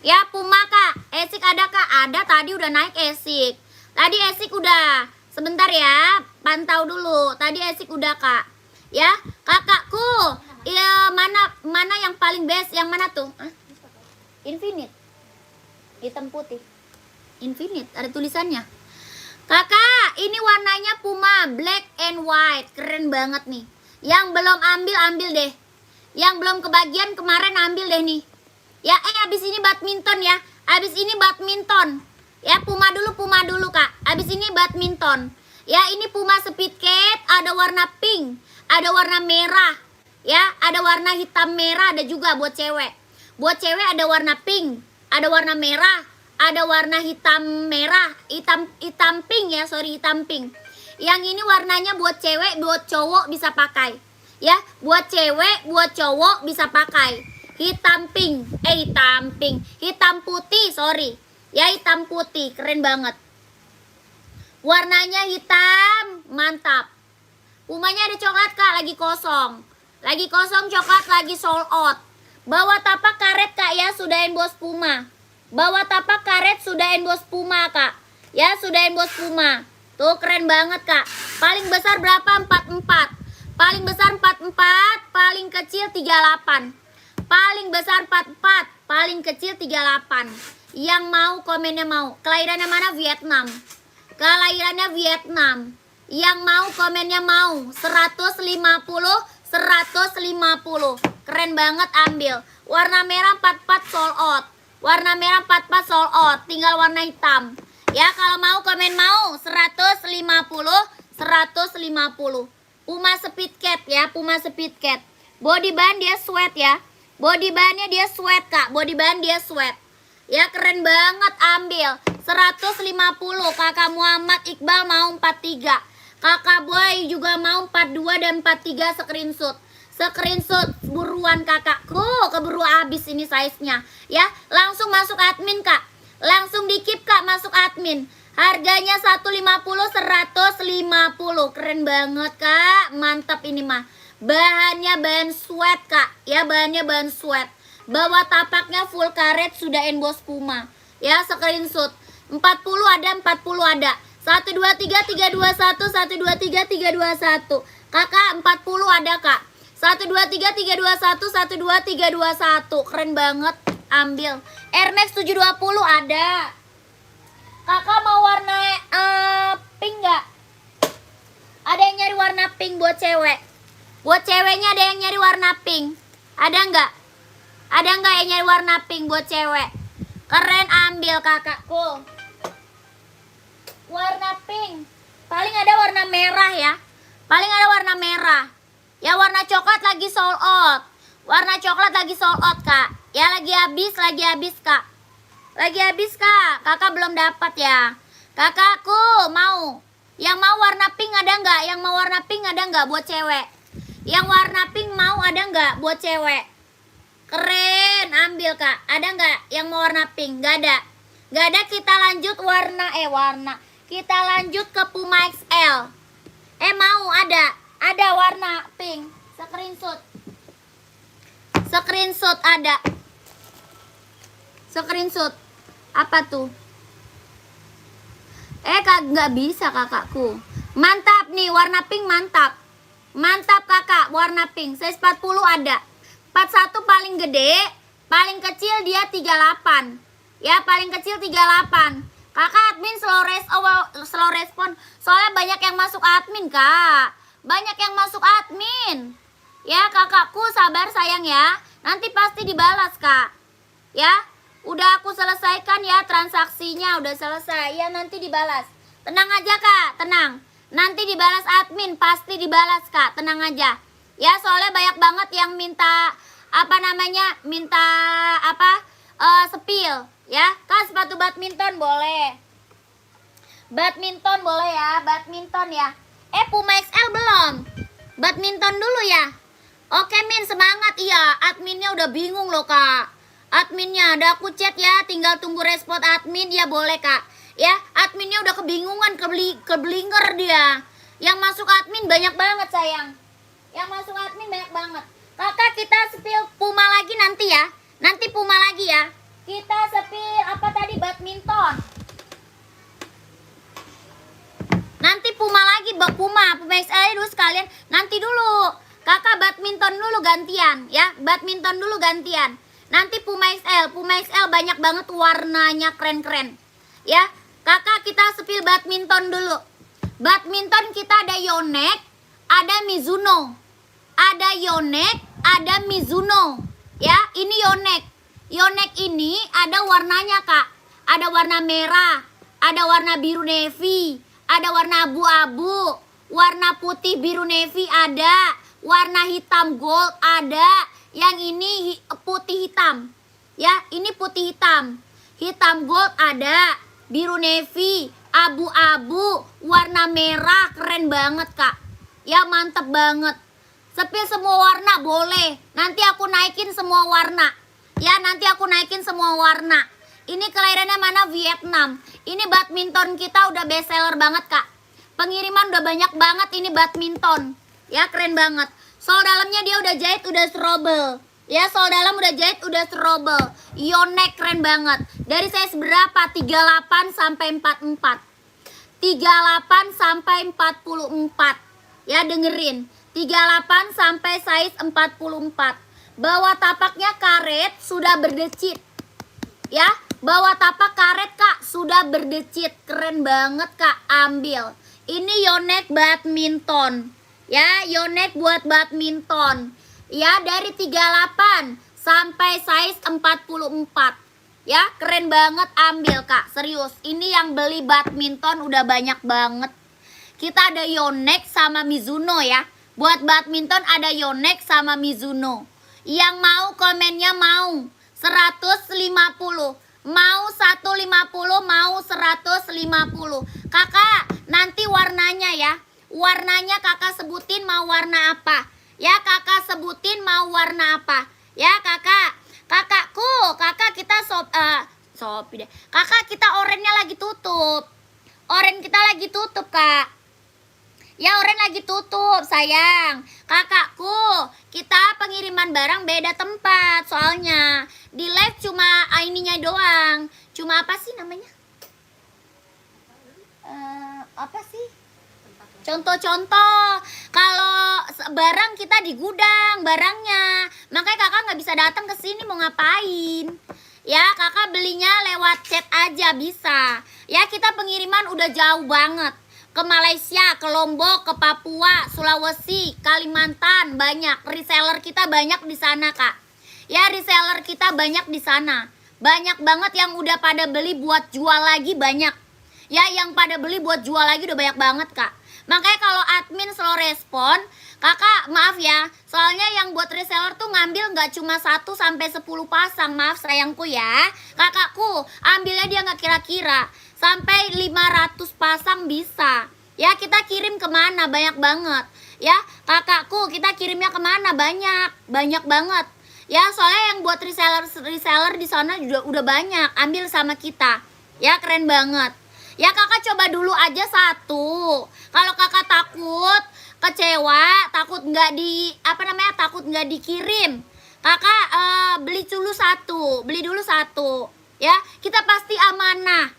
Ya, Puma Kak. Esik ada Kak? Ada, tadi udah naik Esik. Tadi Esik udah. Sebentar ya, pantau dulu. Tadi Esik udah Kak. Ya, kakakku. Ya, mana yang paling best? Yang mana tuh? Hah? Infinite. Hitam putih. Infinite, ada tulisannya. Kakak, ini warnanya Puma black and white. Keren banget nih. Yang belum ambil deh. Yang belum kebagian kemarin ambil deh nih. Ya, habis ini badminton ya. Habis ini badminton. Ya, Puma dulu Kak. Habis ini badminton. Ya, ini Puma Speed Cat, ada warna pink, ada warna merah. Ya, ada warna hitam merah, ada juga buat cewek. Buat cewek ada warna pink, ada warna merah, ada warna hitam merah, hitam pink ya, hitam pink. Yang ini warnanya buat cewek, buat cowok bisa pakai. Ya, buat cewek, buat cowok bisa pakai. Hitam pink, hitam putih, Ya, hitam putih, keren banget. Warnanya hitam, mantap. Pumanya ada coklat Kak, lagi kosong. Lagi kosong coklat, lagi sold out. Bawa tapak karet Kak ya, sudah endorse Puma. Bawa tapak karet sudah endorse Puma Kak. Ya, sudah endorse Puma. Tuh keren banget Kak. Paling besar berapa? 44. Paling besar 44, paling kecil 38. Paling besar 44, paling kecil 38. Yang mau komennya mau. Kelahirannya mana? Vietnam. Kelahirannya Vietnam. Yang mau komennya mau. 150, 150. Keren banget, ambil. Warna merah 44 sold out. Warna merah 44 sold out. Tinggal warna hitam. Ya, kalau mau komen mau 150, 150. Puma Speed Cat ya, Puma Speed Cat. Body band dia sweat ya. Body bandnya dia sweat Kak. Body band dia sweat. Ya, keren banget, ambil. 150. Kakak Muhammad Iqbal mau 43. Kakak Boy juga mau 42 dan 43 screenshot. Screenshot buruan kakakku, keburu habis ini size-nya. Ya, langsung masuk admin Kak. Langsung dikip Kak, masuk admin. Harganya 150, 150. Keren banget Kak, mantap ini mah. Bahannya bahan sweat Kak. Ya, bahannya bahan sweat. Bawa tapaknya full karet, sudah endorse Puma. Ya, screenshot. 40 ada, 40 ada. 123 321 123 321. Kakak 40 ada Kak. 123 321 123 321. Keren banget, ambil. Air Max 720 ada. Kakak mau warna pink nggak? Ada yang nyari warna pink buat cewek? Buat ceweknya ada yang nyari warna pink? Ada nggak? Ada nggak yang nyari warna pink buat cewek? Keren, ambil kakakku. Warna warna merah ya. Paling ada warna merah. Ya warna coklat lagi sold out. Warna coklat lagi sold out kak. Ya lagi habis kak. Lagi habis kak. Kakak belum dapat ya. Kakakku mau. Yang mau warna pink ada nggak? Yang mau warna pink ada nggak buat cewek? Yang warna pink mau ada nggak buat cewek? Keren, ambil kak. Ada nggak yang mau warna pink? Gak ada. Gak ada, kita lanjut warna. Kita lanjut ke Puma XL. Mau ada warna pink. Screenshot ada. Screenshot. Apa tuh? Kak nggak bisa kakakku. Mantap nih, warna pink mantap. Mantap kakak, warna pink. Size 40 ada. 41 paling gede, paling kecil dia 38. Ya, paling kecil 38. Kakak admin slow respon. Soalnya banyak yang masuk admin, Kak. Banyak yang masuk admin. Ya, kakakku sabar sayang ya. Nanti pasti dibalas, Kak. Ya, udah aku selesaikan ya transaksinya, udah selesai. Ya, nanti dibalas. Tenang aja, Kak, tenang. Nanti dibalas admin, pasti dibalas, Kak. Tenang aja. Ya, soalnya banyak banget yang minta spill ya. Kak, sepatu badminton boleh. Badminton boleh ya, badminton ya. Puma XL belum. Badminton dulu ya. Oke Min, semangat. Iya, adminnya udah bingung loh Kak. Adminnya ada aku chat ya, tinggal tunggu respon admin ya, boleh Kak. Ya, adminnya udah kebingungan, keblinger dia. Yang masuk admin banyak banget sayang. Yang masuk admin banyak banget. Kakak, kita spill Puma lagi nanti ya. Nanti Puma lagi ya. Kita spill apa tadi, badminton. Nanti Puma lagi, Puma XL dulu sekalian. Nanti dulu. Kakak badminton dulu gantian ya. Badminton dulu gantian. Nanti Puma XL banyak banget warnanya keren-keren. Ya. Kakak, kita spill badminton dulu. Badminton kita ada Yonex, ada Mizuno. Ada Yonex, ada Mizuno. Ya, ini Yonex. Yonex ini ada warnanya, Kak. Ada warna merah, ada warna biru navy, ada warna abu-abu, warna putih biru navy ada, warna hitam gold ada. Yang ini putih hitam. Ya, ini putih hitam. Hitam gold ada, biru navy, abu-abu, warna merah, keren banget, Kak. Ya, mantep banget. Spill semua warna boleh. Nanti aku naikin semua warna. Ya, nanti aku naikin semua warna. Ini kelahirannya mana? Vietnam. Ini badminton kita udah best seller banget, Kak. Pengiriman udah banyak banget ini badminton. Ya, keren banget. Sol dalamnya dia udah jahit, udah strobel. Ya, sol dalam udah jahit, udah strobel. Yonex keren banget. Dari size berapa? 38 sampai 44. 38 sampai 44. Ya, dengerin. 38 sampai size 44. Bawah tapaknya karet sudah berdecit. Ya, bawah tapak karet Kak sudah berdecit. Keren banget Kak, ambil. Ini Yonex badminton. Ya, Yonex buat badminton. Ya, dari 38 sampai size 44. Ya, keren banget, ambil Kak. Serius, ini yang beli badminton udah banyak banget. Kita ada Yonex sama Mizuno ya. Buat badminton ada Yonex sama Mizuno. Yang mau komennya mau 150. Mau 150, mau 150. Kakak, nanti warnanya ya. Warnanya kakak sebutin mau warna apa. Ya, kakak sebutin mau warna apa. Ya, kakak. Kakakku, kakak kita Shopee deh. Kakak, kita orennya lagi tutup. Oren kita lagi tutup, Kak. Ya, oren lagi tutup, sayang. Kakakku, kita pengiriman barang beda tempat. Soalnya di live cuma ininya doang. Cuma apa sih namanya? Apa sih? Contoh-contoh. Kalau barang kita di gudang barangnya. Makanya kakak nggak bisa datang ke sini, mau ngapain? Ya, kakak belinya lewat chat aja bisa. Ya, kita pengiriman udah jauh banget. Ke Malaysia, ke Lombok, ke Papua, Sulawesi, Kalimantan, banyak. Reseller kita banyak di sana, Kak. Ya, reseller kita banyak di sana. Banyak banget yang udah pada beli buat jual lagi, banyak. Ya, yang pada beli buat jual lagi udah banyak banget, Kak. Makanya kalau admin slow respon, kakak maaf ya, soalnya yang buat reseller tuh ngambil nggak cuma 1 sampai 10 pasang, maaf sayangku ya. Kakakku ambilnya dia nggak kira-kira, sampai 500 pasang bisa. Ya kita kirim kemana, banyak banget. Ya kakakku, kita kirimnya kemana, banyak banget. Ya soalnya yang buat reseller di sana udah banyak, ambil sama kita. Ya keren banget. Ya kakak coba dulu aja 1. Kalau kakak takut kecewa, takut nggak takut nggak dikirim, kakak beli dulu 1, ya kita pasti amanah,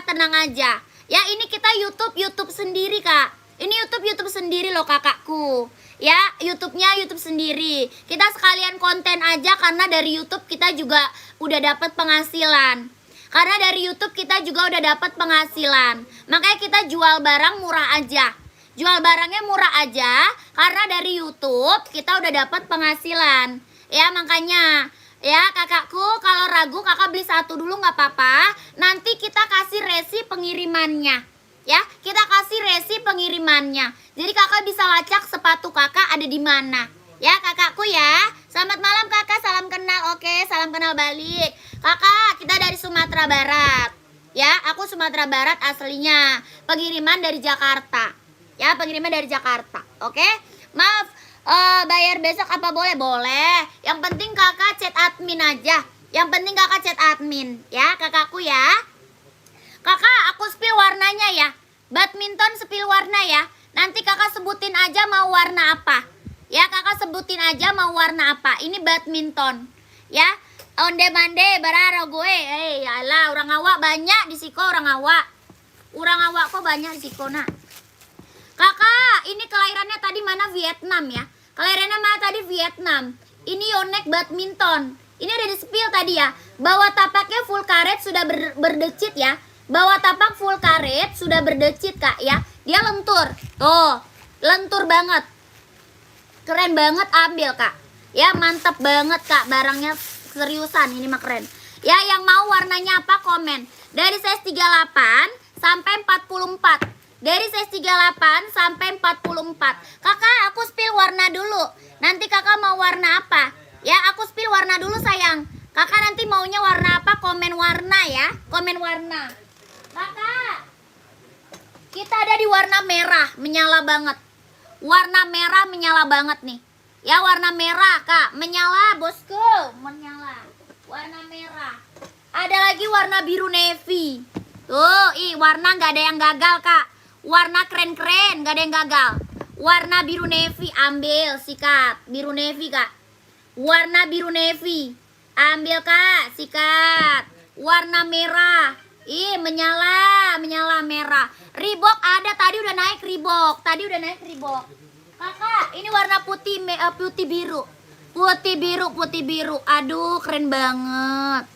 tenang aja. Ya ini kita YouTube sendiri kak, ini YouTube sendiri loh kakakku. Ya YouTube-nya YouTube sendiri, kita sekalian konten aja karena dari YouTube kita juga udah dapat penghasilan. Karena dari YouTube kita juga udah dapat penghasilan. Makanya kita jual barang murah aja. Jual barangnya murah aja karena dari YouTube kita udah dapat penghasilan. Ya makanya ya kakakku, kalau ragu kakak beli 1 dulu nggak apa-apa. Nanti kita kasih resi pengirimannya. Ya, kita kasih resi pengirimannya. Jadi kakak bisa lacak sepatu kakak ada di mana. Ya kakakku ya. Selamat malam kakak, salam kenal. Oke, salam kenal balik. Kakak, kita dari Sumatera Barat. Ya, aku Sumatera Barat aslinya. Pengiriman dari Jakarta. Ya, pengiriman dari Jakarta. Oke. Maaf, bayar besok apa boleh? Boleh. Yang penting kakak chat admin aja. Yang penting kakak chat admin. Ya, kakakku ya. Kakak, aku spill warnanya ya. Badminton spill warna ya. Nanti kakak sebutin aja mau warna apa. Ya, kakak sebutin aja mau warna apa. Ini badminton. Ya, onde-mande bararo gue. Yalah, orang awak banyak di siko, orang awak. Orang awak kok banyak di siko, nak. Kakak, ini kelahirannya tadi mana? Vietnam ya. Kelahirannya mana tadi? Vietnam. Ini Yonex badminton. Ini ada di spill tadi ya. Bawah tapaknya full karet sudah berdecit ya. Bawah tapak full karet sudah berdecit kak ya. Dia lentur. Tuh, lentur banget. Keren banget, ambil kak. Ya mantap banget kak, barangnya seriusan, ini mah keren. Ya yang mau warnanya apa komen. Dari size 38 sampai 44. Dari size 38 sampai 44. Kakak aku spill warna dulu. Nanti kakak mau warna apa? Ya aku spill warna dulu sayang. Kakak nanti maunya warna apa? Komen warna ya. Komen warna. Kakak, kita ada di warna merah, menyala banget. Warna merah menyala banget nih. Ya warna merah kak, menyala bosku, menyala. Warna merah. Ada lagi warna biru navy. Tuh, warna nggak ada yang gagal kak. Warna keren-keren, nggak ada yang gagal. Warna biru navy, ambil sikat. Biru navy kak. Warna biru navy, ambil kak, sikat. Warna merah. Menyala merah. Reebok ada, tadi udah naik Reebok. Kakak, ini warna putih biru. Putih biru. Aduh, keren banget.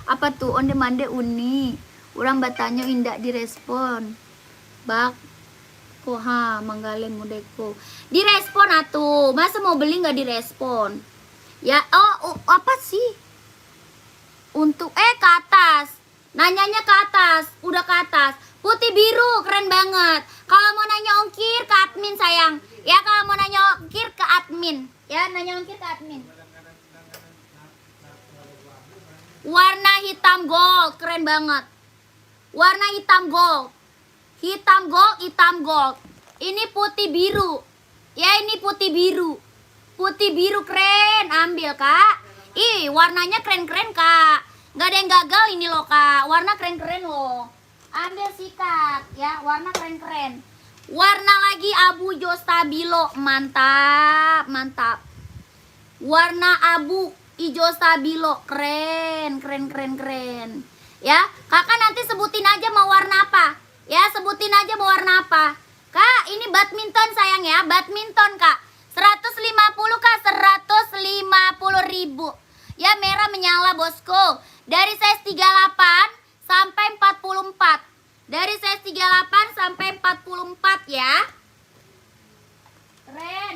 Apa tuh? Onde mande uni. Orang batanya indah direspon. Bak. Koha, manggale mudeko. Direspon atuh. Masa mau beli nggak direspon? Ya, apa sih? Untuk ke atas. Nanyanya ke atas, udah ke atas. Putih biru, keren banget. Kalau mau nanya ongkir ke admin sayang. Ya kalau mau nanya ongkir ke admin. Ya nanya ongkir ke admin. Warna hitam gold, keren banget. Warna hitam gold. Hitam gold. Ini putih biru. Ya ini putih biru. Putih biru keren, ambil kak. Warnanya keren-keren kak. Gak ada yang gagal ini loh kak. Warna keren-keren loh. Ambil sikat ya, warna keren-keren. Warna lagi abu jo stabilo, mantap. Warna abu hijau stabilo, keren. Ya, kakak nanti sebutin aja mau warna apa. Ya, sebutin aja mau warna apa. Kak, ini badminton sayang ya, badminton kak. 150 kak, 150.000. Ya, merah menyala bosku. Dari size 38 sampai 44. Dari size 38 sampai 44 ya. Keren.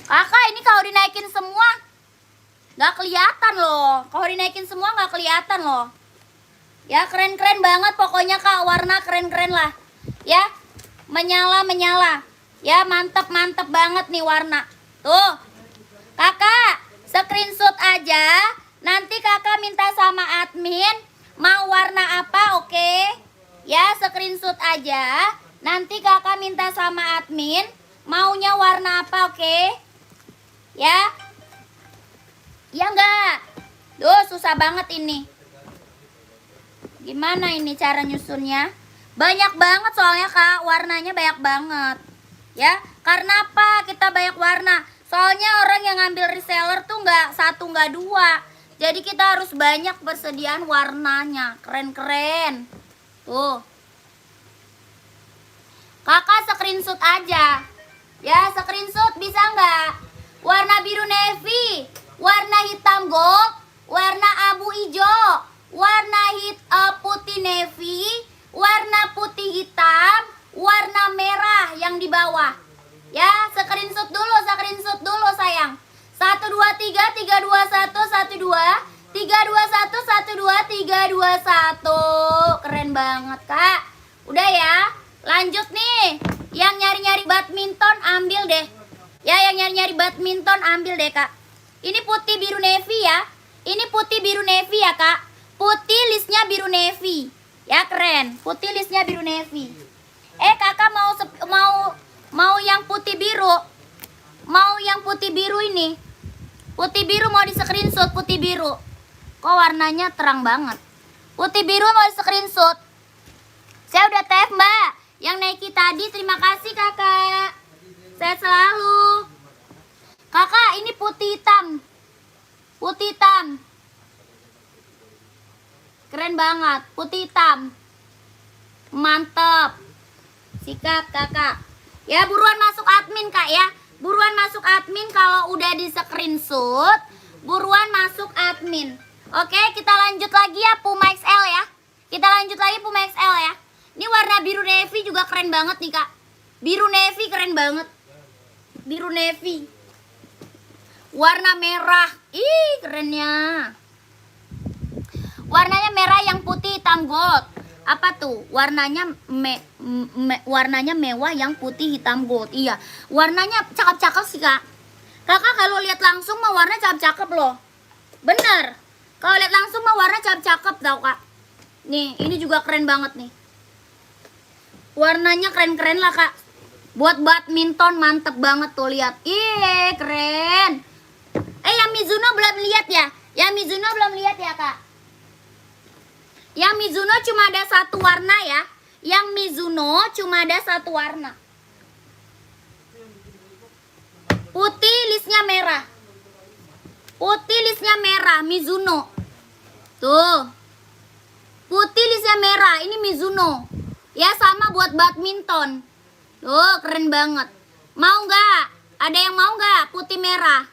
Kakak ini kalau dinaikin semua Nggak kelihatan loh. Kalau dinaikin semua nggak kelihatan loh. Ya keren-keren banget pokoknya Kak. Warna keren-keren lah. Ya menyala-menyala. Ya mantep-mantep banget nih warna. Tuh Kakak screenshot aja. Nanti kakak minta sama admin mau warna apa, oke? Ya screenshot aja. Nanti kakak minta sama admin maunya warna apa, oke? Ya? Ya enggak? Duh susah banget ini. Gimana ini cara nyusunnya? Banyak banget soalnya Kak, warnanya banyak banget. Ya, karena apa kita banyak warna? Soalnya orang yang ngambil reseller tuh nggak satu nggak dua. Jadi kita harus banyak persediaan warnanya. Keren-keren. Tuh. Kakak screenshot aja. Ya, screenshot bisa nggak? Warna biru navy, warna hitam gold, warna abu hijau, warna putih navy, warna putih hitam, warna merah yang di bawah. Ya, screenshot dulu sayang. 1 2 3 3 2 1 1 2 3 2 1 1 2 3 2 1. Keren banget, Kak. Udah ya. Lanjut nih. Yang nyari-nyari badminton ambil deh. Ya, yang nyari-nyari badminton ambil deh, Kak. Ini putih biru navy ya. Ini putih biru navy ya, Kak. Putih listnya biru navy. Ya, keren. Putih listnya biru navy. Kakak mau yang putih biru. Mau yang putih biru ini. Putih biru mau di screenshot putih biru. Kok warnanya terang banget. Putih biru mau di screenshot. Saya udah tag Mbak. Yang Nike tadi terima kasih kakak. Sehat selalu. Kakak ini putih hitam. Putih hitam. Keren banget. Putih hitam. Mantep. Sikat kakak. Ya buruan masuk admin kak ya. Buruan masuk admin kalau udah di screenshot. Buruan masuk admin. Oke kita lanjut lagi ya Puma XL ya. Kita lanjut lagi Puma XL ya. Ini warna biru navy juga keren banget nih kak. Biru navy keren banget. Biru navy. Warna merah. Ih kerennya. Warnanya merah yang putih hitam gold. Apa tuh? Warnanya warnanya mewah yang putih hitam gold. Iya. Warnanya cakep-cakep sih kak. Kakak kalau lihat langsung mah warna cakep-cakep loh. Bener. Kalau lihat langsung mah warna cakep-cakep tau kak. Nih ini juga keren banget nih. Warnanya keren-keren lah kak. Buat badminton mantep banget tuh lihat. Ih keren. Yang Mizuno belum lihat ya? Yang Mizuno belum lihat ya kak? Yang Mizuno cuma ada satu warna ya. Yang Mizuno cuma ada satu warna. Putih listnya merah. Putih listnya merah Mizuno. Tuh. Putih listnya merah. Ini Mizuno. Ya sama buat badminton. Tuh keren banget. Mau nggak? Ada yang mau nggak putih merah?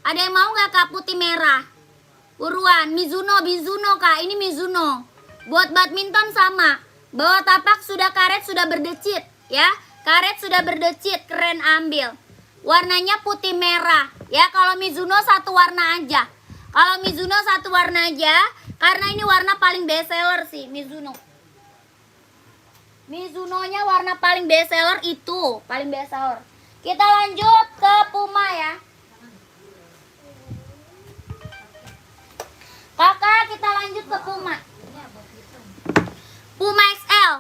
Ada yang mau nggak kak putih merah? Buruan. Mizuno kak. Ini Mizuno. Buat badminton sama. Bawa tapak sudah karet sudah berdecit. Ya. Karet sudah berdecit. Keren ambil. Warnanya putih merah. Ya kalau Mizuno satu warna aja. Kalau Mizuno satu warna aja. Karena ini warna paling best seller sih Mizuno. Mizuno-nya warna paling best seller itu, paling best seller. Kita lanjut ke Puma ya. Kakak, kita lanjut ke Puma. Puma XL.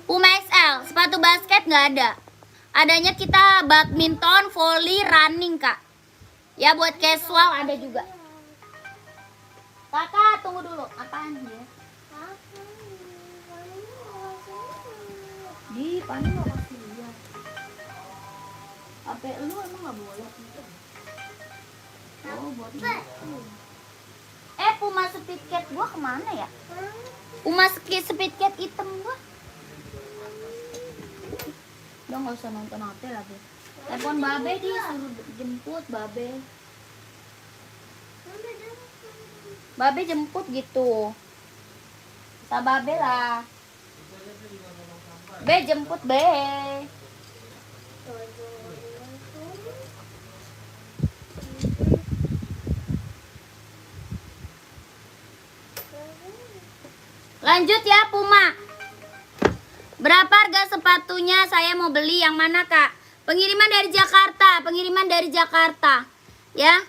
Puma XL, sepatu basket nggak ada. Adanya kita badminton, volley, running kak. Ya buat casual ada juga. Kakak, tunggu dulu. Apaan dia? Di paling nggak kasih lihat. HP lu emang nggak boleh gitu. Oh buat itu. Puma speed cat gua kemana ya? Puma speed cat item gua. Udah nggak usah nonton HP lagi. Telepon babe dia suruh jemput babe. Babe jemput gitu. Bisa babe lah. Be jemput be. Lanjut ya, Puma. Berapa harga sepatunya? Saya mau beli. Yang mana, Kak? Pengiriman dari Jakarta. Pengiriman dari Jakarta. Ya.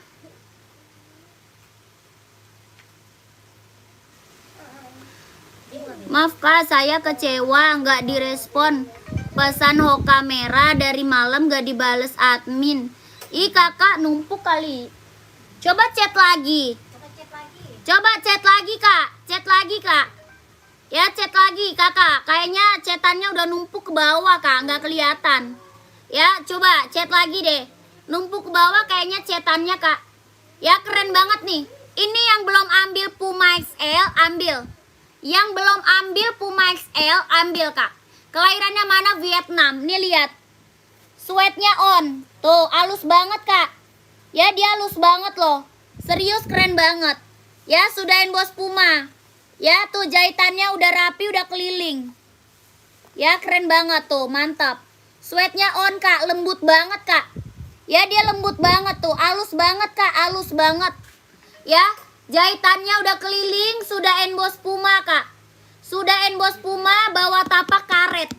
Maaf Kak, saya kecewa nggak direspon. Pesan Hoka merah dari malam nggak dibales admin. Ih kakak numpuk kali. Coba chat lagi. Coba chat lagi kak. Chat lagi kak. Ya chat lagi kakak. Kayaknya chatannya udah numpuk ke bawah kak. Nggak kelihatan. Ya coba chat lagi deh. Numpuk ke bawah kayaknya chatannya kak. Ya keren banget nih. Ini yang belum ambil Puma XL ambil. Yang belum ambil Puma XL ambil kak. Kelahirannya mana? Vietnam. Nih lihat. Sweatnya on. Tuh halus banget kak. Ya dia halus banget loh. Serius keren banget. Ya sudah bos Puma. Ya tuh jahitannya udah rapi, udah keliling. Ya keren banget tuh, mantap. Sweatnya on kak, lembut banget kak. Ya dia lembut banget tuh, halus banget kak, halus banget. Ya jahitannya udah keliling, sudah bos Puma kak. Sudah bos Puma, bawa tapak karet.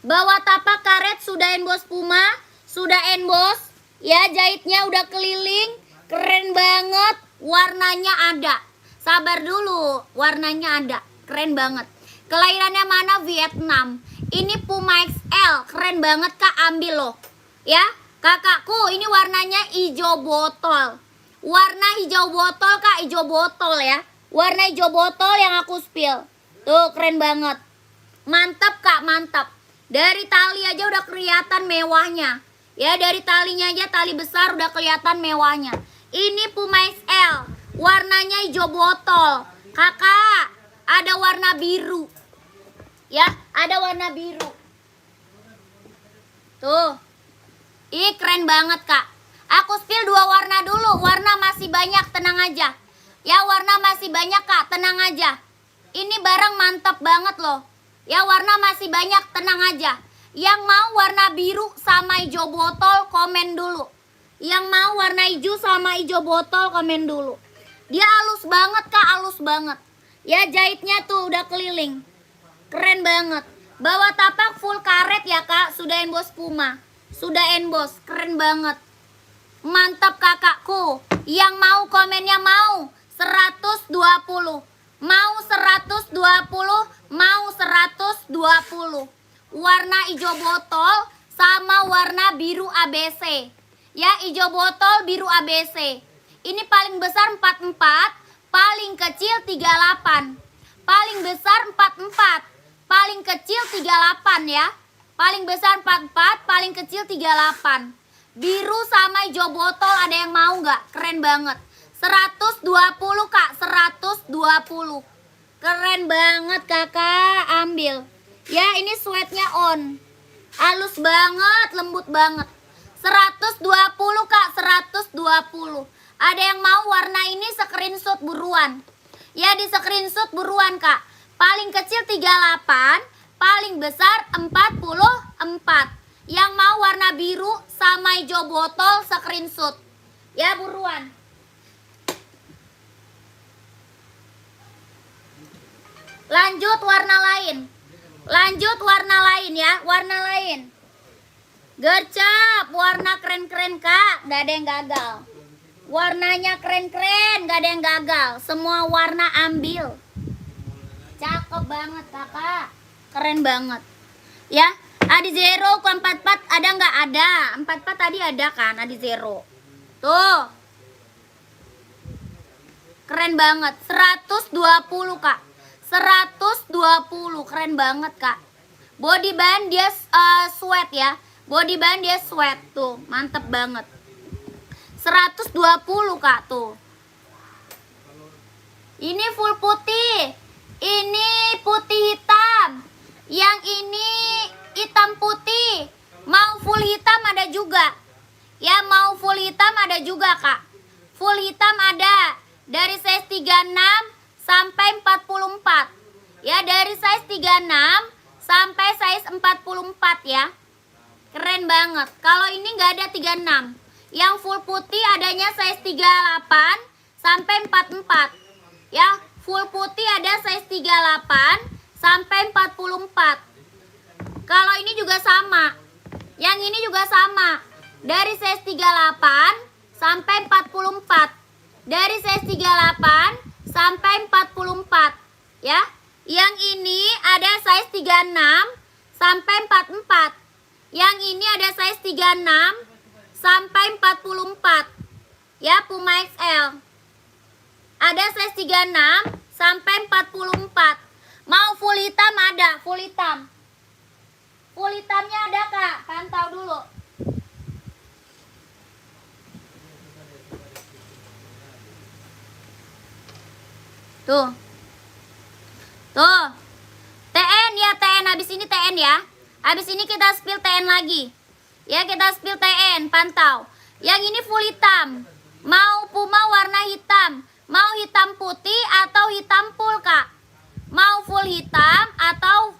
Bawa tapak karet, sudah bos Puma. Sudah bos. Ya jahitnya udah keliling, keren banget. Warnanya ada. Sabar dulu, warnanya ada. Keren banget. Kelahirannya mana? Vietnam. Ini Puma XL, keren banget kak, ambil loh. Ya, kakakku ini warnanya hijau botol. Warna hijau botol kak, hijau botol ya. Warna hijau botol yang aku spill. Tuh keren banget. Mantap kak, mantap. Dari tali aja udah kelihatan mewahnya. Ya dari talinya aja, tali besar udah kelihatan mewahnya. Ini Puma XL. Warnanya hijau botol. Kakak, ada warna biru. Ya, ada warna biru. Tuh. Ih keren banget kak. Aku spill 2 warna dulu. Warna masih banyak, tenang aja. Ya warna masih banyak kak, tenang aja. Ini barang mantap banget loh. Ya warna masih banyak, tenang aja. Yang mau warna biru sama hijau botol komen dulu. Yang mau warna hijau sama hijau botol komen dulu. Dia halus banget kak, halus banget. Ya jahitnya tuh udah keliling. Keren banget. Bawa tapak full karet ya kak. Sudah bos Puma. Sudah bos, keren banget. Mantap kakakku. Yang mau komennya mau 120. Mau 120, mau 120. Warna hijau botol sama warna biru ABC. Ya, hijau botol, biru ABC. Ini paling besar 44, paling kecil 38. Paling besar 44, paling kecil 38 ya. Paling besar 44, paling kecil 38. Biru sama hijau botol ada yang mau nggak? Keren banget. 120 kak, 120. Keren banget kakak, ambil. Ya ini sweatnya on. Halus banget, lembut banget. 120 kak, 120. Ada yang mau warna ini screenshot buruan. Ya di screenshot buruan kak. Paling kecil 38, paling besar 44. Yang mau warna biru sama hijau botol screenshot. Ya buruan. Lanjut warna lain. Lanjut warna lain ya, warna lain. Gercep, warna keren-keren kak, gak ada yang gagal. Warnanya keren-keren, gak ada yang gagal. Semua warna ambil. Cakep banget kakak, keren banget. Ya, Adi Zero, 44 ada nggak? Ada, 44 tadi ada kan, Adi Zero. Tuh, keren banget, 120 kak. 120, keren banget kak. Body band dia sweat ya. Body band dia sweat tuh, mantep banget. 120 kak tuh. Ini full putih. Ini putih hitam. Yang ini hitam putih. Mau full hitam ada juga. Ya mau full hitam ada juga kak. Full hitam ada. Dari size 36 sampai 44. Ya dari size 36 sampai size 44 ya. Keren banget. Kalau ini nggak ada 36. Yang full putih adanya size 38 sampai 44. Ya, full putih ada size 38 sampai 44. Kalau ini juga sama. Yang ini juga sama. Dari size 38 sampai 44. Dari size 38 sampai 44. Ya. Yang ini ada size 36 sampai 44. Yang ini ada size 36 sampai 44. Ya, Puma XL. Ada size 36 sampai 44. Mau full hitam ada, full hitam. Full hitamnya ada, Kak. Pantau dulu. Tuh. Tuh. TN ya, TN. Habis ini TN ya. Habis ini kita spill TN lagi. Ya, kita spill TN, pantau. Yang ini full hitam. Mau Puma warna hitam. Mau hitam putih atau hitam full, Kak? Mau full hitam atau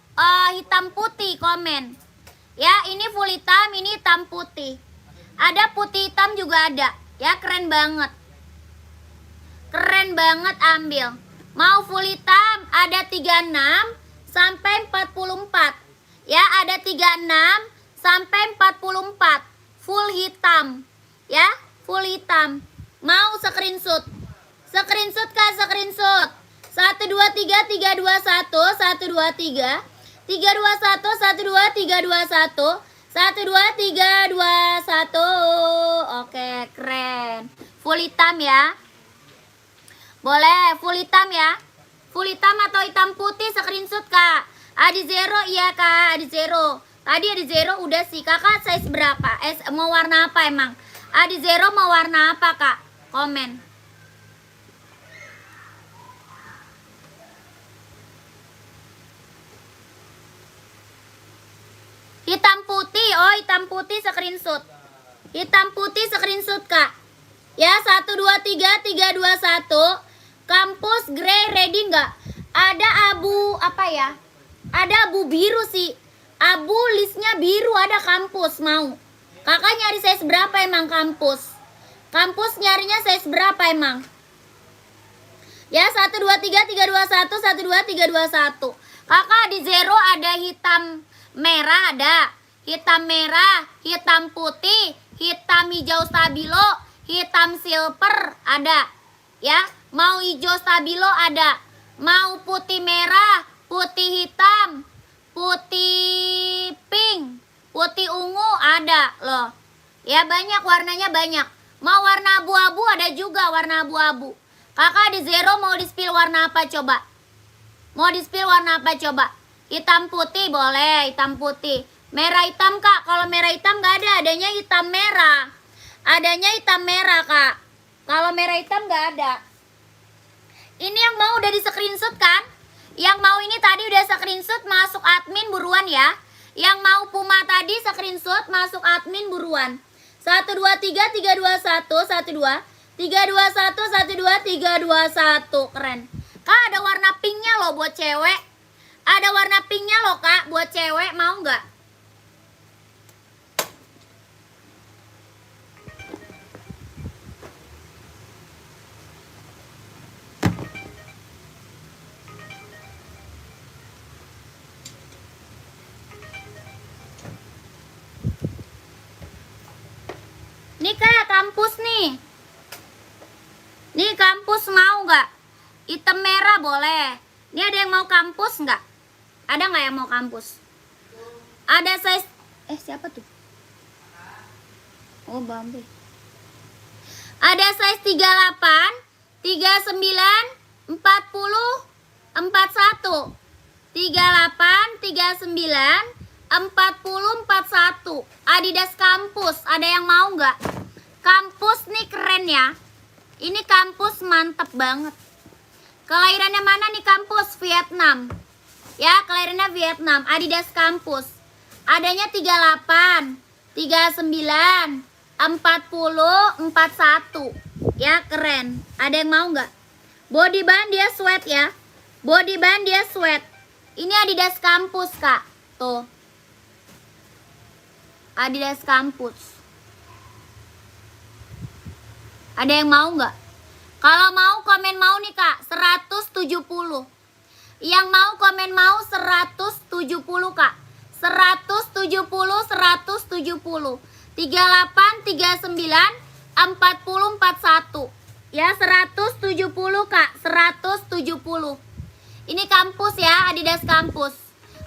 hitam putih, komen. Ya, ini full hitam, ini hitam putih. Ada putih hitam juga ada. Ya, keren banget. Keren banget, ambil. Mau full hitam ada 36 sampai 44. Ya, ada 36 sampai 44. Full hitam. Ya, full hitam. Mau screenshot. Screenshot, Kak, screenshot. 123 321 123 321 12321 12321. Oke, keren. Full hitam ya. Boleh full hitam ya. Full hitam atau hitam putih, screenshot, Kak. Adi Zero, iya, Kak. Adi Zero. Tadi Adi Zero udah sih. Kakak size berapa? Mau warna apa emang? Adi Zero mau warna apa, Kak? Komen. Hitam putih, oh hitam putih screenshot. Hitam putih screenshot, Kak. Ya, 123 321. Kampus grey ready nggak? Ada abu apa ya? Ada abu biru sih. Abu listnya biru, ada kampus mau. Kakak nyari size berapa emang kampus? Kampus nyarinya size berapa emang? Ya, 123 321 12321. Kakak di Zero ada hitam merah, ada hitam merah, hitam putih, hitam hijau stabilo, hitam silver ada. Ya, mau hijau stabilo ada. Mau putih merah, putih hitam, putih pink, putih ungu ada loh. Ya, banyak warnanya, banyak. Mau warna abu-abu ada juga, warna abu-abu. Kakak di Zero mau di spill warna apa coba? Mau di spill warna apa coba? Hitam putih boleh, hitam putih. Merah hitam, Kak. Kalau merah hitam nggak ada, adanya hitam merah. Adanya hitam merah, Kak. Kalau merah hitam nggak ada. Ini yang mau udah di screenshot kan? Yang mau ini tadi udah screenshot, masuk admin buruan ya. Yang mau Puma tadi screenshot, masuk admin buruan. 123 321 12 321 12 321. Keren. Kak, ada warna pinknya loh buat cewek. Ada warna pinknya loh, Kak, buat cewek, mau nggak? Nih, Kak, kampus nih. Nih, kampus mau nggak? Hitam merah boleh. Ini ada yang mau kampus nggak? Ada nggak yang mau kampus? Ada size siapa tuh? Oh, Bambi. Ada size 38, 39, 40, 41. 38, 39, 40, 41. Adidas kampus. Ada yang mau nggak? Kampus nih keren ya. Ini kampus mantep banget. Kelahirannya mana nih kampus? Vietnam. Ya, kelahirannya Vietnam. Adidas kampus. Adanya 38, 39, 40, 41. Ya, keren. Ada yang mau nggak? Body band dia sweat ya. Body band dia sweat. Ini Adidas kampus, Kak. Tuh. Adidas kampus. Ada yang mau nggak? Kalau mau komen mau nih, Kak. 107 170. Yang mau komen mau 170 Kak. 170, 170. 38, 39, 40, 41. Ya 170 Kak, 170. Ini kampus ya, Adidas kampus.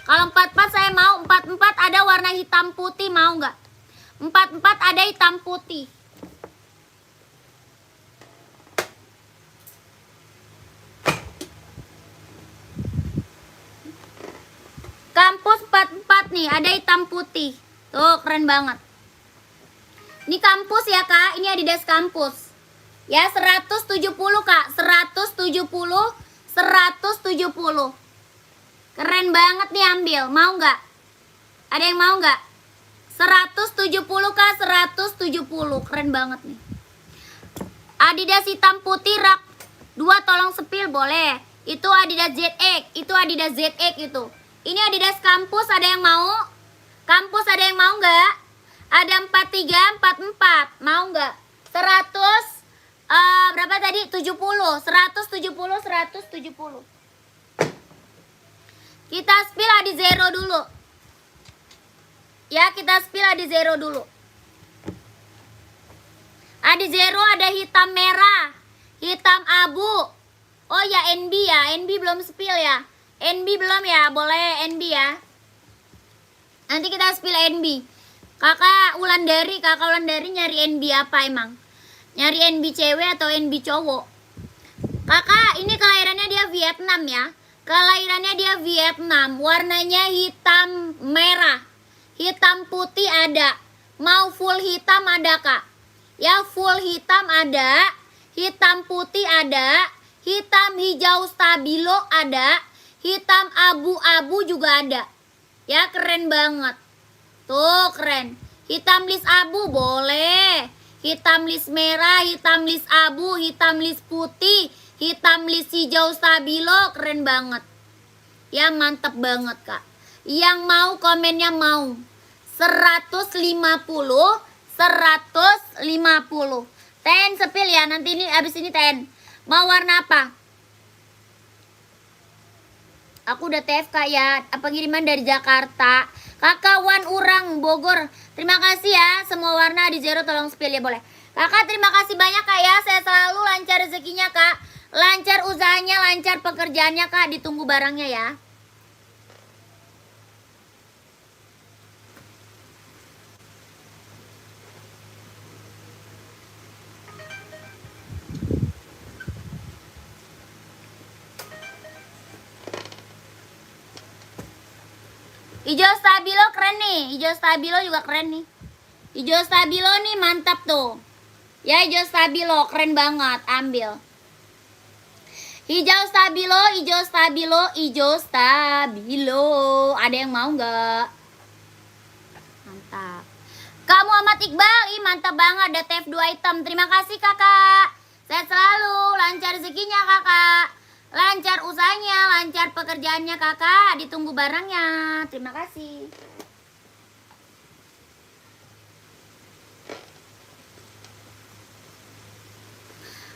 Kalau 44 saya mau, 44 ada warna hitam putih, mau nggak? 44 ada hitam putih. Kampus 44 nih, ada hitam putih. Tuh, keren banget. Ini kampus ya Kak, ini Adidas kampus. Ya 170 Kak, 170, 170. Keren banget nih, ambil. Mau nggak? Ada yang mau nggak? 170 Kak, 170. Keren banget nih. Adidas hitam putih rak 2 tolong sepil boleh. Itu Adidas ZX, itu Adidas ZX itu. Ini Adidas kampus, ada yang mau? Kampus ada yang mau nggak? Ada 43, 44. Mau nggak? 100 berapa tadi? 70. 170, 170. Kita spill Adi Zero dulu. Ya, kita spill Adi Zero dulu. Adi Zero ada hitam merah, hitam abu. Oh ya, NB ya. NB belum spill ya. NB belum ya, boleh NB ya. Nanti kita spill NB. Kakak Wulandari nyari NB apa emang? Nyari NB cewek atau NB cowok? Kakak, ini kelahirannya dia Vietnam ya. Kelahirannya dia Vietnam. Warnanya hitam merah. Hitam putih ada. Mau full hitam ada Kak. Ya full hitam ada. Hitam putih ada. Hitam hijau stabilo ada. Hitam abu-abu juga ada. Ya keren banget. Tuh keren. Hitam list abu boleh. Hitam list merah, hitam list abu, hitam list putih, hitam list hijau stabilo. Keren banget. Ya mantep banget Kak. Yang mau komennya mau 150, 150. Ten sepil ya. Nanti ini abis ini ten. Mau warna apa? Aku udah TFK ya. Apa kiriman dari Jakarta? Kakak Wan Urang Bogor. Terima kasih ya. Semua warna di Zero tolong spill ya boleh. Kakak terima kasih banyak Kak ya. Saya selalu lancar rezekinya Kak. Lancar usahanya, lancar pekerjaannya Kak. Ditunggu barangnya ya. Hijau stabilo keren nih. Hijau stabilo juga keren nih. Hijau stabilo nih mantap tuh. Ya hijau stabilo keren banget. Ambil. Hijau stabilo, hijau stabilo, hijau stabilo. Ada yang mau nggak? Mantap. Kak Muhammad Iqbal, ih mantap banget. Ada TF2 item. Terima kasih kakak. Sehat selalu. Lancar rezekinya kakak. Lancar usahanya, lancar pekerjaannya kakak. Ditunggu barangnya. Terima kasih.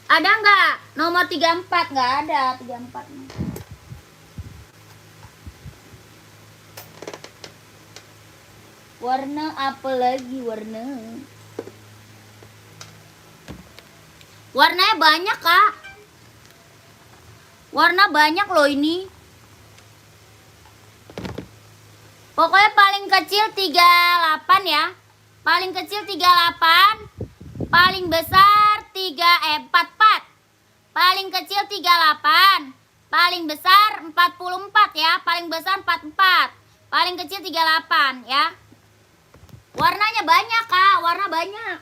Ada nggak? Nomor 34 nggak ada. 34. Warna apa lagi warna? Warnanya banyak kak. Warna banyak loh ini. Pokoknya paling kecil 38 ya. Paling kecil 38. Paling besar 44. Paling kecil 38. Paling besar 44 ya. Paling besar 44. Paling kecil 38 ya. Warnanya banyak kak. Warna banyak.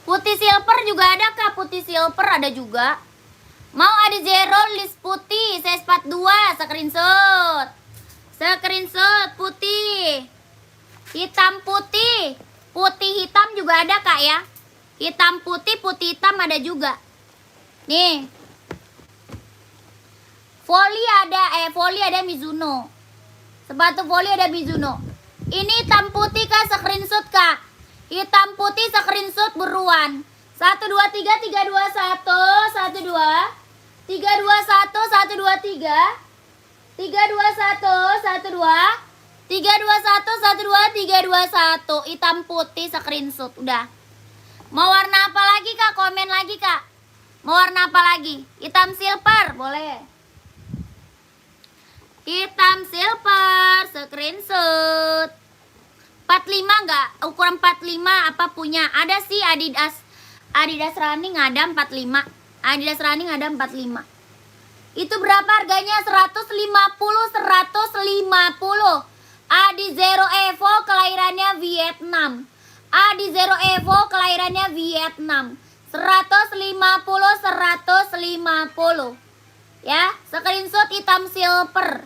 Putih silver juga ada kak. Putih silver ada juga. Mau ada Zero list putih. Size 42. Screenshot. Screenshot putih. Hitam putih. Putih hitam juga ada kak ya. Hitam putih, putih hitam ada juga. Nih. Volley ada. Volley ada Mizuno. Sepatu volley ada Mizuno. Ini hitam putih kak, screenshot kak. Hitam putih screenshot buruan. 1 2 3 3 2 1 1 2 3 2 1 1 2 3 3 2 1 1 2 3 2 1 1 2 3 2 1 1 2 3 2 1 hitam putih screenshot. Udah. Mau warna apa lagi kak? Komen lagi kak. Mau warna apa lagi? Hitam silver boleh. Hitam silver screenshot. 45 enggak? Ukuran 45 apa punya? Ada sih Adidas running ada 45. Adidas running ada 45. Itu berapa harganya? 150 150. Adi Zero Evo kelahirannya Vietnam. Adi Zero Evo kelahirannya Vietnam. 150 150. Ya, screenshot hitam silver.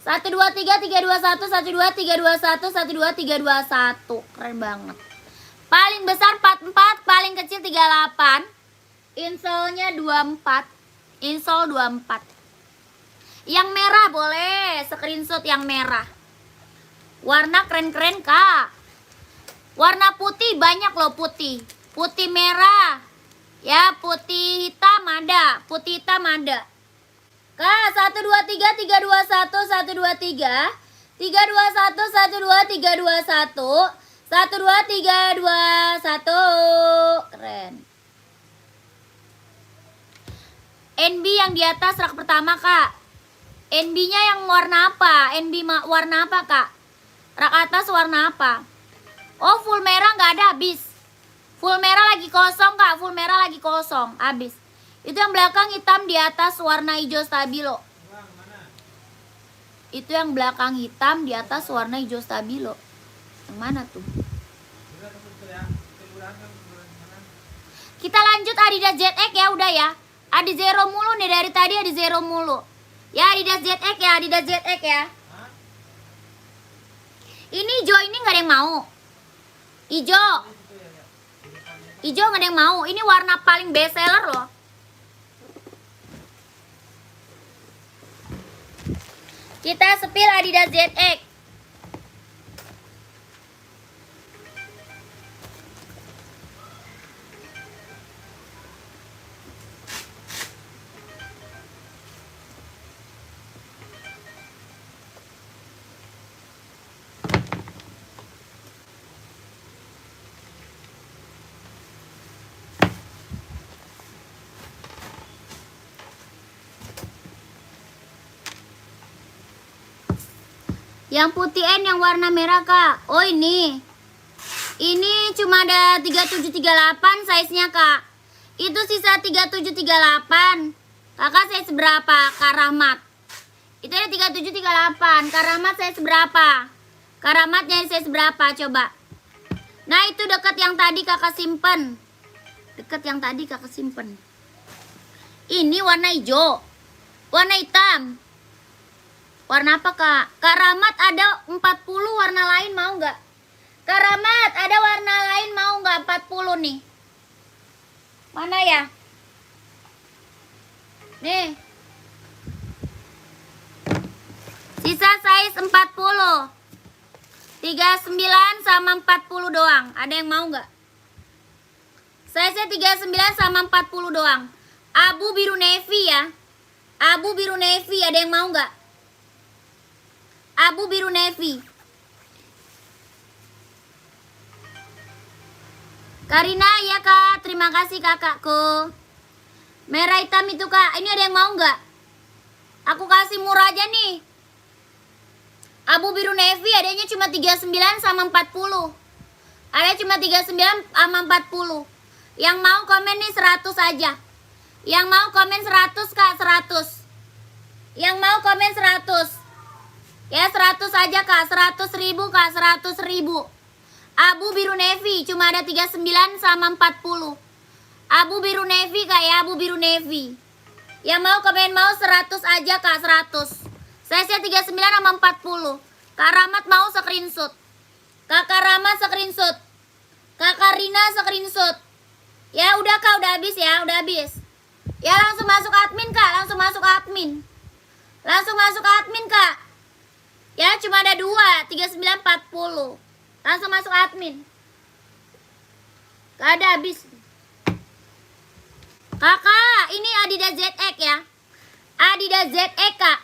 1 2 3 3 2 1 1 2 3 2 1 1 2 3 2 1. Keren banget. Paling besar 44, paling kecil 38. Insolnya 24. Insol 24. Yang merah boleh, screenshot yang merah. Warna keren-keren kak. Warna putih banyak loh, putih. Putih merah. Ya, putih hitam ada. Putih hitam ada. Kak, 1 2 3 3 2 1 1 2 3 3 2 1 1 2 3 2 1 1 2 3 2 1. Keren. NB yang di atas rak pertama kak. NB nya yang warna apa? NB warna apa kak? Rak atas warna apa? Oh, full merah nggak ada, habis. Full merah lagi kosong kak. Full merah lagi kosong, habis. Itu yang belakang hitam, di atas warna hijau stabilo. Itu yang belakang hitam, di atas warna hijau stabilo. Yang mana tuh? Kita lanjut Adidas ZX ya, udah ya. Adi Zero mulu nih dari tadi, Adi Zero mulu. Ya, Adidas ZX ya, Adidas ZX ya. Ini hijau ini nggak ada yang mau. Hijau. Hijau nggak ada yang mau. Ini warna paling best seller loh. Kita spill Adidas ZX. Yang putih N yang warna merah kak. Oh ini. Ini cuma ada 3738 size-nya kak. Itu sisa 3738. Kakak size berapa? Kak Rahmat. Itu ada 3738. Kak Rahmat size berapa? Kak Rahmatnya size berapa? Coba. Nah itu dekat yang tadi kakak simpen. Dekat yang tadi kakak simpen. Ini warna hijau. Warna hitam. Warna apa kak? Kak Rahmat ada 40 warna lain mau nggak? Kak Rahmat ada warna lain mau nggak? 40 nih. Mana ya? Nih. Sisa size 40. 39 sama 40 doang. Ada yang mau nggak? Size-nya 39 sama 40 doang. Abu biru navy ya. Abu biru navy, ada yang mau nggak? Abu biru navy. Karina ya kak, terima kasih kakakku. Merah hitam itu kak, ini ada yang mau nggak? Aku kasih murah aja nih. Abu biru navy adanya cuma 39 sama 40. Ada cuma 39 sama 40. Yang mau komen nih 100 aja. Yang mau komen 100 kak, 100. Yang mau komen 100. Ya 100 aja kak, 100.000 kak, 100.000. Abu biru navy cuma ada 39 sama 40. Abu biru navy kak ya, abu biru navy. Yang mau komen mau 100 aja kak, 100. Size-nya 39 sama 40. Kak Rahmat mau screenshot. Kakak Rahmat screenshot. Kakak Rina screenshot. Ya udah kak, udah habis ya, udah habis. Ya langsung masuk admin kak, langsung masuk admin. Langsung masuk admin kak. Ya, cuma ada 2, 3940. Langsung masuk admin. Gak ada habis. Kakak, ini Adidas ZX ya. Adidas ZX, Kak.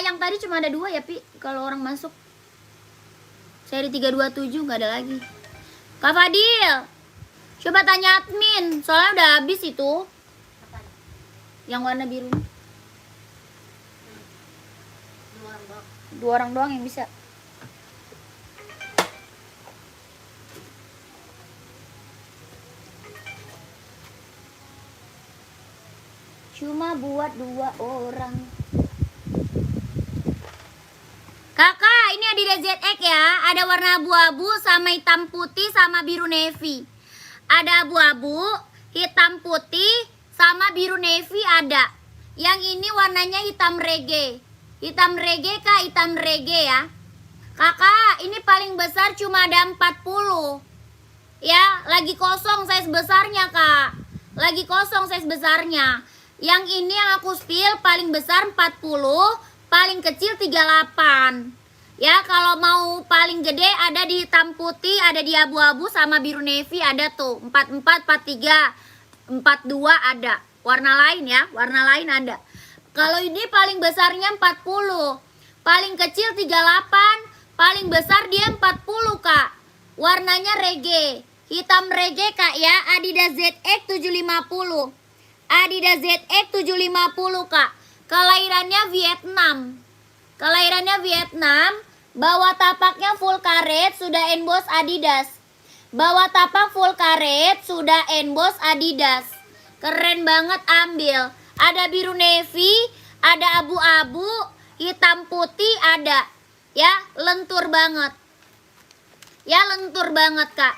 Yang tadi cuma ada 2 ya, Pi. Kalau orang masuk seri 327 nggak ada lagi. Kak Fadil, coba tanya admin, soalnya udah habis itu. Yang warna biru. 2 orang doang yang bisa. Cuma buat 2 orang. Kakak, ini Adidas ZX ya. Ada warna abu-abu sama hitam putih sama biru navy. Ada abu-abu, hitam putih sama biru navy ada. Yang ini warnanya hitam reggae. Hitam reggae, Kak, hitam reggae ya. Kakak, ini paling besar cuma ada 40. Ya, lagi kosong size besarnya, Kak. Lagi kosong size besarnya. Yang ini yang aku spill paling besar 40, paling kecil 38. Ya, kalau mau paling gede ada di hitam putih, ada di abu-abu sama biru navy ada tuh. 44, 43, 42 ada. Warna lain ya, warna lain ada. Kalau ini paling besarnya 40, paling kecil 38, paling besar dia 40, Kak. Warnanya reggae, hitam reggae, Kak ya. Adidas ZX 750. Adidas ZX 750, Kak. Kelahirannya Vietnam. Kelahirannya Vietnam. Bawah tapaknya full karet, sudah emboss Adidas. Bawah tapak full karet, sudah emboss Adidas. Keren banget, ambil. Ada biru navy, ada abu-abu, hitam putih ada. Ya, lentur banget. Ya, lentur banget, Kak.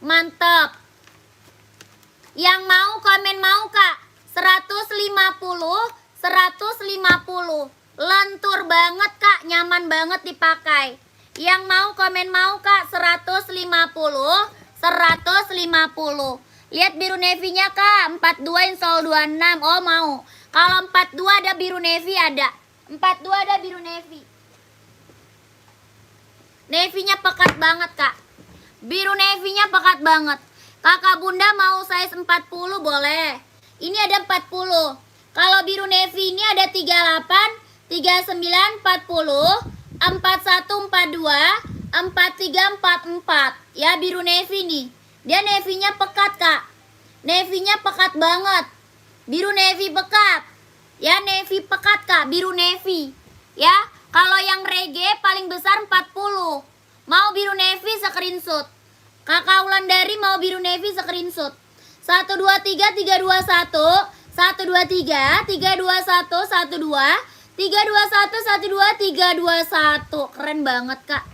Mantap. Yang mau komen mau, Kak. 150, 150. Lentur banget, Kak. Nyaman banget dipakai. Yang mau komen mau, Kak. 150, 150. Lihat biru navy-nya, Kak. 42 install 26. Oh, mau. Kalau 42 ada biru navy ada. 42 ada biru navy. Navy-nya pekat banget, Kak. Biru navy-nya pekat banget. Kakak Bunda mau size 40 boleh. Ini ada 40. Kalau biru navy ini ada 38, 39, 40, 41, 42, 43, 44. Ya, biru navy nih. Dia navy-nya pekat, Kak. Navy-nya pekat banget. Biru navy pekat. Ya, navy pekat, Kak. Biru navy. Ya, kalau yang reggae paling besar 40. Mau biru navy screenshot. Kakak Wulandari mau biru navy screenshot. 123 321 123 321 12 321 12 321. Keren banget, Kak.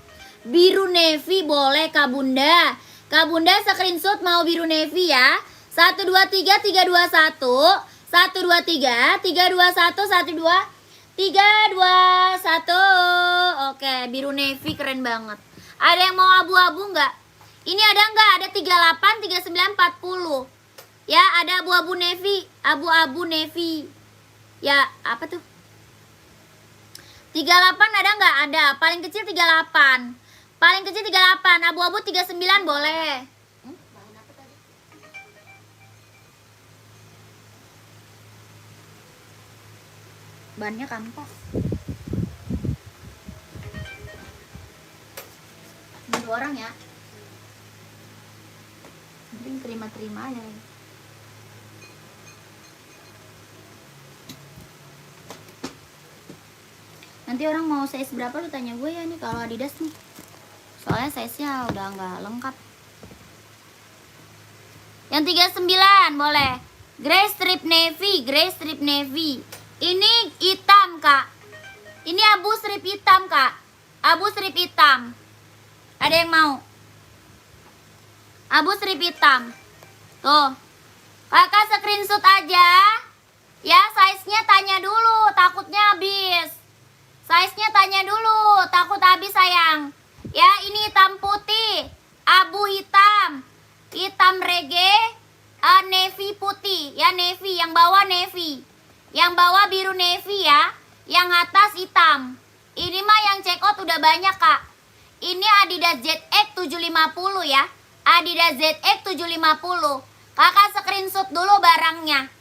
Biru navy boleh, Kak Bunda. Kak Bunda screenshot mau biru navy ya. 123 321 123 321 12 321. Oke, biru navy keren banget. Ada yang mau abu-abu nggak? Ini ada nggak? Ada 38, 39, 40. Ya, ada abu-abu navy, abu-abu navy. Ya, apa tuh? 38 ada nggak? Ada. Paling kecil 38. Paling kecil 38. Abu-abu 39 boleh. Bahan apa tadi? Bahannya kampas. Ini 2 orang ya. Mungkin terima-terima aja. Nanti orang mau size berapa lu tanya gue ya nih kalau Adidas nih. Soalnya size-nya udah nggak lengkap. Yang 39 boleh. Grey strip navy, grey strip navy. Ini hitam, Kak. Ini abu strip hitam, Kak. Abu strip hitam. Ada yang mau? Abu strip hitam. Tuh. Kakak screenshot aja. Ya, size-nya tanya dulu, takutnya habis. Size-nya tanya dulu, takut habis sayang. Ya, ini hitam putih, abu hitam, hitam reggae, navy putih. Ya, navy, yang bawah navy. Yang bawah biru navy ya. Yang atas hitam. Ini mah yang check out udah banyak, Kak. Ini Adidas ZX 750 ya. Adidas ZX 750. Kakak screenshot dulu barangnya.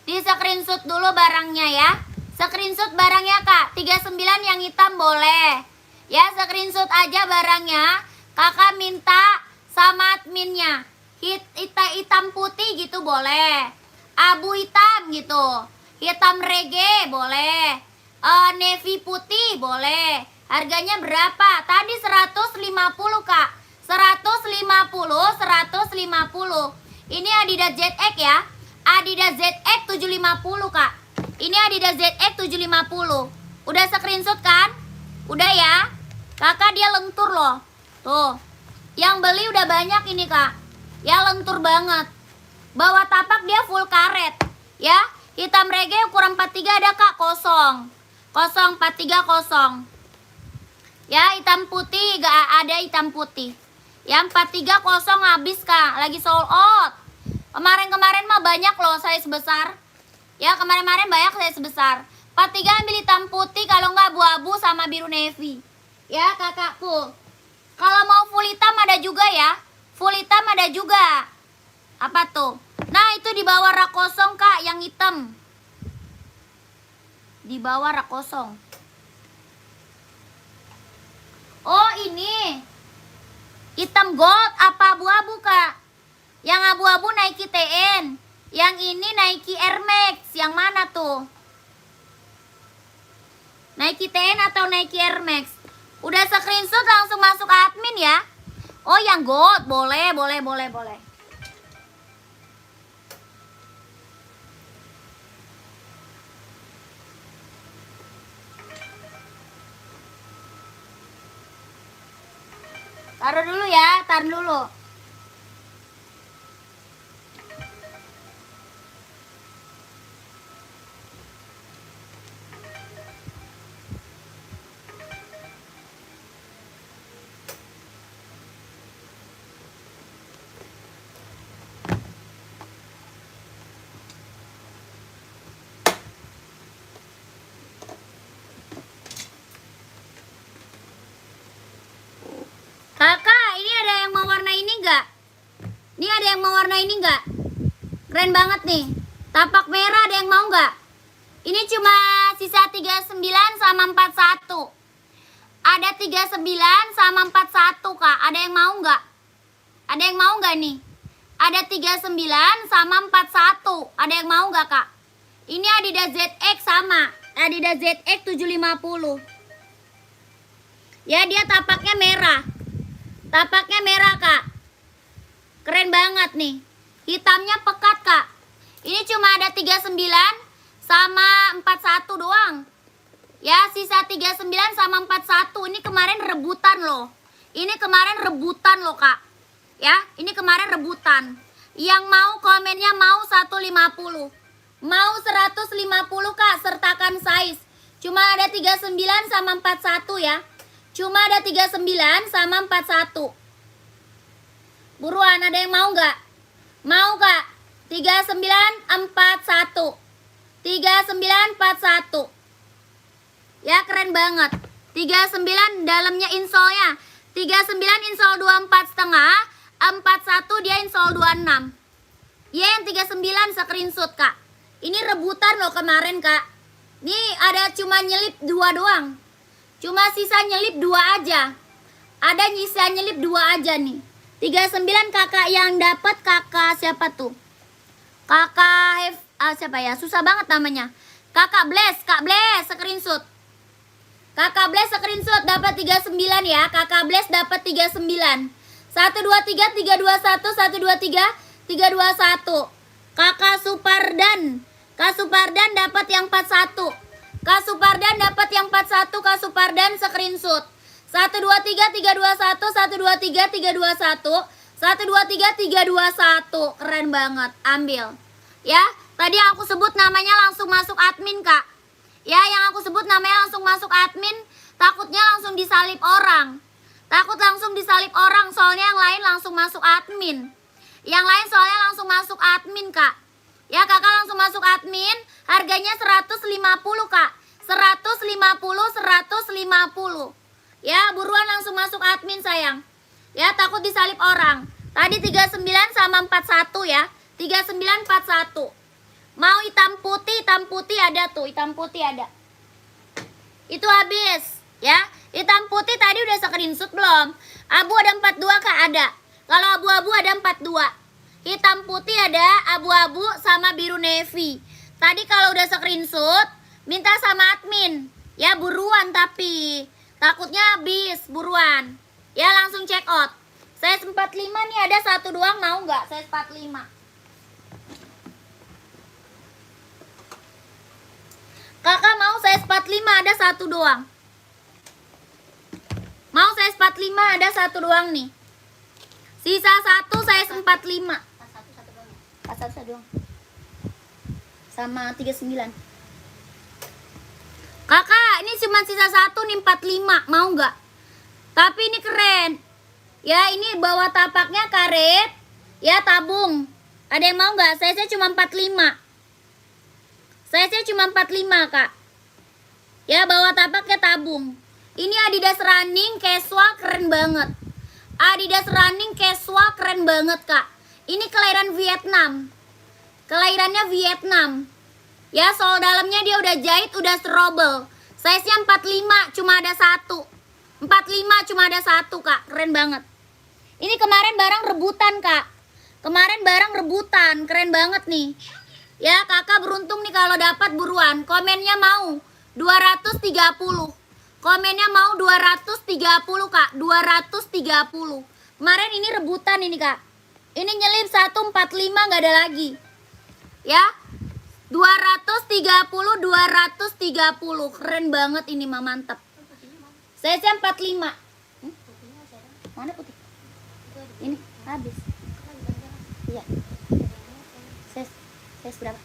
Di screenshot dulu barangnya ya. Screenshot barangnya, Kak. 39 yang hitam boleh. Ya, screenshot aja barangnya. Kakak minta sama adminnya. Hitam putih gitu boleh. Abu hitam gitu. Hitam reggae boleh. Navy putih boleh. Harganya berapa? Tadi 150, Kak. 150. Ini Adidas ZX ya. Adidas ZX 750, Kak. Ini Adidas ZX 750. Udah screenshot kan? Udah ya. Kakak dia lentur loh. Tuh. Yang beli udah banyak ini, Kak. Ya lentur banget. Bawah tapak dia full karet. Ya. Hitam reggae ukuran 43 ada, Kak, kosong. 0430. Ya, hitam putih gak ada hitam putih. Yang 430 habis, Kak. Lagi sold out. Kemarin-kemarin mah banyak loh size besar. Ya, kemarin-kemarin banyak size besar. 43 ambil hitam putih, kalau nggak abu-abu sama biru navy. Ya, kakakku. Kalau mau full hitam ada juga ya. Full hitam ada juga. Apa tuh? Nah, itu di bawah rak kosong, Kak, yang hitam. Di bawah rak kosong. Oh, ini. Hitam gold apa abu-abu, Kak? Yang abu-abu Nike TN. Yang ini Nike Air Max. Yang mana tuh? Nike TN atau Nike Air Max? Udah screenshot langsung masuk admin ya. Oh, yang gold. Boleh. Taruh dulu ya, taruh dulu. Kakak, ini ada yang mau warna ini enggak? Ini ada yang mau warna ini enggak? Keren banget nih. Tapak merah ada yang mau enggak? Ini cuma sisa 39 sama 41. Ada 39 sama 41, Kak. Ada yang mau enggak? Ada yang mau enggak nih? Ada 39 sama 41. Ada yang mau enggak, Kak? Ini Adidas ZX sama. Adidas ZX 750. Ya, dia tapaknya merah. Tapaknya merah, Kak. Keren banget nih. Hitamnya pekat, Kak. Ini cuma ada 39 sama 41 doang. Ya, sisa 39 sama 41. Ini kemarin rebutan loh. Ini kemarin rebutan loh, Kak. Ya, ini kemarin rebutan. Yang mau komennya mau 150. Mau 150, Kak, sertakan size. Cuma ada 39 sama 41 ya. Cuma ada 39 sama 41. Buruan, ada yang mau nggak? Mau, Kak? 3941. 3941. Ya, keren banget. 39 dalamnya insolnya. 39 insol 24,5. 41 dia insol 26. Ya, yang 39 screenshot, Kak. Ini rebutan loh kemarin, Kak. Ini ada cuma nyelip 2 doang. Cuma sisa nyelip 2 aja. Ada sisa nyelip 2 aja nih. 39 kakak yang dapat kakak siapa tuh? Kakak siapa ya? Susah banget namanya. Kakak Bless, Kak Bless screenshot. Kakak Bless screenshot dapat 39 ya. Kakak Bless dapat 39. 123 321 123 321. Kakak Supardan. Kak Supardan dapat yang 41. Kak Supardan dapat yang 41. Kak Supardan screenshot. 123 321 123 321 123 321. Keren banget. Ambil. Ya, tadi aku sebut namanya langsung masuk admin, Kak. Ya, yang aku sebut namanya langsung masuk admin, takutnya langsung disalip orang. Takut langsung disalip orang, soalnya yang lain langsung masuk admin. Yang lain soalnya langsung masuk admin, Kak. Ya, kakak langsung masuk admin, harganya 150, Kak. 150. Ya, buruan langsung masuk admin sayang. Ya, takut disalip orang. Tadi 39 sama 41 ya. 39 41. Mau hitam putih ada tuh, hitam putih ada. Itu habis, ya. Hitam putih tadi udah screenshot belum? Abu ada 42 Kak, ada. Kalau abu-abu ada 42. Hitam putih ada, abu-abu sama biru navy. Tadi kalau udah screenshot, minta sama admin. Ya, buruan tapi takutnya habis, buruan. Ya, langsung check out. Size 45 nih ada satu doang, mau nggak? Size 45. Kakak mau size 45 ada satu doang. Mau size 45 ada satu doang nih. Sisa satu size 45. Satu doang. Sama 39. Kakak, ini cuma sisa satu nih 45, mau nggak? Tapi ini keren. Ya, ini bawah tapaknya karet. Ya, tabung. Ada yang mau nggak? Size-nya cuma 45. Size-nya cuma 45, Kak. Ya, bawah tapaknya tabung. Ini Adidas Running casual keren banget. Adidas Running casual keren banget, Kak. Ini kelahiran Vietnam. Kelahirannya Vietnam. Ya, sol dalamnya dia udah jahit, udah strobel. Size-nya 45, cuma ada satu. 45 cuma ada satu, Kak. Keren banget. Ini kemarin barang rebutan, Kak. Kemarin barang rebutan, keren banget nih. Ya, kakak beruntung nih kalau dapat buruan. Komennya mau 230. Komennya mau 230, Kak. 230. Kemarin ini rebutan ini, Kak. Ini nyelip 145 nggak ada lagi. Ya. 230, 230. Keren banget ini, mah mantap. Size-nya 45. Mana putih? Ini habis. Iya. Size berapa?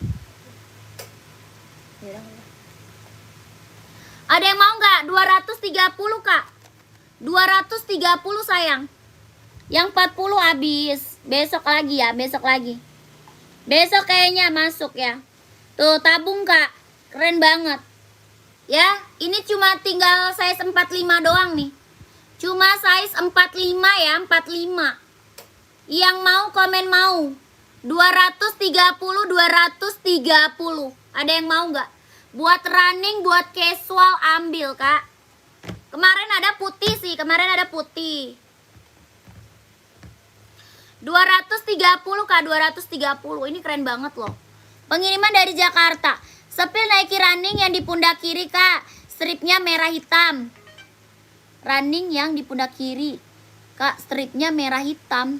Ya udah. Ada yang mau nggak? 230, Kak. 230 sayang. Yang 40 habis. Besok lagi ya, besok lagi. Besok kayaknya masuk ya. Tuh, tabung, Kak. Keren banget. Ya, ini cuma tinggal size 45 doang nih. Cuma size 45 ya, 45. Yang mau komen mau. 230, 230. Ada yang mau nggak? Buat running, buat casual ambil, Kak. Kemarin ada putih sih, kemarin ada putih. 230, Kak, 230. Ini keren banget loh. Pengiriman dari Jakarta. Sepil Nike Running yang di pundak kiri, Kak. Stripnya merah hitam. Running yang di pundak kiri, Kak. Stripnya merah hitam.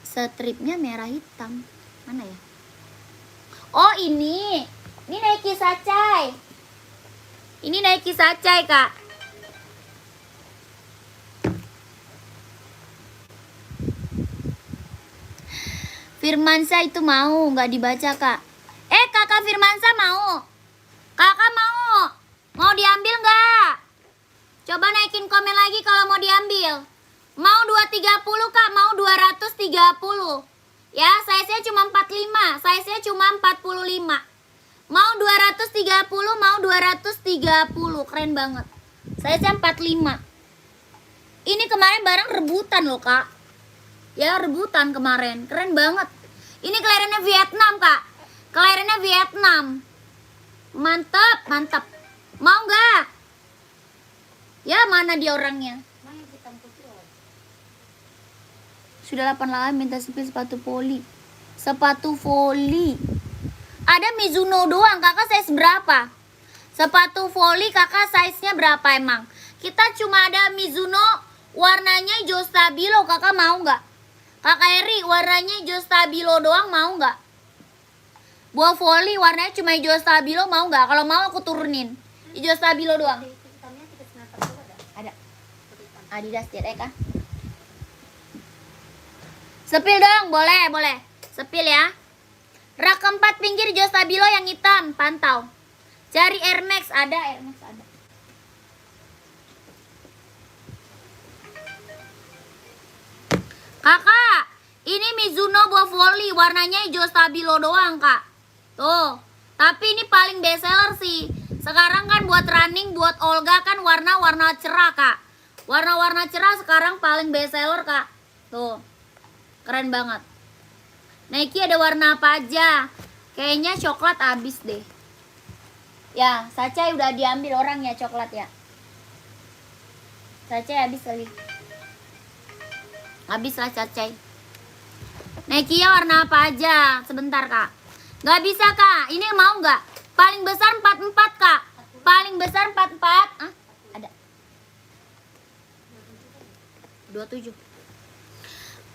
Stripnya merah hitam. Mana ya? Oh, ini. Ini Nike Sacai. Ini Nike Sacai, Kak. Firmansyah itu mau, nggak dibaca, Kak. Kakak Firmansyah mau. Kakak mau. Mau diambil nggak? Coba naikin komen lagi kalau mau diambil. Mau 230, Kak, mau 230. Ya, size-nya cuma 45, size-nya cuma 45. Mau 230, mau 230. Keren banget. Size-nya 45. Ini kemarin barang rebutan loh, Kak. Ya, rebutan kemarin. Keren banget. Ini kelahirannya Vietnam, Kak. Kelahirannya Vietnam. Mantap, mantap. Mau nggak? Ya, mana dia orangnya? Sudah 88 minta sepil sepatu voli. Sepatu voli. Ada Mizuno doang, Kakak size berapa? Sepatu voli Kakak size-nya berapa emang? Kita cuma ada Mizuno warnanya hijau stabilo, Kakak mau nggak? Kakak Eri warnanya hijau stabilo doang, mau nggak? Buah voli warnanya cuma hijau stabilo, mau nggak? Kalau mau aku turunin. Hijau stabilo doang. Ada. Adidas TRE kan? Sepil dong, boleh, boleh. Sepil ya. Rak keempat pinggir hijau stabilo yang hitam, pantau. Cari Air Max, ada Air Max ada. Kakak, ini Mizuno buah voli warnanya hijau stabilo doang, Kak. Tuh, tapi ini paling best seller sih. Sekarang kan buat running, buat Olga kan warna-warna cerah kak. Warna-warna cerah sekarang paling best seller kak. Tuh, keren banget. Nike ada warna apa aja? Kayaknya coklat habis deh. Ya, Sacai udah diambil orang ya coklat ya. Sacai habis kali. Habis lah Sacai. Nike ya warna apa aja? Sebentar kak. Gak bisa kak. Ini mau nggak? Paling besar 44 kak. Paling besar 44. Ah, ada. 27.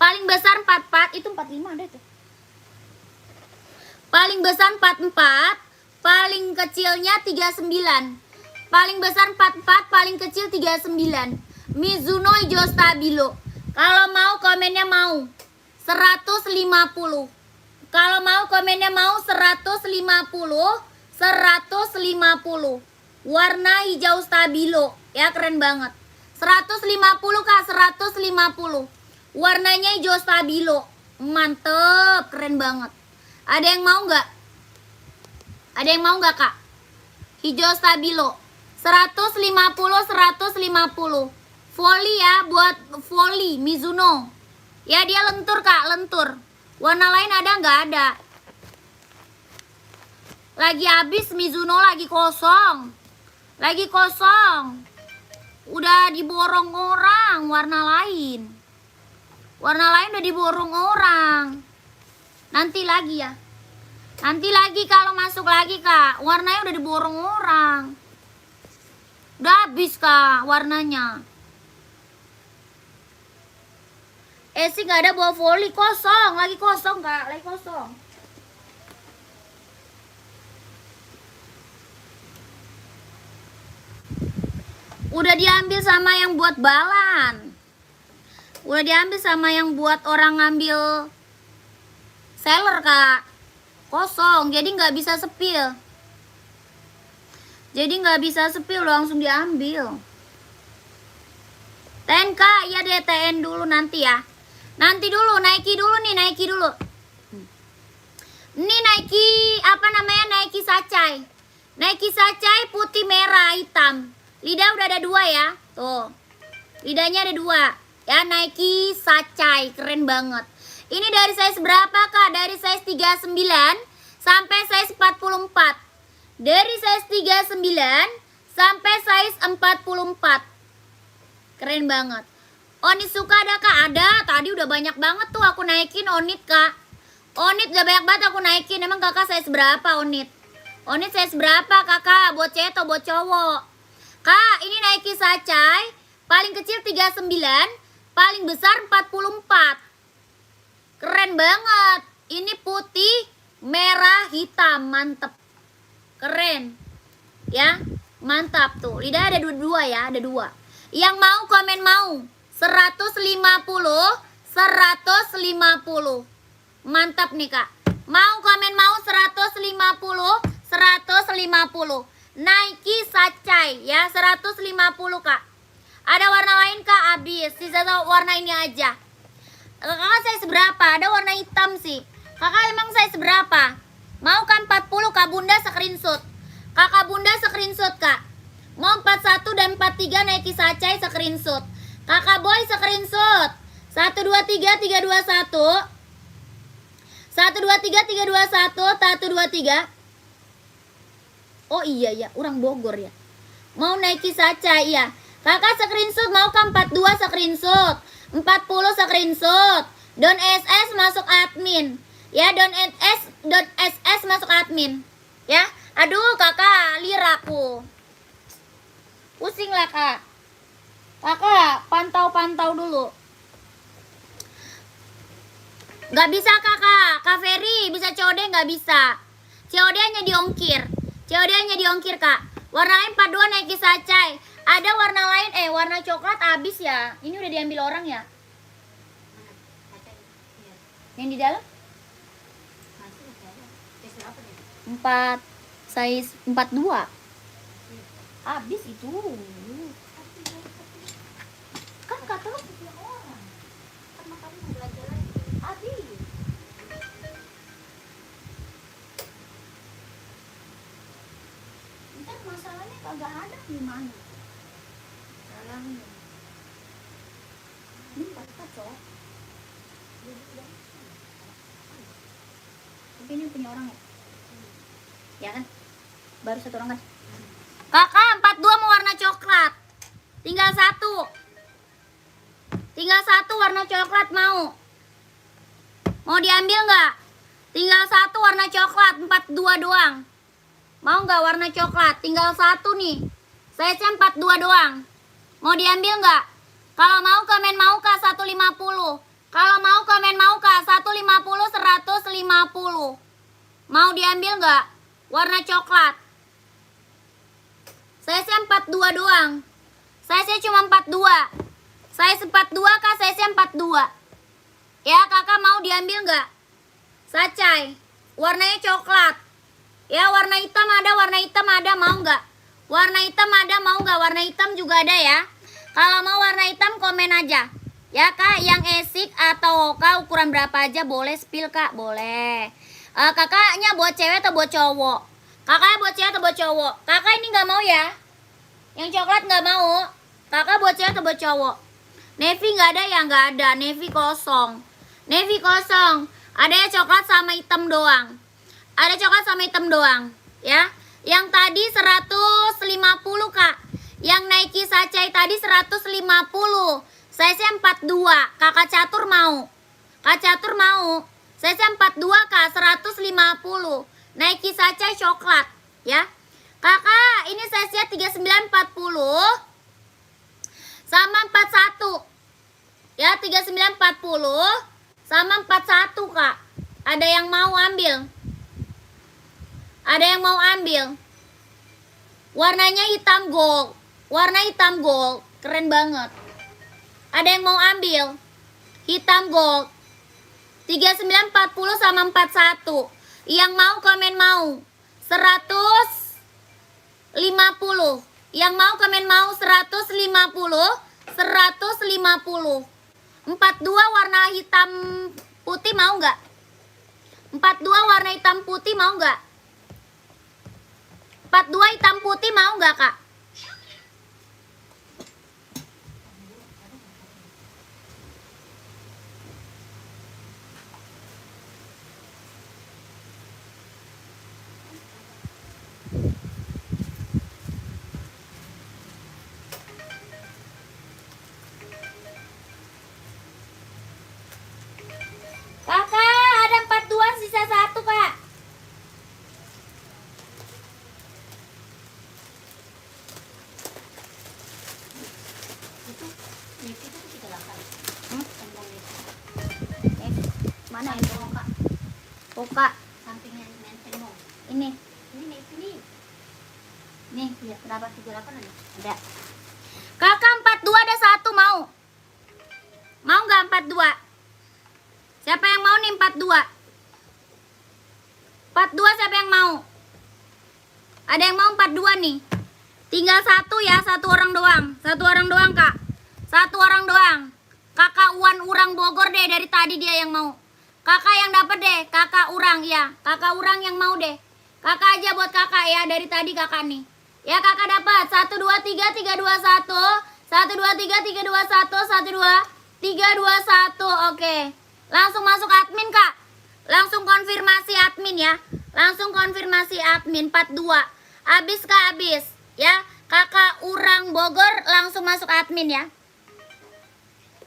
Paling besar 44 itu 45 ada tuh. Paling besar 44, paling kecilnya 39. Paling besar 44, paling kecil 39. Mizuno hijau stabilo. Kalau mau komennya mau 150. Kalau mau komennya mau 150. 150. Warna hijau stabilo. Ya keren banget. 150 kak, 150. Warnanya hijau stabilo. Mantep, keren banget. Ada yang mau nggak? Ada yang mau nggak kak? Hijau stabilo 150, 150. Volley ya, buat volley Mizuno. Ya dia lentur kak, lentur. Warna lain ada nggak? Ada. Lagi habis Mizuno, lagi kosong. Lagi kosong. Udah diborong orang warna lain. Warna lain udah diborong orang. Nanti lagi ya. Nanti lagi kalau masuk lagi kak. Warnanya udah diborong orang. Udah habis kak warnanya. Sih gak ada bawa volley. Kosong. Lagi kosong kak. Lagi kosong. Udah diambil sama yang buat balan. Udah diambil sama yang buat orang ngambil seller kak. Kosong, jadi nggak bisa sepil. Jadi nggak bisa sepil, langsung diambil. TN kak, ya deh TN dulu nanti ya. Nanti dulu, Nike dulu nih, Nike dulu. Ini Nike, apa namanya, Nike Sacai. Nike Sacai putih, merah, hitam. Lidah udah ada 2 ya, tuh. Lidahnya ada 2. Ya, Nike Sacai, keren banget. Ini dari size berapa kak? Dari size 39 sampai size 44. Dari size 39 sampai size 44. Keren banget. Onit suka ada kak? Ada. Tadi udah banyak banget tuh aku naikin Onit kak. Onit udah banyak banget aku naikin. Emang kakak size berapa Onit? Onit size berapa kakak? Buat cewek atau buat cowok? Kak, ini Nike Sacai. Paling kecil 39, paling besar 44. Keren banget. Ini putih, merah, hitam. Mantep. Keren. Ya, mantap tuh. Lidah ada 2 ya, ada 2. Yang mau komen mau. 150, 150. Mantap nih kak. Mau komen mau 150, 150. Nike Sacai ya, 150 kak. Ada warna lain kak? Habis. Sisa warna ini aja. Kakak size berapa? Ada warna hitam sih. Kakak emang size berapa? Mau kan 40 kak bunda screenshot. Kakak bunda screenshot kak. Mau 41 dan 43 Nike Sacai screenshot. Kakak boy screenshot. 123 321. 123 321 123. Oh iya ya, orang Bogor ya. Mau Nike Sacai ya. Kakak screenshot mau kan 42 screenshot. 40 screenshot. Don SS masuk admin. Ya, don SS masuk admin. Ya. Aduh, kakak, lir aku. Pusing lah, kak. Kakak, pantau-pantau dulu. Gak bisa, kakak. Kak Ferry bisa COD gak bisa. COD hanya diongkir. COD hanya diongkir, kak. Warna lain 42 Nike Sacai. Ada warna lain, warna coklat habis ya. Ini udah diambil orang ya. Yang di dalam? 4, size 42. Habis itu. Kan kata lo punya orang. Kan makanya mau belajar lagi. Habis. Ntar masa gimana? Salahnya. Ini kata cok. Tapi ini punya orang ya? Ya kan? Baru satu orang kan? Kakak 42 mau warna coklat. Tinggal satu. Tinggal satu warna coklat mau. Mau diambil nggak? Tinggal satu warna coklat 42 doang. Mau nggak warna coklat? Tinggal satu nih. Saya 42 doang. Mau diambil nggak? Kalau mau komen mau Kak 150. Kalau mau komen mau Kak 150 150. Mau diambil nggak? Warna coklat. Saya 42 doang. Saya cuma 42. Saya 42 Kak, saya 42. Ya kakak mau diambil nggak? Sacai. Warnanya coklat. Ya warna hitam ada, mau nggak? Warna hitam ada, mau nggak? Warna hitam juga ada ya. Kalau mau warna hitam komen aja. Ya kak, yang esik atau kak ukuran berapa aja boleh spill kak, boleh. Kakaknya buat cewek atau buat cowok? Kakaknya buat cewek atau buat cowok? Kakak ini nggak mau ya? Yang coklat nggak mau? Kakak buat cewek atau buat cowok? Navy nggak ada ya? Nggak ada, navy kosong. Navy kosong. Ada ya coklat sama hitam doang. Ada coklat sama hitam doang, ya. Yang tadi 150 kak. Yang Nike Sacai tadi 150. Saya 42. Kakak catur mau? Kak catur mau? Saya 42 kak, 150. Nike Sacai coklat, ya. Kakak, ini size-nya 3940 sama 41. Ya, 3940 sama 41 kak. Ada yang mau ambil? Ada yang mau ambil? Warnanya hitam gold. Warna hitam gold. Keren banget. Ada yang mau ambil? Hitam gold. 3940 sama 41. Yang mau komen mau. 150. Yang mau komen mau 150. 150. 42 warna hitam putih mau nggak? 42 warna hitam putih mau nggak? 42 hitam putih mau nggak kak? Kakak ada 42 sisa 1 kak. Mana itu kak? Buka sampingnya nempel. Ini nih ya, berapa 38 ada? Kakak 42 ada 1 mau? Mau nggak 42? Siapa yang mau nih 42? 42 siapa yang mau? Ada yang mau 42 nih? Tinggal 1 ya, 1 orang doang. 1 orang doang kak. 1 orang doang. Kakak Uwan Urang Bogor deh, dari tadi dia yang mau. Kakak yang dapat deh, kakak Urang ya. Kakak Urang yang mau deh. Kakak aja buat kakak ya, dari tadi kakak nih. Ya kakak dapat 1 2 3 3 2 1. 1 2 3 3 2 1. 1 2 3 2 1. Oke. Langsung masuk admin kak. Langsung konfirmasi admin ya. Langsung konfirmasi admin 42. Habis kak, habis ya. Kakak Urang Bogor langsung masuk admin ya.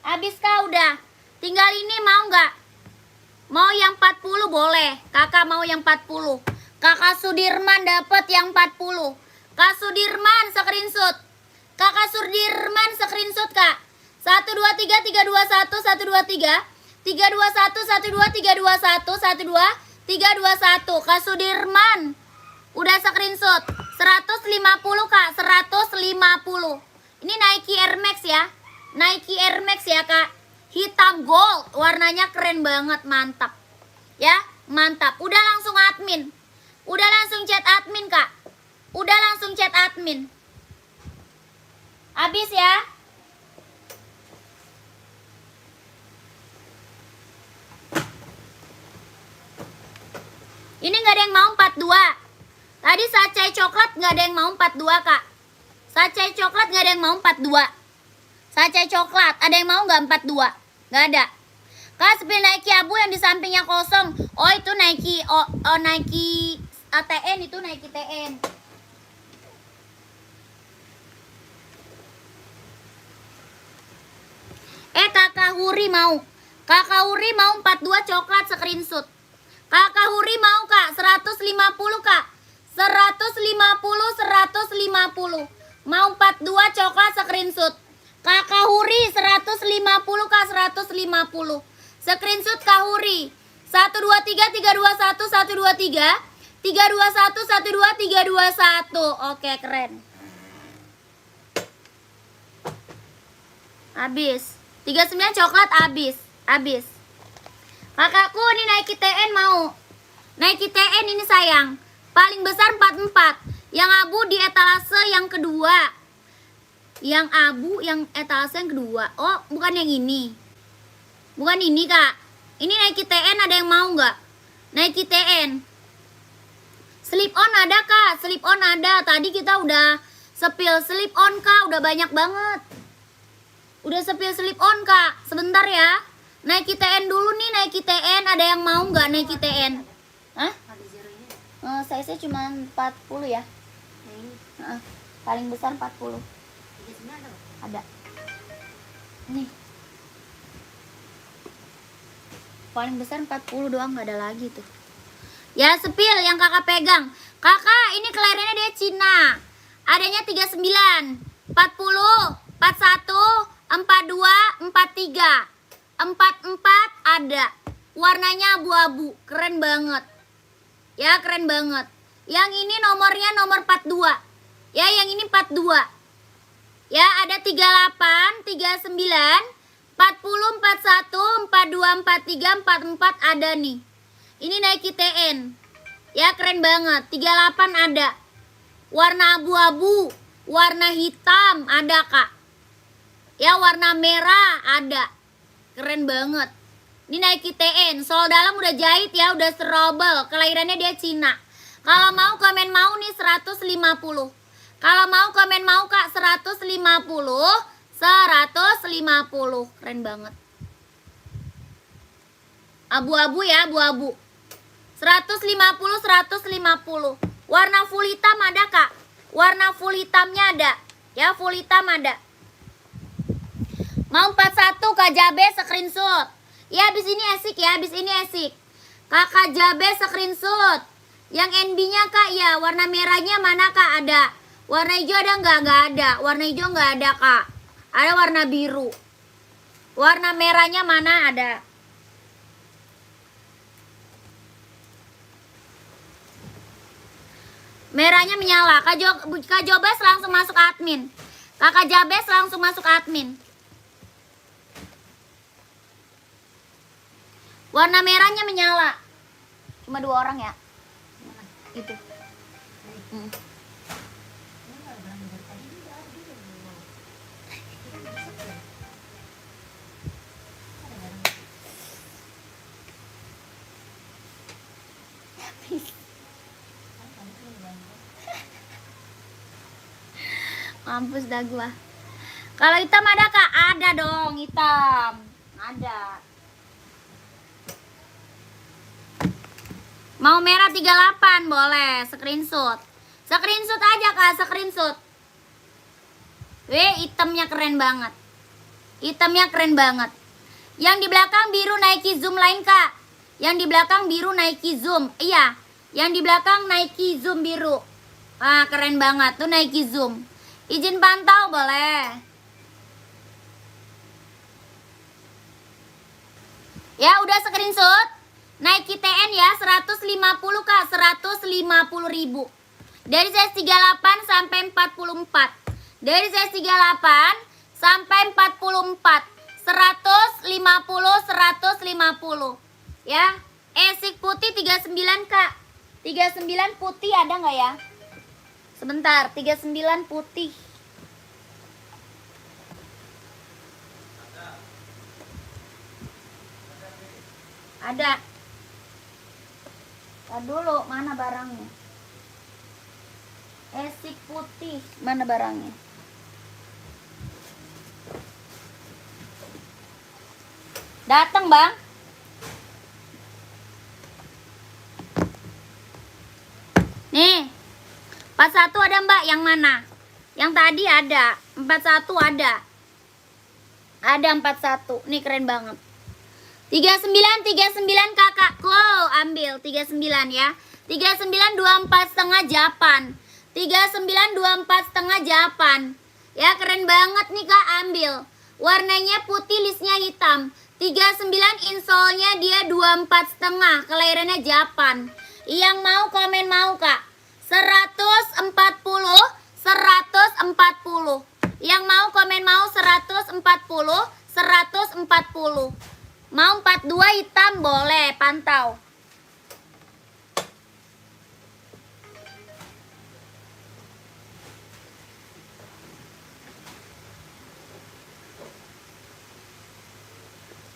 Habis kak udah. Tinggal ini mau nggak? Mau yang 40 boleh. Kakak mau yang 40. Kakak Sudirman dapat yang 40. Kak Sudirman screenshot. Kakak Sudirman screenshot kak. 1 2 3 3 2 1. 1 2 3 3 2 1. 1 2 3 2 1. 1 2 3 2 1. Kak Sudirman udah screenshot. 150 kak. 150. Ini Nike Air Max ya. Nike Air Max ya kak. Hitam gold. Warnanya keren banget. Mantap. Ya mantap. Udah langsung admin. Udah langsung chat admin kak. Udah langsung chat admin. Habis ya. Ini nggak ada yang mau 42. Tadi Sacai coklat nggak ada yang mau 42 kak. Sacai coklat nggak ada yang mau 42. Sacai coklat, ada yang mau nggak 42? Nggak ada. Kak, spill Nike abu yang di sampingnya kosong. Oh itu Nike, Nike ATN, itu Nike TN. Kakak Huri mau. Kakak Huri mau 42 coklat screenshot. Kakak Huri mau Kak, 150 Kak. 150. Mau 42 coklat screenshot. Kakak Huri 150 Kak, 150. Screenshot Kak Huri. 123 321 123 321 12 321. Oke, keren. Habis. 39 coklat habis. Kakakku ini Nike TN mau. Nike TN ini sayang. Paling besar 44. Yang abu di etalase yang kedua. Yang abu yang etalase yang kedua. Oh, bukan yang ini. Bukan ini, Kak. Ini Nike TN, ada yang mau nggak? Nike TN. Slip on ada, Kak. Slip on ada. Tadi kita udah spill slip on, Kak. Udah banyak banget. Udah spill slip on, Kak. Sebentar ya. Nike TN dulu nih, Nike TN. Ada yang mau nggak Nike TN? Hah? Size-nya cuma 40 ya. Paling besar 40. Ada. Nih. Paling besar 40 doang, nggak ada lagi tuh. Ya, spill yang kakak pegang. Kakak, ini kelahirannya dia Cina. Adanya 39, 40, 41, 42, 43. 44 ada. Warnanya abu-abu, keren banget. Ya, keren banget. Yang ini nomornya nomor 42. Ya, yang ini 42. Ya, ada 38, 39, 40, 41, 42, 43, 44 ada nih. Ini Nike TN. Ya, keren banget. 38 ada. Warna abu-abu, warna hitam ada, Kak. Ya, warna merah ada. Keren banget. Ini Nike TN. Sol dalam udah jahit ya, udah serobel. Kelahirannya dia Cina. Kalau mau komen mau nih 150. Kalau mau komen mau Kak 150. 150. Keren banget. Abu-abu ya, abu-abu. 150, 150. Warna full hitam ada, Kak. Warna full hitamnya ada. Ya, full hitam ada. Mau 41 Kak Jabe screenshot. Ya, habis ini asik ya, habis ini asik. Kakak Jabe screenshot. Yang NB-nya Kak ya, warna merahnya mana Kak? Ada. Warna hijau ada nggak? Nggak ada. Warna hijau nggak ada, Kak. Ada warna biru. Warna merahnya mana? Ada. Merahnya menyala. Kak Jobes langsung masuk admin. Kakak Jabes langsung masuk admin. Warna merahnya menyala. Cuma 2 orang ya. Itu. Mampus dah gua. Kalau hitam ada Kak? Ada dong hitam. Ada. Mau merah 38 boleh, screenshot. Screenshot aja Kak, screenshot. Hitamnya keren banget. Hitamnya keren banget. Yang di belakang biru Nike Zoom lain Kak. Yang di belakang biru Nike Zoom. Iya, yang di belakang Nike Zoom biru. Ah, keren banget tuh Nike Zoom. Izin pantau boleh. Ya udah screenshot. Nike TN ya 150 Kak, 150.000. Dari size 38 sampai 44. Dari size 38 sampai 44. 150 150. Ya. Esik putih 39 Kak. 39 putih ada nggak ya? Sebentar, 39 putih. Ada. Tar dulu, mana barangnya? Esik putih, mana barangnya? Datang, Bang. Nih. 41 ada, Mbak. Yang mana? Yang tadi ada. 41 ada. Ada 41. Nih keren banget. 39 kakakku. Ambil 39 ya. 39 24 setengah Japan. 39 24 setengah Japan. Ya keren banget nih Kak, ambil. Warnanya putih, listnya hitam. 39 insolnya dia 24 setengah, kelahirannya Japan. Yang mau komen mau Kak. 140 140. Yang mau komen mau 140 140. Mau 42 hitam boleh, pantau.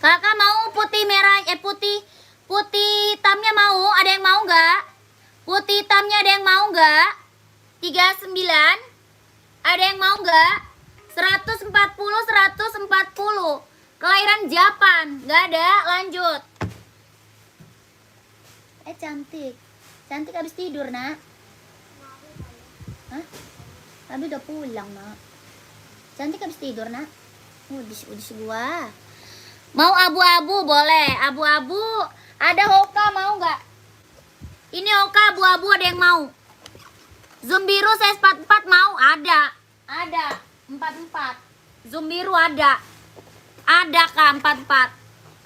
Kakak mau putih merah, putih hitamnya mau? Ada yang mau nggak? Putih hitamnya ada yang mau nggak? 39. Ada yang mau nggak? 140 140. Kelahiran Japan. Nggak ada, lanjut. Cantik. Cantik habis tidur, Nak. Hah? Tapi udah pulang, Nak. Cantik habis tidur, Nak. Udah gua. Mau abu-abu boleh, abu-abu. Ada Hoka mau nggak? Ini Hoka abu-abu ada yang mau? Zoom biru size 44 mau? Ada 44. Zoom biru ada Kak 44.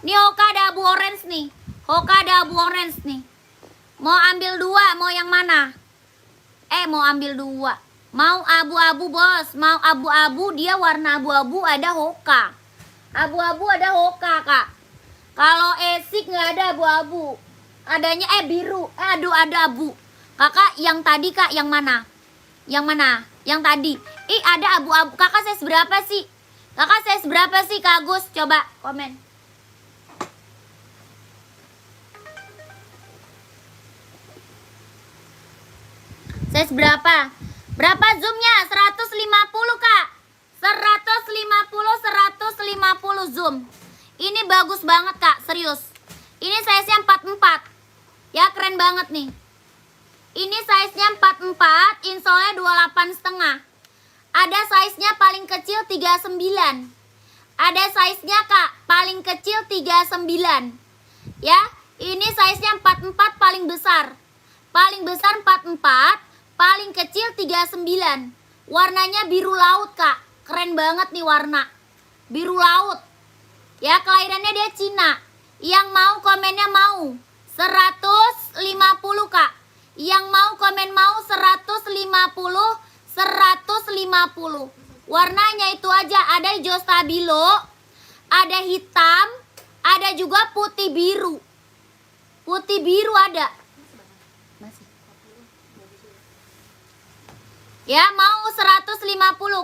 Nih Hoka ada abu orange nih. Hoka ada abu orange nih. Mau ambil 2, mau yang mana? Mau ambil 2. Mau abu-abu bos, mau abu-abu, dia warna abu-abu ada Hoka. Abu-abu ada Hoka Kak. Kalau esik nggak ada abu-abu. Adanya biru. Aduh ada abu. Kakak yang tadi Kak yang mana? Yang mana? Yang tadi. Ada abu-abu. Kakak size berapa sih? Kakak size berapa sih Kak Agus? Coba komen. Size berapa? Berapa zoomnya? 150 Kak. 150 zoom. Ini bagus banget Kak, serius. Ini size-nya 44. Ya keren banget nih. Ini size-nya 44, insolnya 28 setengah. Ada size-nya paling kecil 39. Ada size-nya Kak, paling kecil 39. Ya, ini size-nya 44 paling besar. Paling besar 44, paling kecil 39. Warnanya biru laut Kak. Keren banget nih warna. Biru laut. Ya, kelahirannya dia Cina. Yang mau komennya mau. 150 Kak. Yang mau komen mau 150. 150. Warnanya itu aja. Ada hijau stabilo. Ada hitam. Ada juga putih biru. Putih biru ada. Masih. Ya mau 150.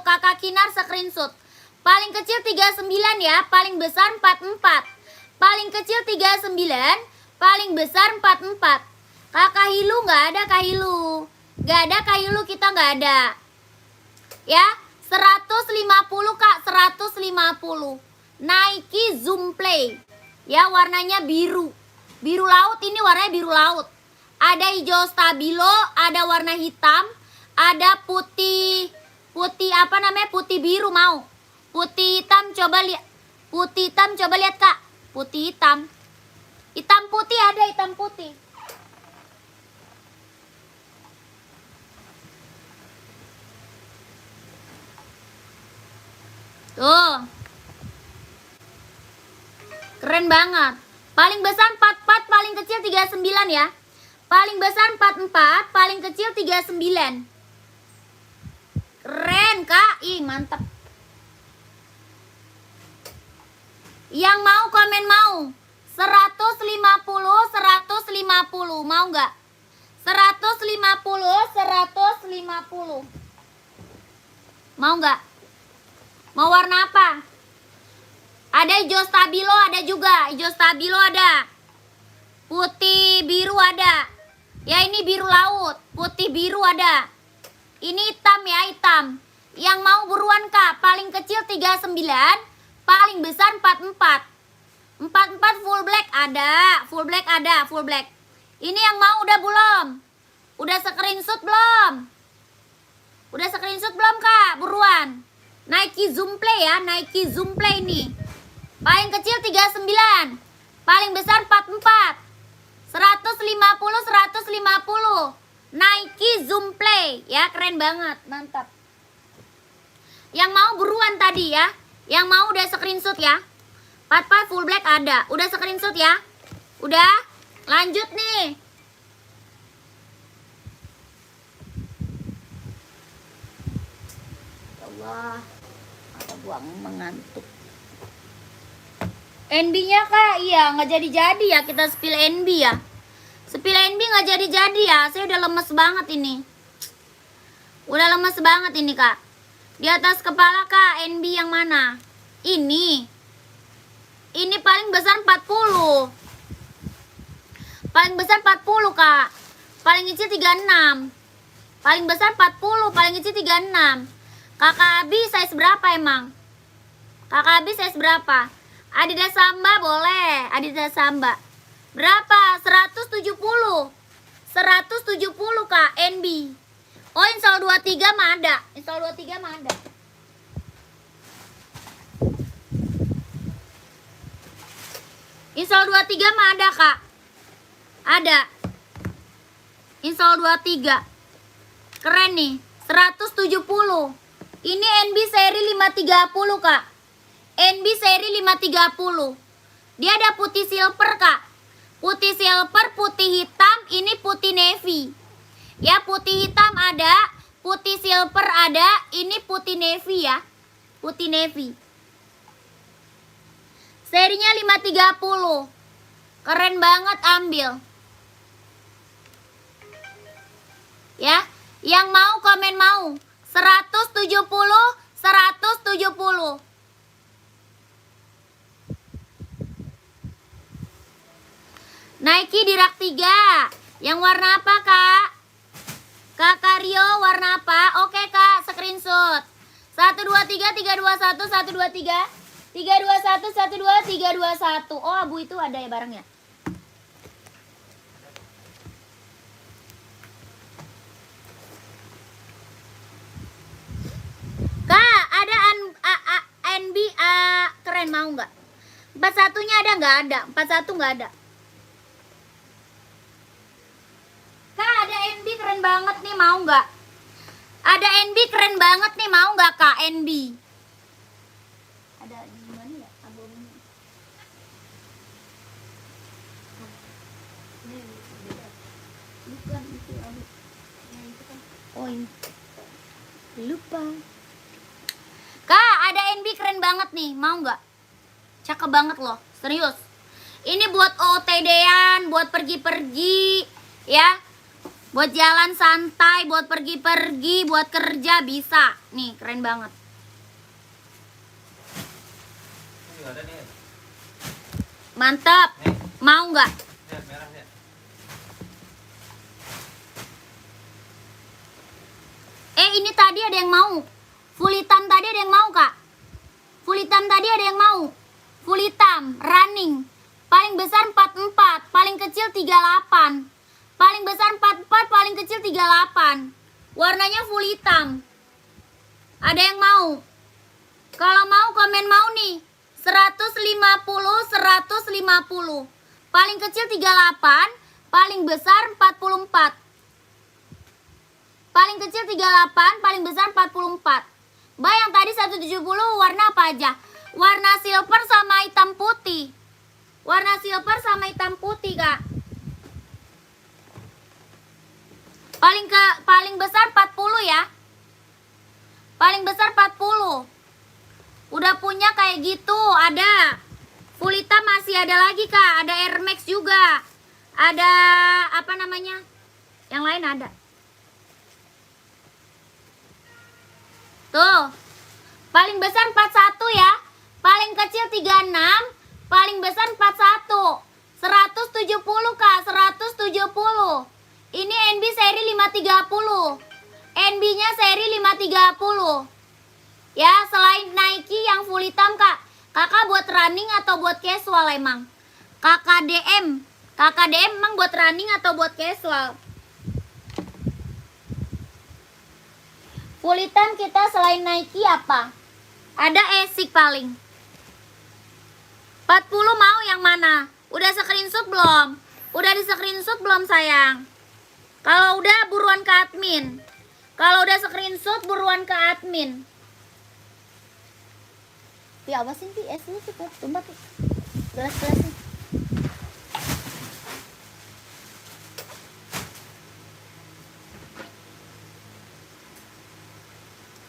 Kakak Kinar screenshot. Paling kecil 39 ya. Paling besar 44. Paling kecil 39. Paling besar 44. Kakak Hilu nggak ada Kak Hilu. Nggak ada Kak Hilu, kita nggak ada. Ya 150 Kak. 150. Nike Zoom Play. Ya warnanya biru. Biru laut, ini warnanya biru laut. Ada hijau stabilo. Ada warna hitam. Ada putih apa namanya, putih biru mau. Putih hitam coba lihat. Putih hitam coba lihat Kak. Putih hitam. Hitam putih ada, hitam putih. Tuh. Keren banget. Paling besar 44, paling kecil 39 ya. Paling besar 44, paling kecil 39. Keren Kak. Mantap. Yang mau komen mau. 150 150. Mau nggak? 150 150. Mau nggak? Mau warna apa? Ada hijau stabilo, ada juga. Hijau stabilo ada. Putih biru ada. Ya ini biru laut. Putih biru ada. Ini hitam ya, hitam. Yang mau buruan Kak. Paling kecil 39, paling besar 44. 44 full black ada, full black ada, full black. Ini yang mau udah belum? Udah screenshot belum? Udah screenshot belum Kak? Buruan. Nike Zoom Play ya, Nike Zoom Play nih. Paling kecil 39, paling besar 44. 150 150. Nike Zoom Play ya, keren banget, mantap. Yang mau buruan tadi ya. Yang mau udah screenshot ya. 44 full black ada. Udah screenshot ya? Udah? Lanjut nih. Ya Allah, apa gua mengantuk. NB-nya Kak, iya nggak jadi-jadi ya kita spill NB ya. Spill NB nggak jadi-jadi ya. Saya udah lemes banget ini. Udah lemes banget ini Kak. Di atas kepala Kak, NB yang mana? Ini paling besar 40. Paling besar 40 Kak. Paling kecil 36. Paling besar 40, paling kecil 36. Kakak Abi size berapa emang? Kakak Abi size berapa? Adidas Samba boleh, Adidas Samba. Berapa? 170. 170 Kak, NB. Oh, install 23 mah ada. Install 23 mah ada. Install 23 mah ada Kak. Ada. Install 23. Keren nih. 170. Ini NB seri 530 Kak. NB seri 530. Dia ada putih silver Kak. Putih silver, putih hitam, ini putih navy. Ya, putih hitam ada, putih silver ada, ini putih navy ya. Putih navy. Serinya 530. Keren banget, ambil. Ya, yang mau komen mau. 170, 170. Nike di rak 3. Yang warna apa, Kak? Kakak Rio warna apa? Oke, Kak, screenshot. 123 321 123 321 12 321. Oh, abu itu ada ya barangnya. Kak, ada NB keren mau nggak? 41-nya ada nggak? Ada. 41 nggak ada. Kak, ada NB keren banget nih, mau nggak? Ada NB keren banget nih, mau nggak Kak NB? Ada di mana ya? Abonnya. Bukan itu abu. Yang itu kan. Oh ini. Lupa. Kak, ada NB keren banget nih, mau nggak? Cakep banget loh, serius. Ini buat OTD-an, buat pergi-pergi, ya. Buat jalan santai, buat pergi-pergi, buat kerja bisa. Nih, keren banget. Mantap. Mau nggak? Ini tadi ada yang mau. Full hitam tadi ada yang mau, Kak. Full hitam tadi ada yang mau. Full hitam, running. Paling besar 44, paling kecil 38. Paling besar 44, paling kecil 38. Warnanya full hitam. Ada yang mau? Kalau mau komen mau nih. 150, 150. Paling kecil 38, paling besar 44. Paling kecil 38, paling besar 44. Mbak, yang tadi 170 warna apa aja? Warna silver sama hitam putih. Warna silver sama hitam putih, Kak. Paling besar 40 ya. Paling besar 40. Udah punya kayak gitu, ada. Full hitam masih ada lagi, Kak. Ada Air Max juga. Ada apa namanya? Yang lain ada. Tuh. Paling besar 41 ya. Paling kecil 36, paling besar 41. 170 Kak, 170. Ini NB seri 530. NB-nya seri 530. Ya, selain Nike yang full hitam Kak, Kakak buat running atau buat casual emang? Kakak DM emang buat running atau buat casual? Full hitam kita selain Nike apa? Ada Asics paling. 40 mau yang mana? Udah screenshot belum? Udah di screenshot belum sayang? Kalau udah buruan ke admin. Kalau udah screenshot buruan ke admin. Ya apa sih es lu sih? Tumbat gelas-gelas nih.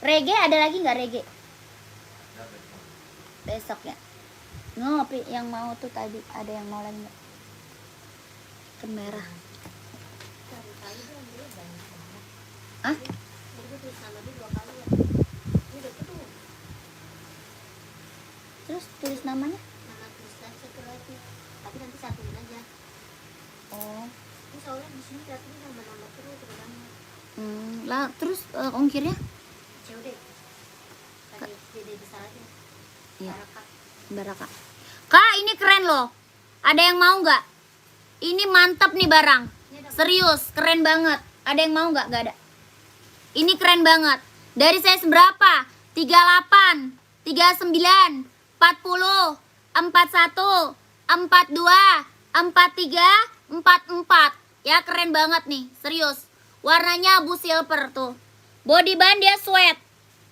Reggae ada lagi nggak reggae? Besok ya. Ngopi yang mau tuh tadi ada yang mau lagi nggak? Merah. Ah? Terus tulis namanya? Nama tulisan satu lagi, tapi nanti satuin aja. Oh. Ini soalnya di sini datunya nambah-nambah terus banyak. Lah terus ongkirnya? COD. Tadi Dede besar aja. Iya. Baraka. Baraka. Kak, ini keren loh. Ada yang mau nggak? Ini mantap nih barang. Serius, keren banget. Ada yang mau nggak? Nggak ada. Ini keren banget. Dari size berapa? 38, 39, 40, 41, 42, 43, 44. Ya keren banget nih, serius. Warnanya abu silver tuh. Body band dia sweat.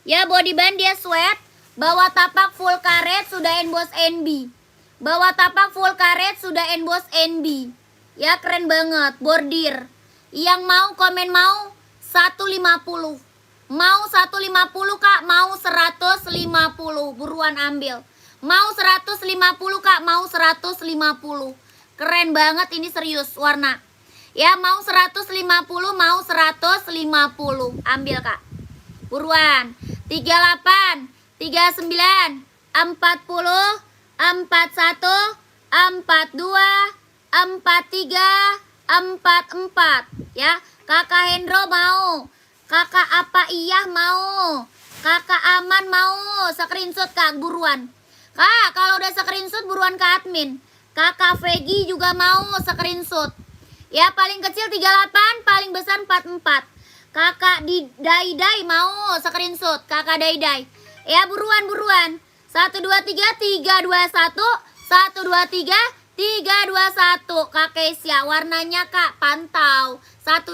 Ya body band dia sweat. Bawah tapak full karet sudah emboss NB. Bawah tapak full karet sudah emboss NB. Ya keren banget, bordir. Yang mau komen mau 150. Mau 150 Kak, mau 150. Buruan ambil. Mau 150 Kak, mau 150. Keren banget ini serius warna. Ya mau 150, mau 150. Ambil Kak. Buruan. 38, 39, 40, 41, 42, 43, 44. Ya, Kakak Hendro mau. Kakak apa iya mau. Kakak Aman mau. Screenshot Kak, buruan. Kak, kalau udah screenshot buruan ke admin. Kakak Vegi juga mau screenshot. Ya, paling kecil 38, paling besar 44. Kakak Daidai mau screenshot. Kakak Daidai. Ya, buruan. 1, 2, 3, 3, 2, 1. 1, 2, 3, 3, 2, 1. Kak Kesia, warnanya Kak, pantau. Satu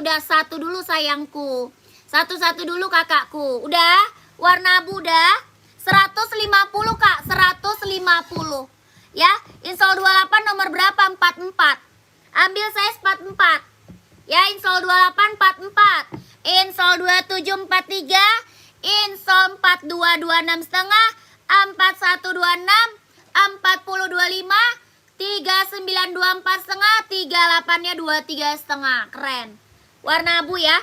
dulu sayangku. Satu dulu kakakku. Udah? Warna abu udah? 150 Kak, 150. Ya, install 28 nomor berapa? 44. Ambil size 44. Ya, install 28 44. Install 27 43. Install 42 26 setengah. 41 26. 40 25. 39 24 setengah. 38 nya 23 setengah. Keren. Warna abu ya.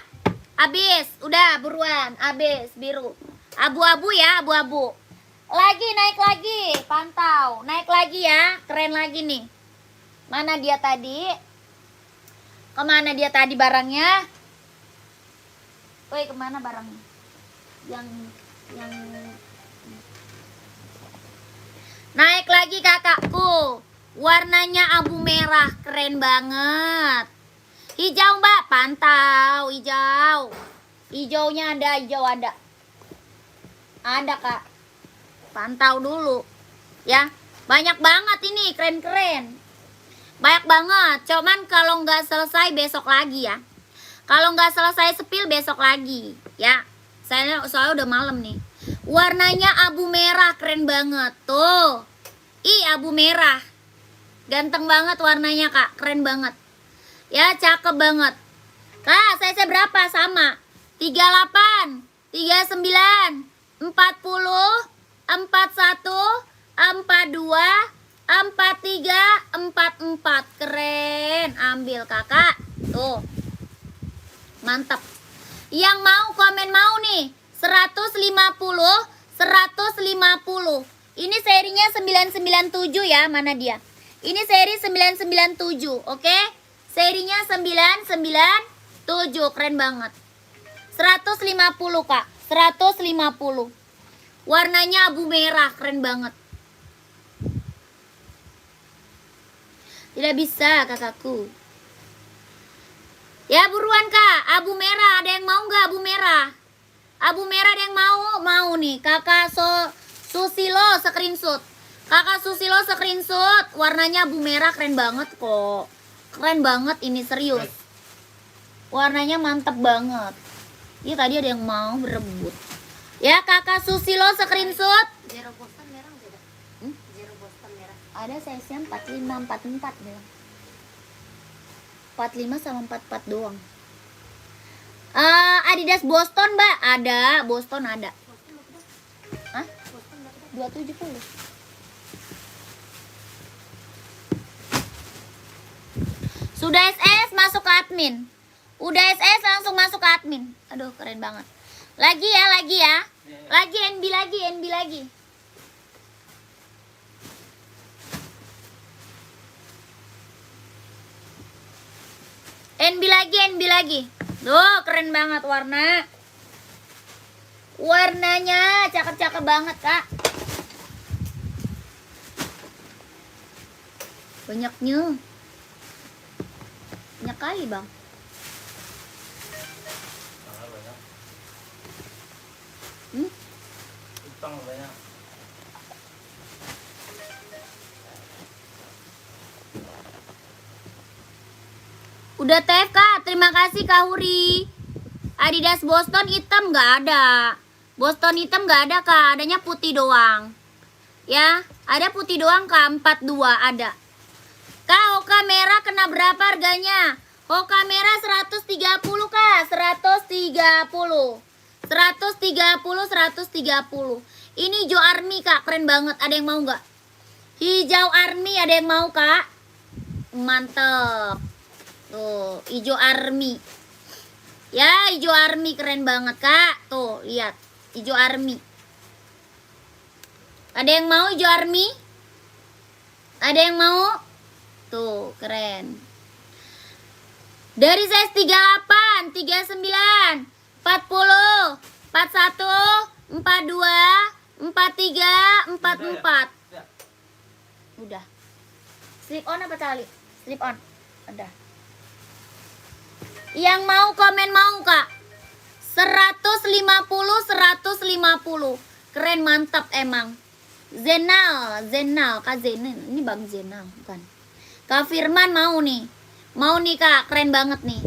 Habis, udah buruan. Habis biru. Abu-abu ya, abu-abu. Lagi naik lagi, pantau. Naik lagi ya, keren lagi nih. Mana dia tadi? Kemana dia tadi barangnya? Woi, kemana barangnya? Yang naik lagi kakakku. Warnanya abu merah, keren banget. Hijau mbak, pantau, hijau. Hijaunya ada, hijau ada. Ada kak. Pantau dulu. Ya, banyak banget ini, keren-keren. Banyak banget, cuman kalau nggak selesai besok lagi ya. Kalau nggak selesai sepil besok lagi, ya. Soalnya udah malam nih. Warnanya abu merah, keren banget. Tuh. Ih, abu merah. Ganteng banget warnanya kak, keren banget. Ya, cakep banget. Kak, size berapa? Sama. 38, 39, 40, 41, 42, 43, 44. Keren. Ambil kakak. Tuh. Mantap. Yang mau komen mau nih. 150, 150. Ini serinya 997 ya. Mana dia? Ini seri 997. Oke? Serinya 997. Keren banget. 150 kak. 150. Warnanya abu merah. Keren banget. Tidak bisa kakakku. Ya buruan kak, abu merah ada yang mau nggak abu merah? Abu merah ada yang mau nih kakak Susilo screenshot. Kakak Susilo screenshot, warnanya abu merah keren banget kok. Keren banget ini serius. Warnanya mantep banget. Iya tadi ada yang mau berebut. Ya kakak Susilo screenshot. Zero Boston merah nggak ada? Zero Boston merah. Ada size-nya 45 44 bilang. 45 sama 44 doang. Adidas Boston, Mbak. Ada, Boston ada. Boston berapa dah? Hah? Boston berapa dah? 270. Sudah SS masuk ke admin. Udah SS langsung masuk ke admin. Aduh, keren banget. Lagi ya. Lagi NB lagi. NB lagi. Tuh, keren banget warna. Warnanya cakep-cakep banget, Kak. Banyaknya. Banyak kali, Bang. Utang banyak. Udah TF Kak, terima kasih Kak Huri. Adidas Boston hitam nggak ada. Boston hitam nggak ada Kak, adanya putih doang. Ya, ada putih doang Kak, 42 ada. Kak, Hoka merah kena berapa harganya? Hoka merah 130 Kak, 130. 130. Ini hijau army Kak, keren banget. Ada yang mau nggak? Hijau army ada yang mau Kak? Mantep. Tuh, hijau army. Ya, hijau army keren banget, Kak. Tuh, lihat. Hijau army. Ada yang mau hijau army? Ada yang mau? Tuh, keren. Dari size 38, 39, 40, 41, 42, 43, 44. Udah. Slip on apa tali? Slip on. Udah. Yang mau komen mau Kak 150. Keren mantap emang. Zenal Kak Zenal. Ini Bang Zenal bukan. Kak Firman mau nih Kak, keren banget nih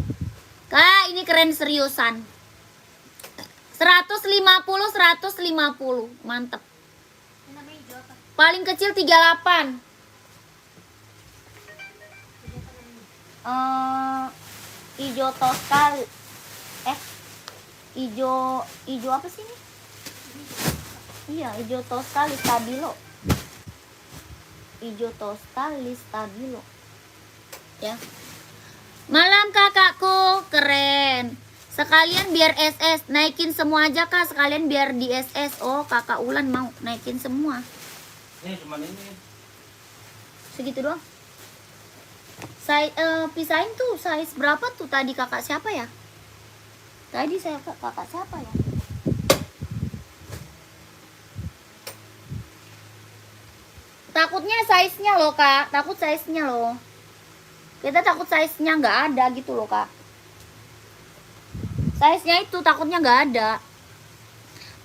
Kak, ini keren seriusan. 150. Mantap. Ini namanya hijau apa? Paling kecil 38. Hijau apa namanya? Ijo toskal. Ijo apa sih ini? Iya, ijo toskal stabilo. Ijo toskal stabilo. Ya. Malam kakakku, keren. Sekalian biar SS, naikin semua aja Kak, sekalian biar di SS. Oh, Kakak Ulan mau naikin semua. Ini cuma ini. Segitu doang. Pisahin tuh size berapa tuh tadi kakak siapa ya? Tadi saya kakak siapa ya? Takutnya size-nya loh Kak, takut size-nya loh. Kita takut size-nya nggak ada gitu loh Kak. Size-nya itu takutnya nggak ada.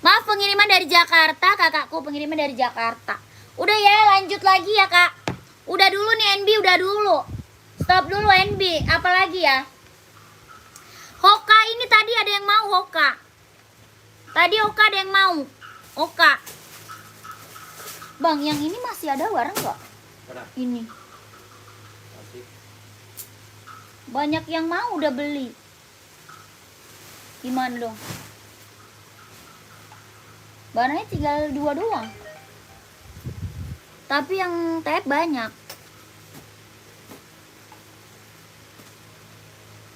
Maaf pengiriman dari Jakarta, kakakku pengiriman dari Jakarta. Udah ya, lanjut lagi ya Kak. Udah dulu nih NB, udah dulu. Stop dulu NB, apalagi ya? Hoka ini tadi ada yang mau Hoka. Tadi Hoka ada yang mau. Hoka. Bang, yang ini masih ada barang nggak? Ada. Ini. Masih. Banyak yang mau udah beli. Gimana dong? Barangnya tinggal 2 doang. Tapi yang tab banyak.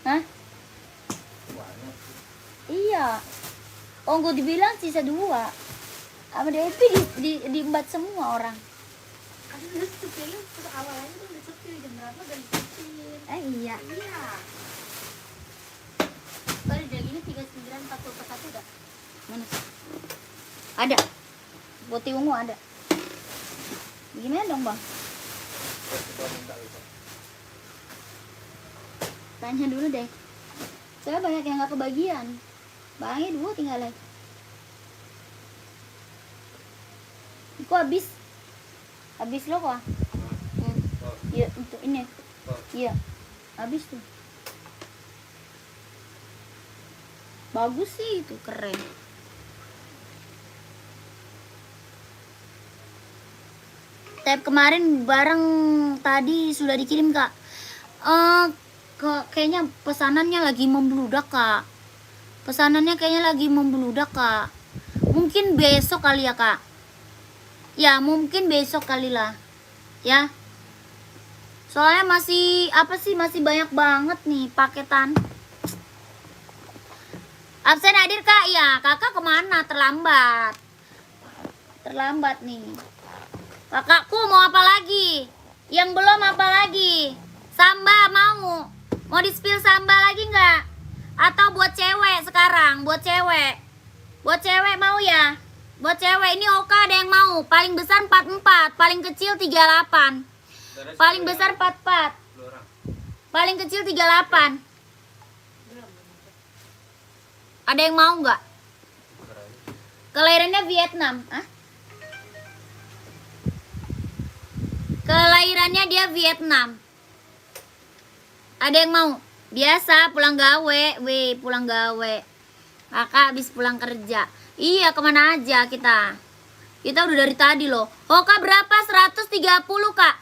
Hah? Banyak. Iya. Oh, gue dibilang sisa 2. Sama DP diembat semua orang. Aduh, lu sepilin terus awalnya tuh udah sepil jam berapa dan sepil. Iya. Iya. Baru udah gini 3941 udah. Mana sih? Ada. Putih ungu ada. Gimana dong, Bang? Coba minta itu. Tanya dulu deh. Saya banyak yang nggak kebagian. Bangnya 2 tinggal lagi. Kok habis? Habis lo kok? Iya, untuk ini. Iya. Habis tuh. Bagus sih itu, keren. Tab kemarin barang tadi sudah dikirim, Kak. Kayaknya pesanannya lagi membludak, Kak. Pesanannya kayaknya lagi membludak, Kak. Mungkin besok kali ya, Kak. Ya, mungkin besok kali lah. Ya. Soalnya masih masih banyak banget nih paketan. Absen hadir, Kak. Ya, Kakak kemana? Terlambat. Terlambat nih. Kakakku mau apa lagi? Yang belum apa lagi? Samba mau? Mau di-spill samba lagi nggak? Atau buat cewek sekarang? Buat cewek? Buat cewek mau ya? Buat cewek ini Oka ada yang mau? Paling besar 44, paling kecil 38. Paling besar 44. Paling kecil 38. Ada yang mau nggak? Kelahirannya Vietnam. Hah? Kelahirannya dia Vietnam. Ada yang mau? Biasa pulang gawe, pulang gawe. Kakak habis pulang kerja. Iya, kemana aja kita? Kita udah dari tadi loh. Oka berapa? 130, Kak.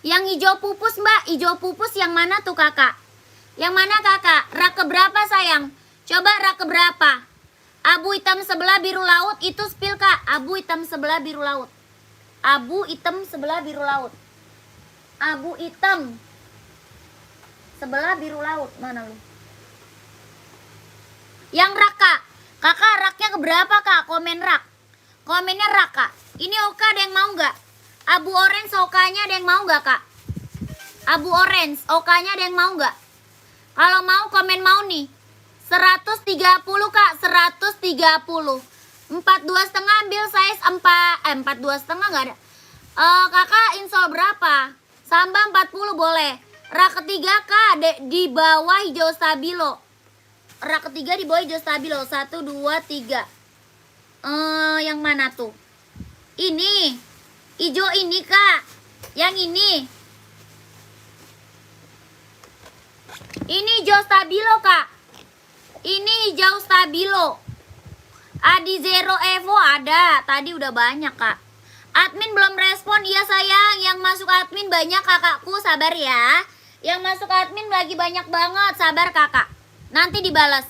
Yang hijau pupus, Mbak. Hijau pupus yang mana tuh, Kakak? Yang mana, Kakak? Rak keberapa, sayang? Coba rak keberapa? Abu hitam sebelah biru laut itu spill, Kak. Abu hitam sebelah biru laut. Abu hitam sebelah biru laut. Abu hitam sebelah biru laut. Mana lu? Yang rak, Kak. Kakak raknya keberapa, Kak? Komen rak. Komennya rak, Kak. Ini Oka ada yang mau nggak? Abu orange Okanya ada yang mau nggak, Kak? Abu orange Okanya ada yang mau nggak? Kalau mau komen mau nih. 130, Kak. 130. 42,5 ambil size 42,5 nggak ada. Kakak install berapa? Samba 40 boleh. Rak ketiga, Kak, di bawah hijau stabilo. Rak ketiga di bawah hijau stabilo. 1, 2, 3. Yang mana tuh? Ini. Hijau ini, Kak. Yang ini. Ini hijau stabilo, Kak. Ini hijau stabilo. Adi Zero Evo ada. Tadi udah banyak, Kak. Admin belum respon. Iya, sayang. Yang masuk admin banyak, kakakku. Sabar ya. Yang masuk admin lagi banyak banget. Sabar, Kakak. Nanti dibalas.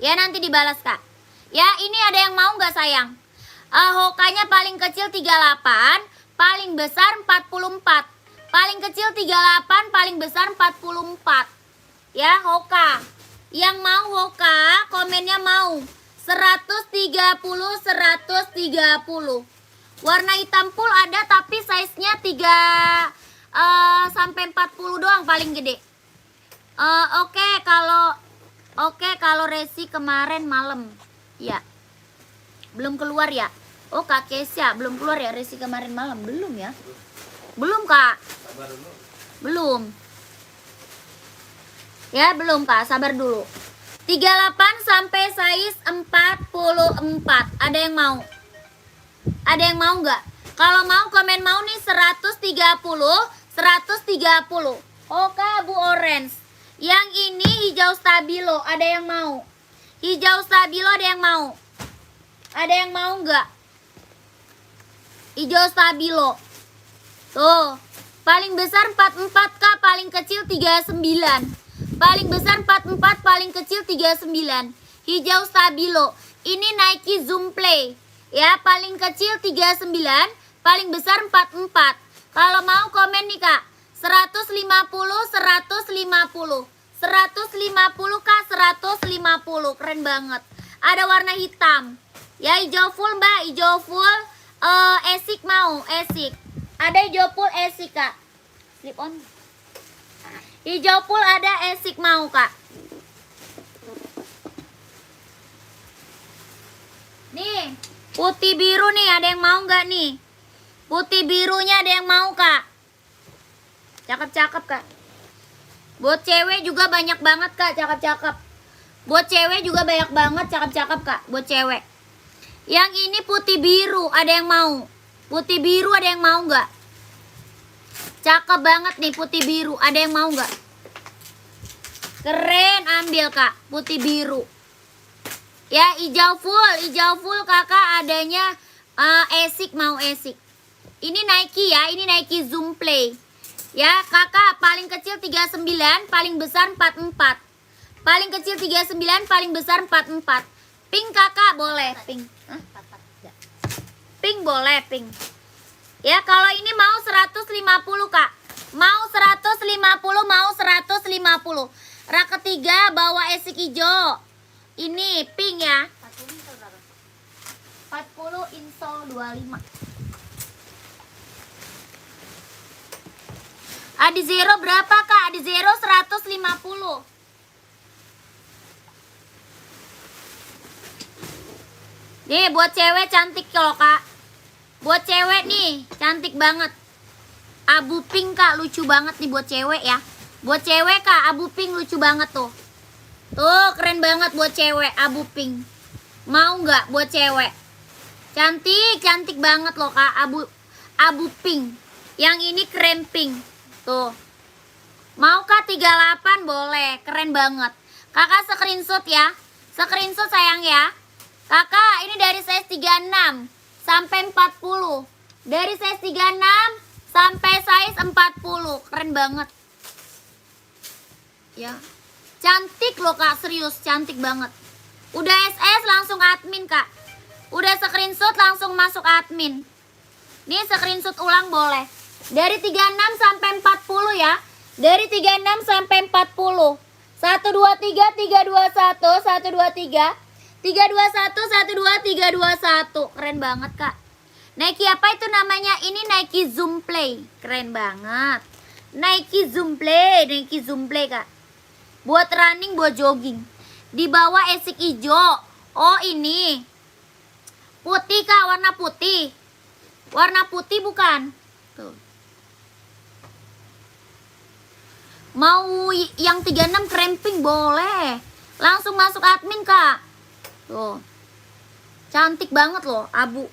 Ya, nanti dibalas, Kak. Ya, ini ada yang mau nggak, sayang? Hokanya paling kecil 38, paling besar 44. Paling kecil 38, paling besar 44. Ya, Hoka. Yang mau Hoka, komennya mau. 130, 130. Warna hitam full ada tapi size-nya 3 sampai 40 doang paling gede. Oke, kalau Resi kemarin malam. Ya. Belum keluar ya? Oh, Kak Kesia belum keluar ya Resi kemarin malam? Belum ya? Belum, Kak. Sabar dulu. Belum. Ya, belum, Kak. Sabar dulu. 38 sampai size 44. Ada yang mau? Ada yang mau nggak? Kalau mau komen mau nih 130, 130. Oke, Abu orange. Yang ini hijau stabilo. Ada yang mau? Hijau stabilo ada yang mau? Ada yang mau nggak? Hijau stabilo. Tuh. Paling besar 44, Kak. Paling kecil 39. Paling besar 44, paling kecil 39. Hijau stabilo. Ini Nike Zoom Play. Ya, paling kecil 39, paling besar 44. Kalau mau komen nih, Kak. 150, 150. 150, Kak, 150. Keren banget. Ada warna hitam. Ya, hijau full, Mbak. Hijau full. Esik mau, esik. Ada hijau full esik, Kak. Slip on. Hijau full ada esik mau, Kak. Nih, putih biru nih, ada yang mau nggak nih? Putih birunya ada yang mau, Kak? Cakep-cakep, Kak. Buat cewek juga banyak banget kak, cakep-cakep. Buat cewek juga banyak banget, cakep-cakep kak. Buat cewek. Yang ini putih biru, ada yang mau? Putih biru ada yang mau nggak? Cakep banget nih putih biru, ada yang mau nggak? Keren, ambil kak, putih biru. Ya hijau full kakak adanya Esik, mau Esik. Ini Nike ya, ini Nike Zoom Play. Ya kakak paling kecil 39, paling besar 44. Paling kecil 39, paling besar 44. Pink kakak boleh, pink. Hah? Pink boleh, pink. Ya kalau ini mau 150 kak. Mau 150, mau 150. Rak ketiga bawa Esik hijau. Ini pink ya. 40 insol 25. Adi Zero berapa kak? Adi Zero 150. Nih buat cewek cantik loh kak. Buat cewek nih cantik banget. Abu pink kak, lucu banget nih buat cewek ya. Buat cewek kak, abu pink lucu banget tuh. Tuh keren banget buat cewek, abu pink. Mau nggak buat cewek? Cantik, cantik banget loh kak, abu pink. Yang ini krem pink. Tuh. Mau kak 38 boleh, keren banget. Kakak screenshot ya. Screenshot sayang ya. Kakak ini dari size 36 sampai 40. Dari size 36 sampai size 40. Keren banget. Ya. Cantik loh kak, serius cantik banget. Udah SS langsung admin kak. Udah screenshot langsung masuk admin. Nih screenshot ulang boleh. Dari 36 sampai 40 ya. Dari 36 sampai 40. 123 321 123 321 12 321. Keren banget kak. Nike apa itu namanya? Ini Nike Zoom Play. Keren banget. Nike Zoom Play, Nike Zoom Play kak. Buat running, buat jogging. Di bawah Esik hijau. Oh ini putih kak, warna putih. Warna putih bukan? Tuh. Mau yang 36 kremping boleh. Langsung masuk admin kak. Tuh. Cantik banget loh, abu.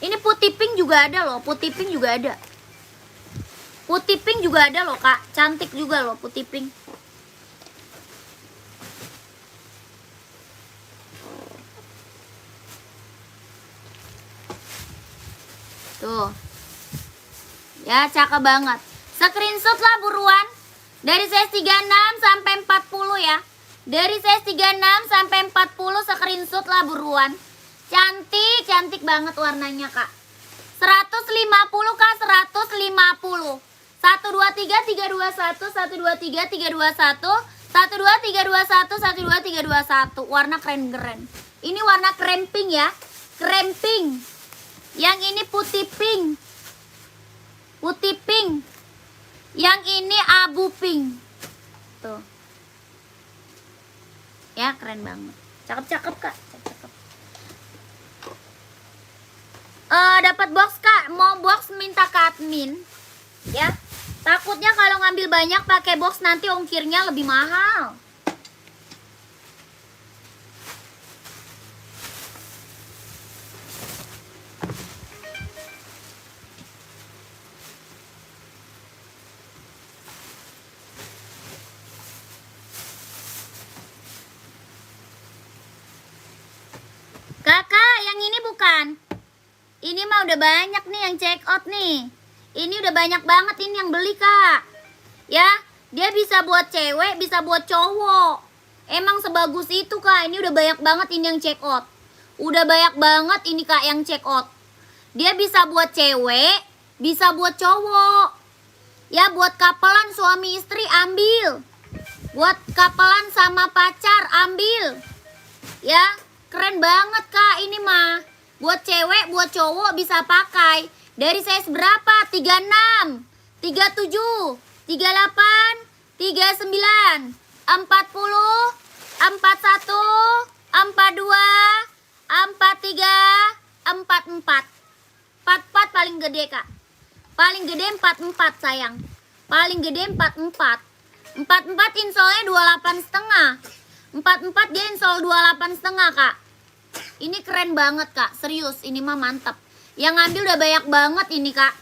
Ini putih pink juga ada loh, putih pink juga ada. Putih pink juga ada loh kak, cantik juga loh putih pink. Tuh. Ya cakep banget. Screenshot lah buruan. Dari size 36 sampai 40 ya. Dari size 36 sampai 40 screenshot lah buruan. Cantik, cantik banget warnanya kak. 150 kak, 150. 123 321 123 321 123 321 123 321. Warna keren-keren. Ini warna krem pink ya. Krem pink. Yang ini putih pink. Putih pink. Yang ini abu pink. Tuh. Ya keren banget. Cakep-cakep kak. Cakep-cakep. Dapat box kak. Mau box minta ke admin. Ya. Takutnya kalau ngambil banyak pakai box nanti ongkirnya lebih mahal. Kakak, yang ini bukan. Ini mah udah banyak nih yang check out nih. Ini udah banyak banget ini yang beli kak. Ya, dia bisa buat cewek, bisa buat cowok. Emang sebagus itu kak. Ini udah banyak banget ini yang check out. Udah banyak banget ini kak yang check out. Dia bisa buat cewek, bisa buat cowok. Ya, buat kapelan suami istri ambil. Buat kapelan sama pacar ambil. Ya, keren banget kak ini mah. Buat cewek, buat cowok bisa pakai. Dari size berapa? 36, 37, 38, 39, 40, 41, 42, 43, 44. 44 paling gede kak. Paling gede 44 sayang. Paling gede 44. 44 insolnya 28 setengah. 44 dia insol 28 setengah kak. Ini keren banget kak, serius ini mah mantep. Yang ngambil udah banyak banget ini kak.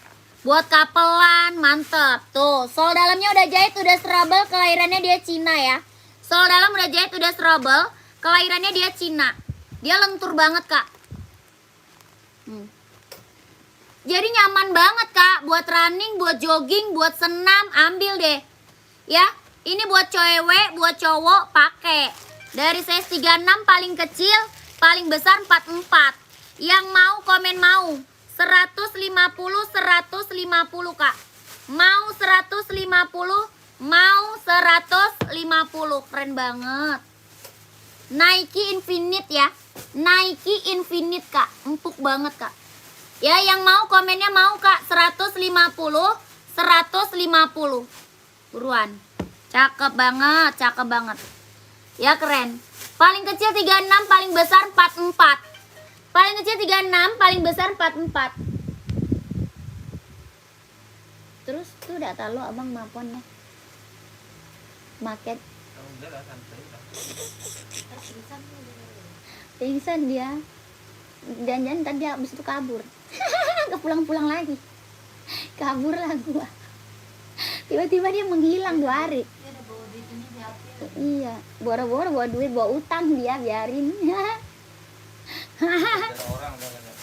Buat kapelan mantep. Tuh sol dalamnya udah jahit, udah strobel, kelahirannya dia Cina ya. Sol dalam udah jahit, udah strobel, kelahirannya dia Cina. Dia lentur banget kak. Jadi nyaman banget kak, buat running, buat jogging, buat senam, ambil deh. Ya, ini buat cewek, buat cowok, pakai. Dari size 36 paling kecil, paling besar 44. Yang mau komen mau. 150 kak. Mau 150, mau 150. Keren banget. Nike Infinite ya. Nike Infinite kak, empuk banget kak. Ya yang mau komennya mau kak, 150. Buruan. Cakep banget. Ya keren. Paling kecil 36, paling besar 44. Paling kecil 36, paling besar 44. Terus tuh udah tahu abang maponnya. Market. Udah lah, santai lah. Pingsan dia. Jangan-jangan tadi abis itu kabur. Gak pulang-pulang lagi. Kabur lah gua. Tiba-tiba dia menghilang 2 hari. Dia udah bawa duit ini diambil. Iya, boro-boro bawa duit, bawa utang dia, biarin. Ada orang udah kan.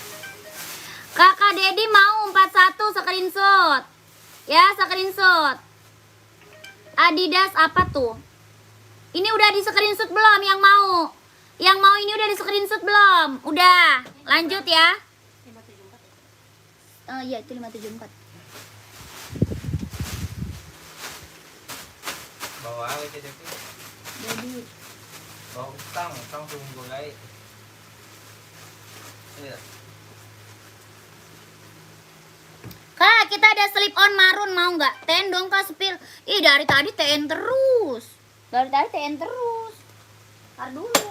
Kakak Dedi mau 41 screenshot. Ya, screenshot. Adidas apa tuh? Ini udah di screenshot belum yang mau? Yang mau ini udah di screenshot belum? Udah. Lanjut ya. 574 ya? Iya, itu 574. Bawa aja sih Devi. Jadi Bawa utang tunggu guys. Iya. Kak, kita ada slip on marun mau nggak? TN dong kak, spill. Ih, dari tadi TN terus. Ntar dulu.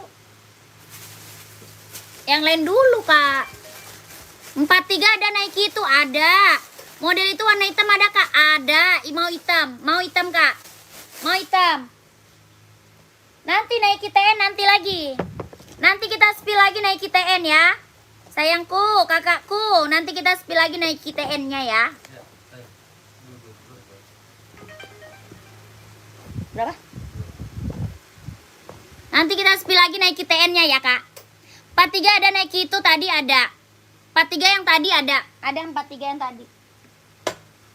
Yang lain dulu kak. 43 ada Nike itu ada. Model itu warna hitam ada kak? Ada. Mau hitam kak? Mau hitam. Nanti Nike TN nanti lagi. Nanti kita spill lagi Nike TN ya. Sayangku, kakakku, nanti kita spill lagi Nike TN-nya ya. Ya, ayo. Dulu. Berapa? Nanti kita spill lagi Nike TN-nya ya, Kak. 43 ada Nike itu tadi ada. 43 yang tadi ada. Ada 43 yang tadi.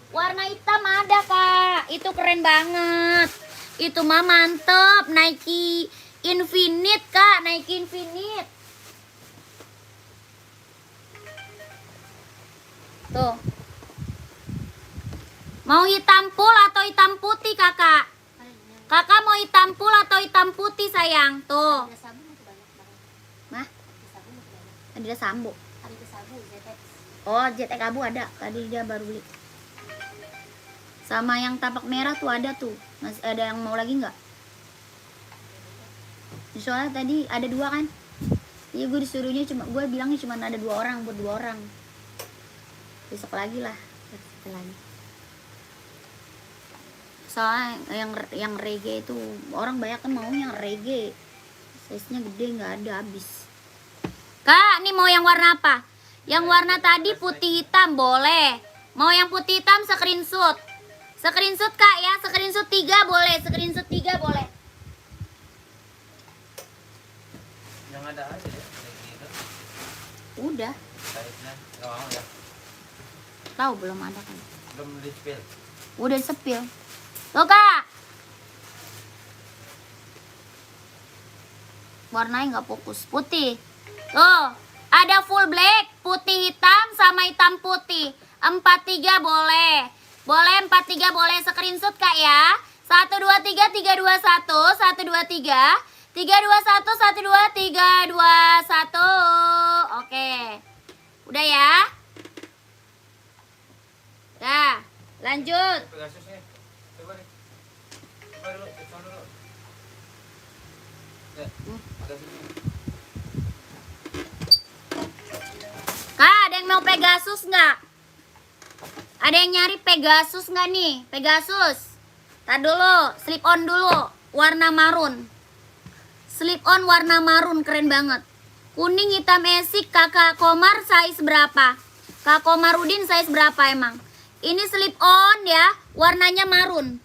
Warna hitam ada, Kak. Itu keren banget. Itu mah mantep. Nike Infinite, Kak. Nike Infinite. Tuh. Mau hitam full atau hitam putih, Kakak? Kakak mau hitam full atau hitam putih, sayang? Tuh. Ada sabun itu banyak banget. Mah? Ada sabun itu banyak. Ada Sambo. Ada sabun, ZX. Oh, JTK Abu ada. Tadi dia baru beli. Sama yang tapak merah tuh ada tuh. Masih ada yang mau lagi nggak? Soalnya tadi ada 2 kan? Iya, gue disuruhnya gue bilangnya cuma ada 2 orang, buat 2 orang. Besok lagi lah. Besok lagi. Soalnya yang reggae itu orang banyak kan mau yang reggae. Size-nya gede nggak ada habis. Kak, nih mau yang warna apa? Yang warna tadi putih hitam boleh. Mau yang putih hitam screenshot. Screenshot Kak ya, screenshot 3 boleh, screenshot 3 boleh. Yang ada aja deh, kayak gitu. Udah, Size-nya nggak mau ya. tahu belum ada kan. Belum di spill. Udah sepil. Tuh Kak. Warnanya nggak fokus, putih. Tuh, ada full black, putih hitam sama hitam putih. 43 boleh. Boleh 43 boleh, screenshot Kak ya. 123 321 123 321 12 321. Oke. Udah ya? Dah, lanjut. Pegasusnya. Coba nih. Coba dulu, tekan dulu. Ya, Pegasusnya. Kak, ada yang mau Pegasus nggak? Ada yang nyari Pegasus nggak nih? Pegasus. Tar dulu, slip on dulu. Warna marun. Slip on warna marun, keren banget. Kuning hitam esik, Kakak Komar size berapa? Kak Komarudin size berapa emang? Ini slip on ya, warnanya marun.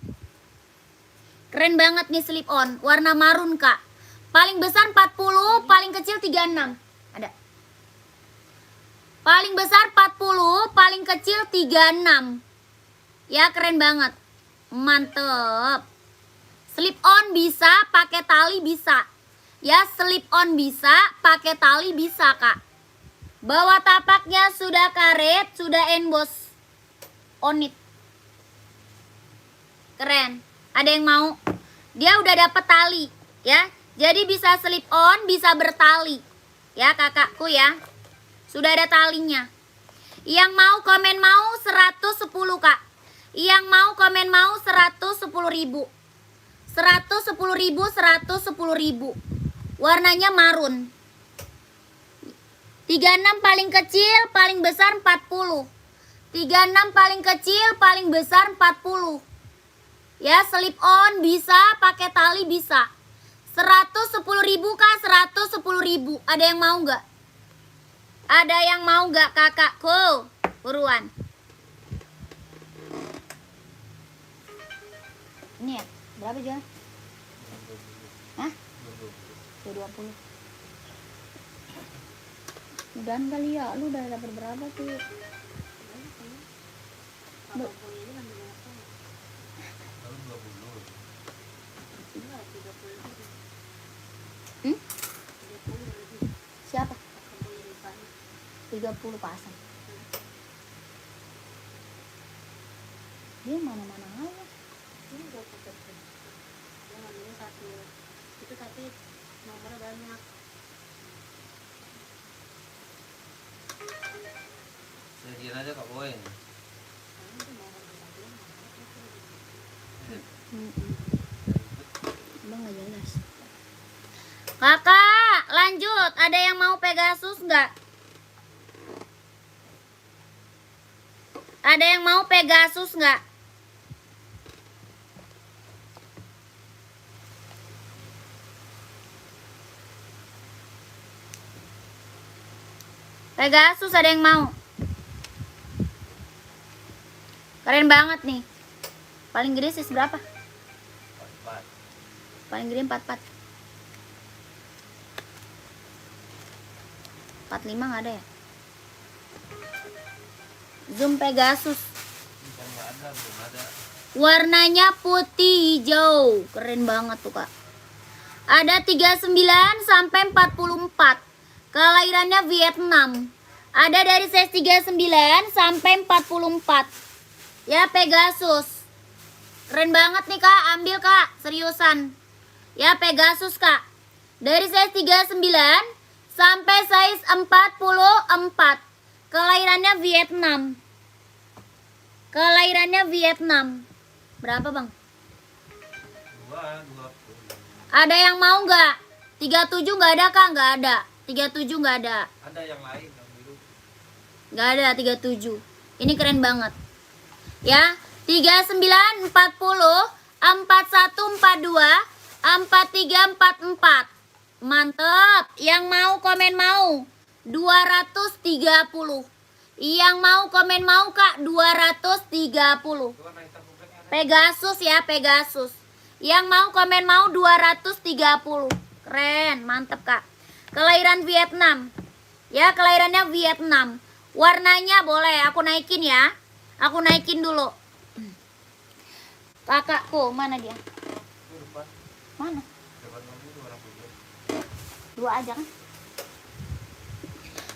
Keren banget nih slip on, warna marun Kak. Paling besar 40, paling kecil 36. Ada. Paling besar 40, paling kecil 36. Ya, keren banget. Mantep. Slip on bisa, pakai tali bisa. Ya, slip on bisa, pakai tali bisa, Kak. Bawah tapaknya sudah karet, sudah emboss. On it. Keren. Ada yang mau? Dia udah dapet tali, ya. Jadi bisa slip on, bisa bertali. Ya, kakakku ya. Sudah ada talinya. Yang mau komen mau 110, Kak. Yang mau komen mau 110.000. 110.000, 110.000. Warnanya marun. 36 paling kecil, paling besar 40. 36 paling kecil, paling besar 40. Ya, slip on bisa, pakai tali bisa. 110.000 Kak, 110.000. Ada yang mau nggak? Ada yang mau nggak kakakku? Buruan. Ini ya, berapa jual? Hah? 20. Mudahan kali ya, lu udah dapat berapa tuh? Hmm? Siapa? 30 pasang. Dia mana-mana aja. Ini udah pucat. Yang ambilnya satu. Itu tapi nomornya banyak. Sediain aja Kak Boy. Abang nggak jelas. Kakak, lanjut. Ada yang mau Pegasus nggak? Ada yang mau Pegasus nggak? Pegasus ada yang mau? Keren banget nih. Paling gede sih berapa? 44. Paling gede 44. 45 nggak ada ya? Zoom Pegasus. Bukan nggak ada, belum ada. Warnanya putih hijau. Keren banget tuh, Kak. Ada 39 sampai 44. Kelahirannya Vietnam. Ada dari size 39 sampai 44. Ya, Pegasus. Keren banget nih, Kak. Ambil, Kak. Seriusan. Ya, Pegasus, Kak. Dari size 39 sampai size 44. Kelahirannya Vietnam. Kelahirannya Vietnam. Berapa, Bang? 20. Ada yang mau nggak? 37 nggak ada, Kak? Nggak ada. 37 nggak ada. Ada yang lain yang biru. Nggak ada 37. Ini keren banget. Ya, 39, 40, 41, 42, 43, 44. Mantep. Yang mau komen mau 230. Yang mau komen mau, Kak, 230. Itu warna hitam kompleknya ada. Pegasus ya, Pegasus. Yang mau komen mau 230. Keren, mantep, Kak. Kelahiran Vietnam. Ya, kelahirannya Vietnam. Warnanya boleh aku naikin ya. Aku naikin dulu. Kakakku, mana dia? Itu depan. Mana? Depan mobil itu warna putih. Dua aja kan?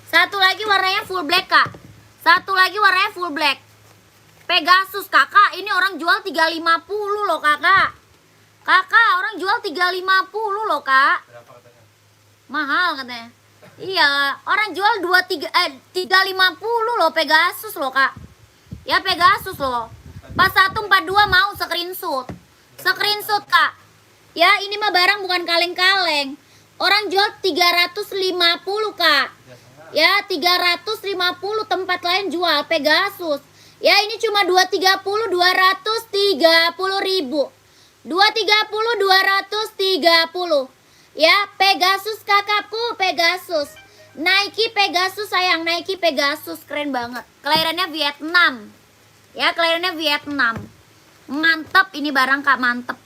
Satu lagi warnanya full black, Kak. Satu lagi warnanya full black. Pegasus, Kakak. Ini orang jual 350 loh, Kakak. Kakak, orang jual 350 loh, Kak. Berapa katanya? Mahal katanya. Iya, orang jual 350 loh Pegasus loh, Kak. Ya, Pegasus loh. Pas 142 mau screenshot. Screenshot, Kak. Ya, ini mah barang bukan kaleng-kaleng. Orang jual 350, Kak. Biasanya Ya, 350, tempat lain jual Pegasus. Ya ini cuma 230 230.000. 230 230. Ya, Pegasus kakakku, Pegasus. Nike Pegasus sayang, Nike Pegasus keren banget. Kelahirannya Vietnam. Ya, kelahirannya Vietnam. Mantap ini barang Kak, mantap.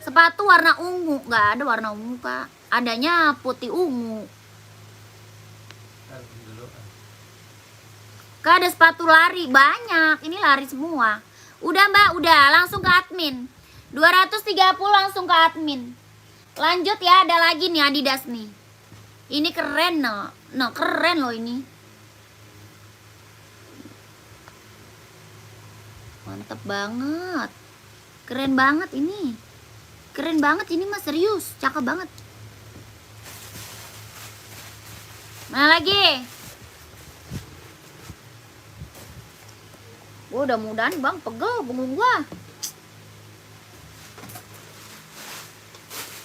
Sepatu warna ungu, nggak ada warna ungu Kak. Adanya putih ungu. Ntar dulu. Kak ada sepatu lari banyak. Ini lari semua. Udah Mbak, udah langsung ke admin. 230 langsung ke admin. Lanjut ya, ada lagi nih Adidas nih. Ini keren no. No, keren loh ini. Mantap banget. Keren banget ini. Keren banget ini Mas, serius. Cakep banget. Mana lagi? Gua udah mudahan bang, pegel punggung gua.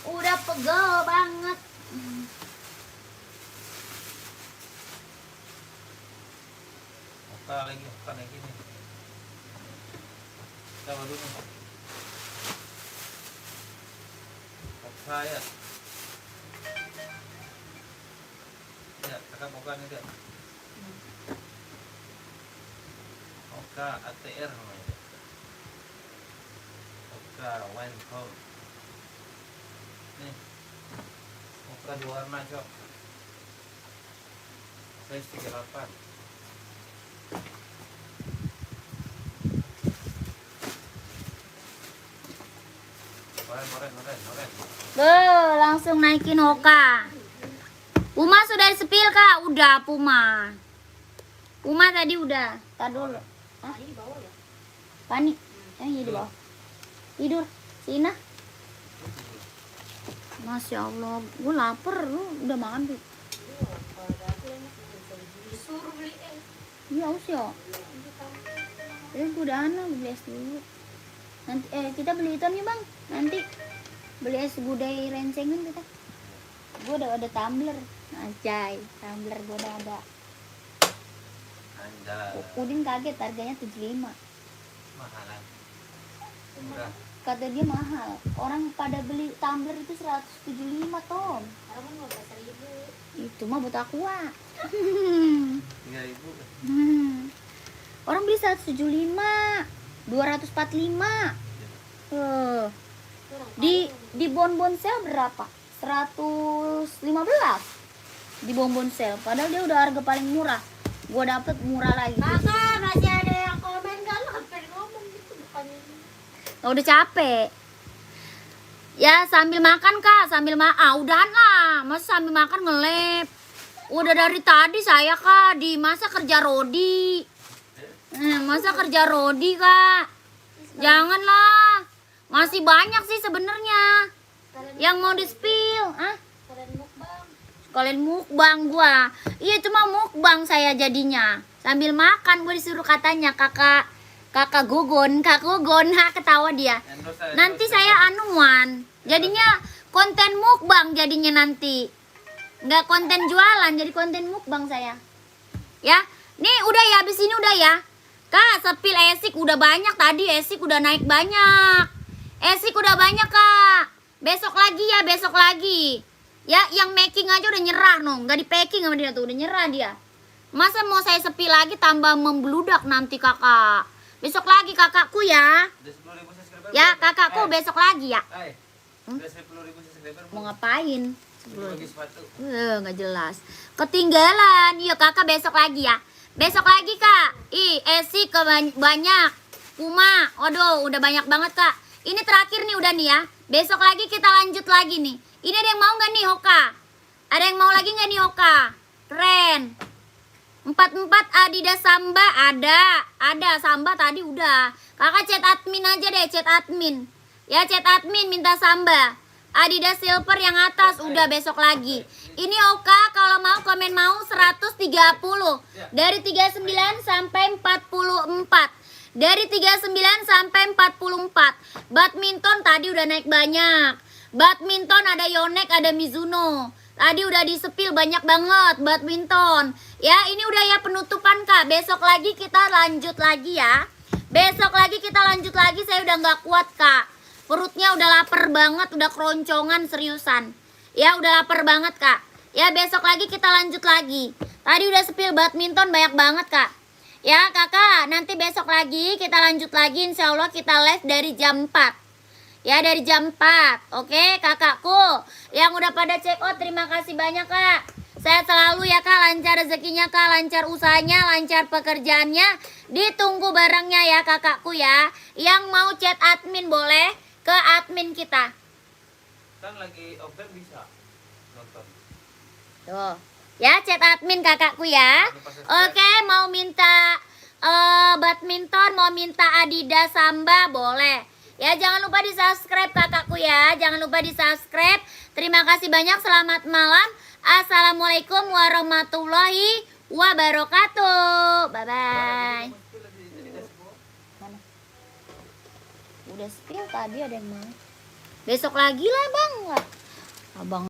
Udah pegel banget. Oka lagi nih. Coba dulu. Oka ya. Ya, kakak Oka nih dia. Oka ATR namanya. Oka wine coat. Nih. Oka dua warna cok. Size 38. Oren. Langsung naikin Hoka. Puma sudah disepil Kak, udah Puma. Puma tadi udah. Tar dulu. Hah? Ini di bawah ya. Panik. Iya di bawah. Tidur. Sina. Masya Allah, gue lapar. Lu udah makan tuh? Disuruh beli Iya aus ya. Gue udah beli es dulu. Nanti kita beli itu nih bang. Nanti beli es gudai rencengan kita. Gue udah ada tumbler. Anjay, tumbler gue udah ada. Anjay. Udin kaget harganya 75. Mahalan. Murah. Kata dia mahal. Orang pada beli tumbler itu 175 Tom. Sekarang kan 15.000. Itu mah buat aqua. 3.000. Orang beli 175, 245. Di bonbon sale berapa? 115 di bonbon sale. Padahal dia udah harga paling murah. Gua dapet murah lagi. Kakak masih ada yang komen kan hampir ngomong gitu bukannya. Udah capek. Ya sambil makan Kak, udahan lah. Masa sambil makan ngelep. Udah dari tadi saya Kak di masa kerja rodi. Masa kerja rodi Kak. Janganlah. Masih banyak sih sebenarnya yang mau di-spill. Kalian mukbang. Kalian mukbang gua. Iya cuma mukbang saya jadinya. Sambil makan gua disuruh katanya kakak Gugun, ketawa dia. Nanti saya anuan. Jadinya konten mukbang jadinya nanti. Nggak konten jualan, jadi konten mukbang saya. Ya. Nih udah ya, habis ini udah ya. Kak, sepil esik udah banyak tadi, esik udah naik banyak. Esik udah banyak, Kak. Besok lagi ya, besok lagi. Ya, yang making aja udah nyerah, no. Nggak di packing sama dia tuh, udah nyerah dia. Masa mau saya sepi lagi tambah membludak nanti, Kakak. Besok lagi kakakku ya. Ya, kakakku besok lagi ya. Udah 10.000 subscriber. Mau ngapain? Bagi sepatu. Nggak jelas. Ketinggalan. Yuk kakak besok lagi ya. Besok lagi kak. Esik banyak. Puma. Waduh udah banyak banget kak. Ini terakhir nih udah nih ya. Besok lagi kita lanjut lagi nih. Ini ada yang mau nggak nih Hoka? Ada yang mau lagi nggak nih Hoka? Keren. 44 Adidas Samba ada Samba tadi udah. Kakak chat admin aja deh, chat admin. Ya chat admin minta Samba. Adidas Silver yang atas udah besok lagi. Ini Oka kalau mau komen mau 130. Dari 39 sampai 44. Dari 39 sampai 44. Badminton tadi udah naik banyak. Badminton ada Yonex, ada Mizuno. Tadi udah di-spill banyak banget badminton. Ya, ini udah ya penutupan Kak. Besok lagi kita lanjut lagi ya. Besok lagi kita lanjut lagi. Saya udah nggak kuat Kak. Perutnya udah lapar banget, udah keroncongan seriusan. Ya, udah lapar banget Kak. Ya, besok lagi kita lanjut lagi. Tadi udah spill badminton banyak banget Kak. Ya kakak, nanti besok lagi kita lanjut lagi. Insya Allah kita live dari jam 4. Ya, dari jam 4. Oke kakakku. Yang udah pada check out, terima kasih banyak Kak. Sehat selalu ya Kak, lancar rezekinya Kak, lancar usahanya, lancar pekerjaannya. Ditunggu barangnya ya kakakku ya. Yang mau chat admin boleh ke admin kita. Kan lagi open bisa nonton. Tuh. Ya, chat admin kakakku ya. Oke, mau minta badminton, mau minta Adidas Samba boleh. Ya, jangan lupa di-subscribe kakakku ya. Jangan lupa di-subscribe. Terima kasih banyak. Selamat malam. Assalamualaikum warahmatullahi wabarakatuh. Bye bye. Mana? Udah spill tadi, ada yang mau. Besok lagi lah, Bang. Abang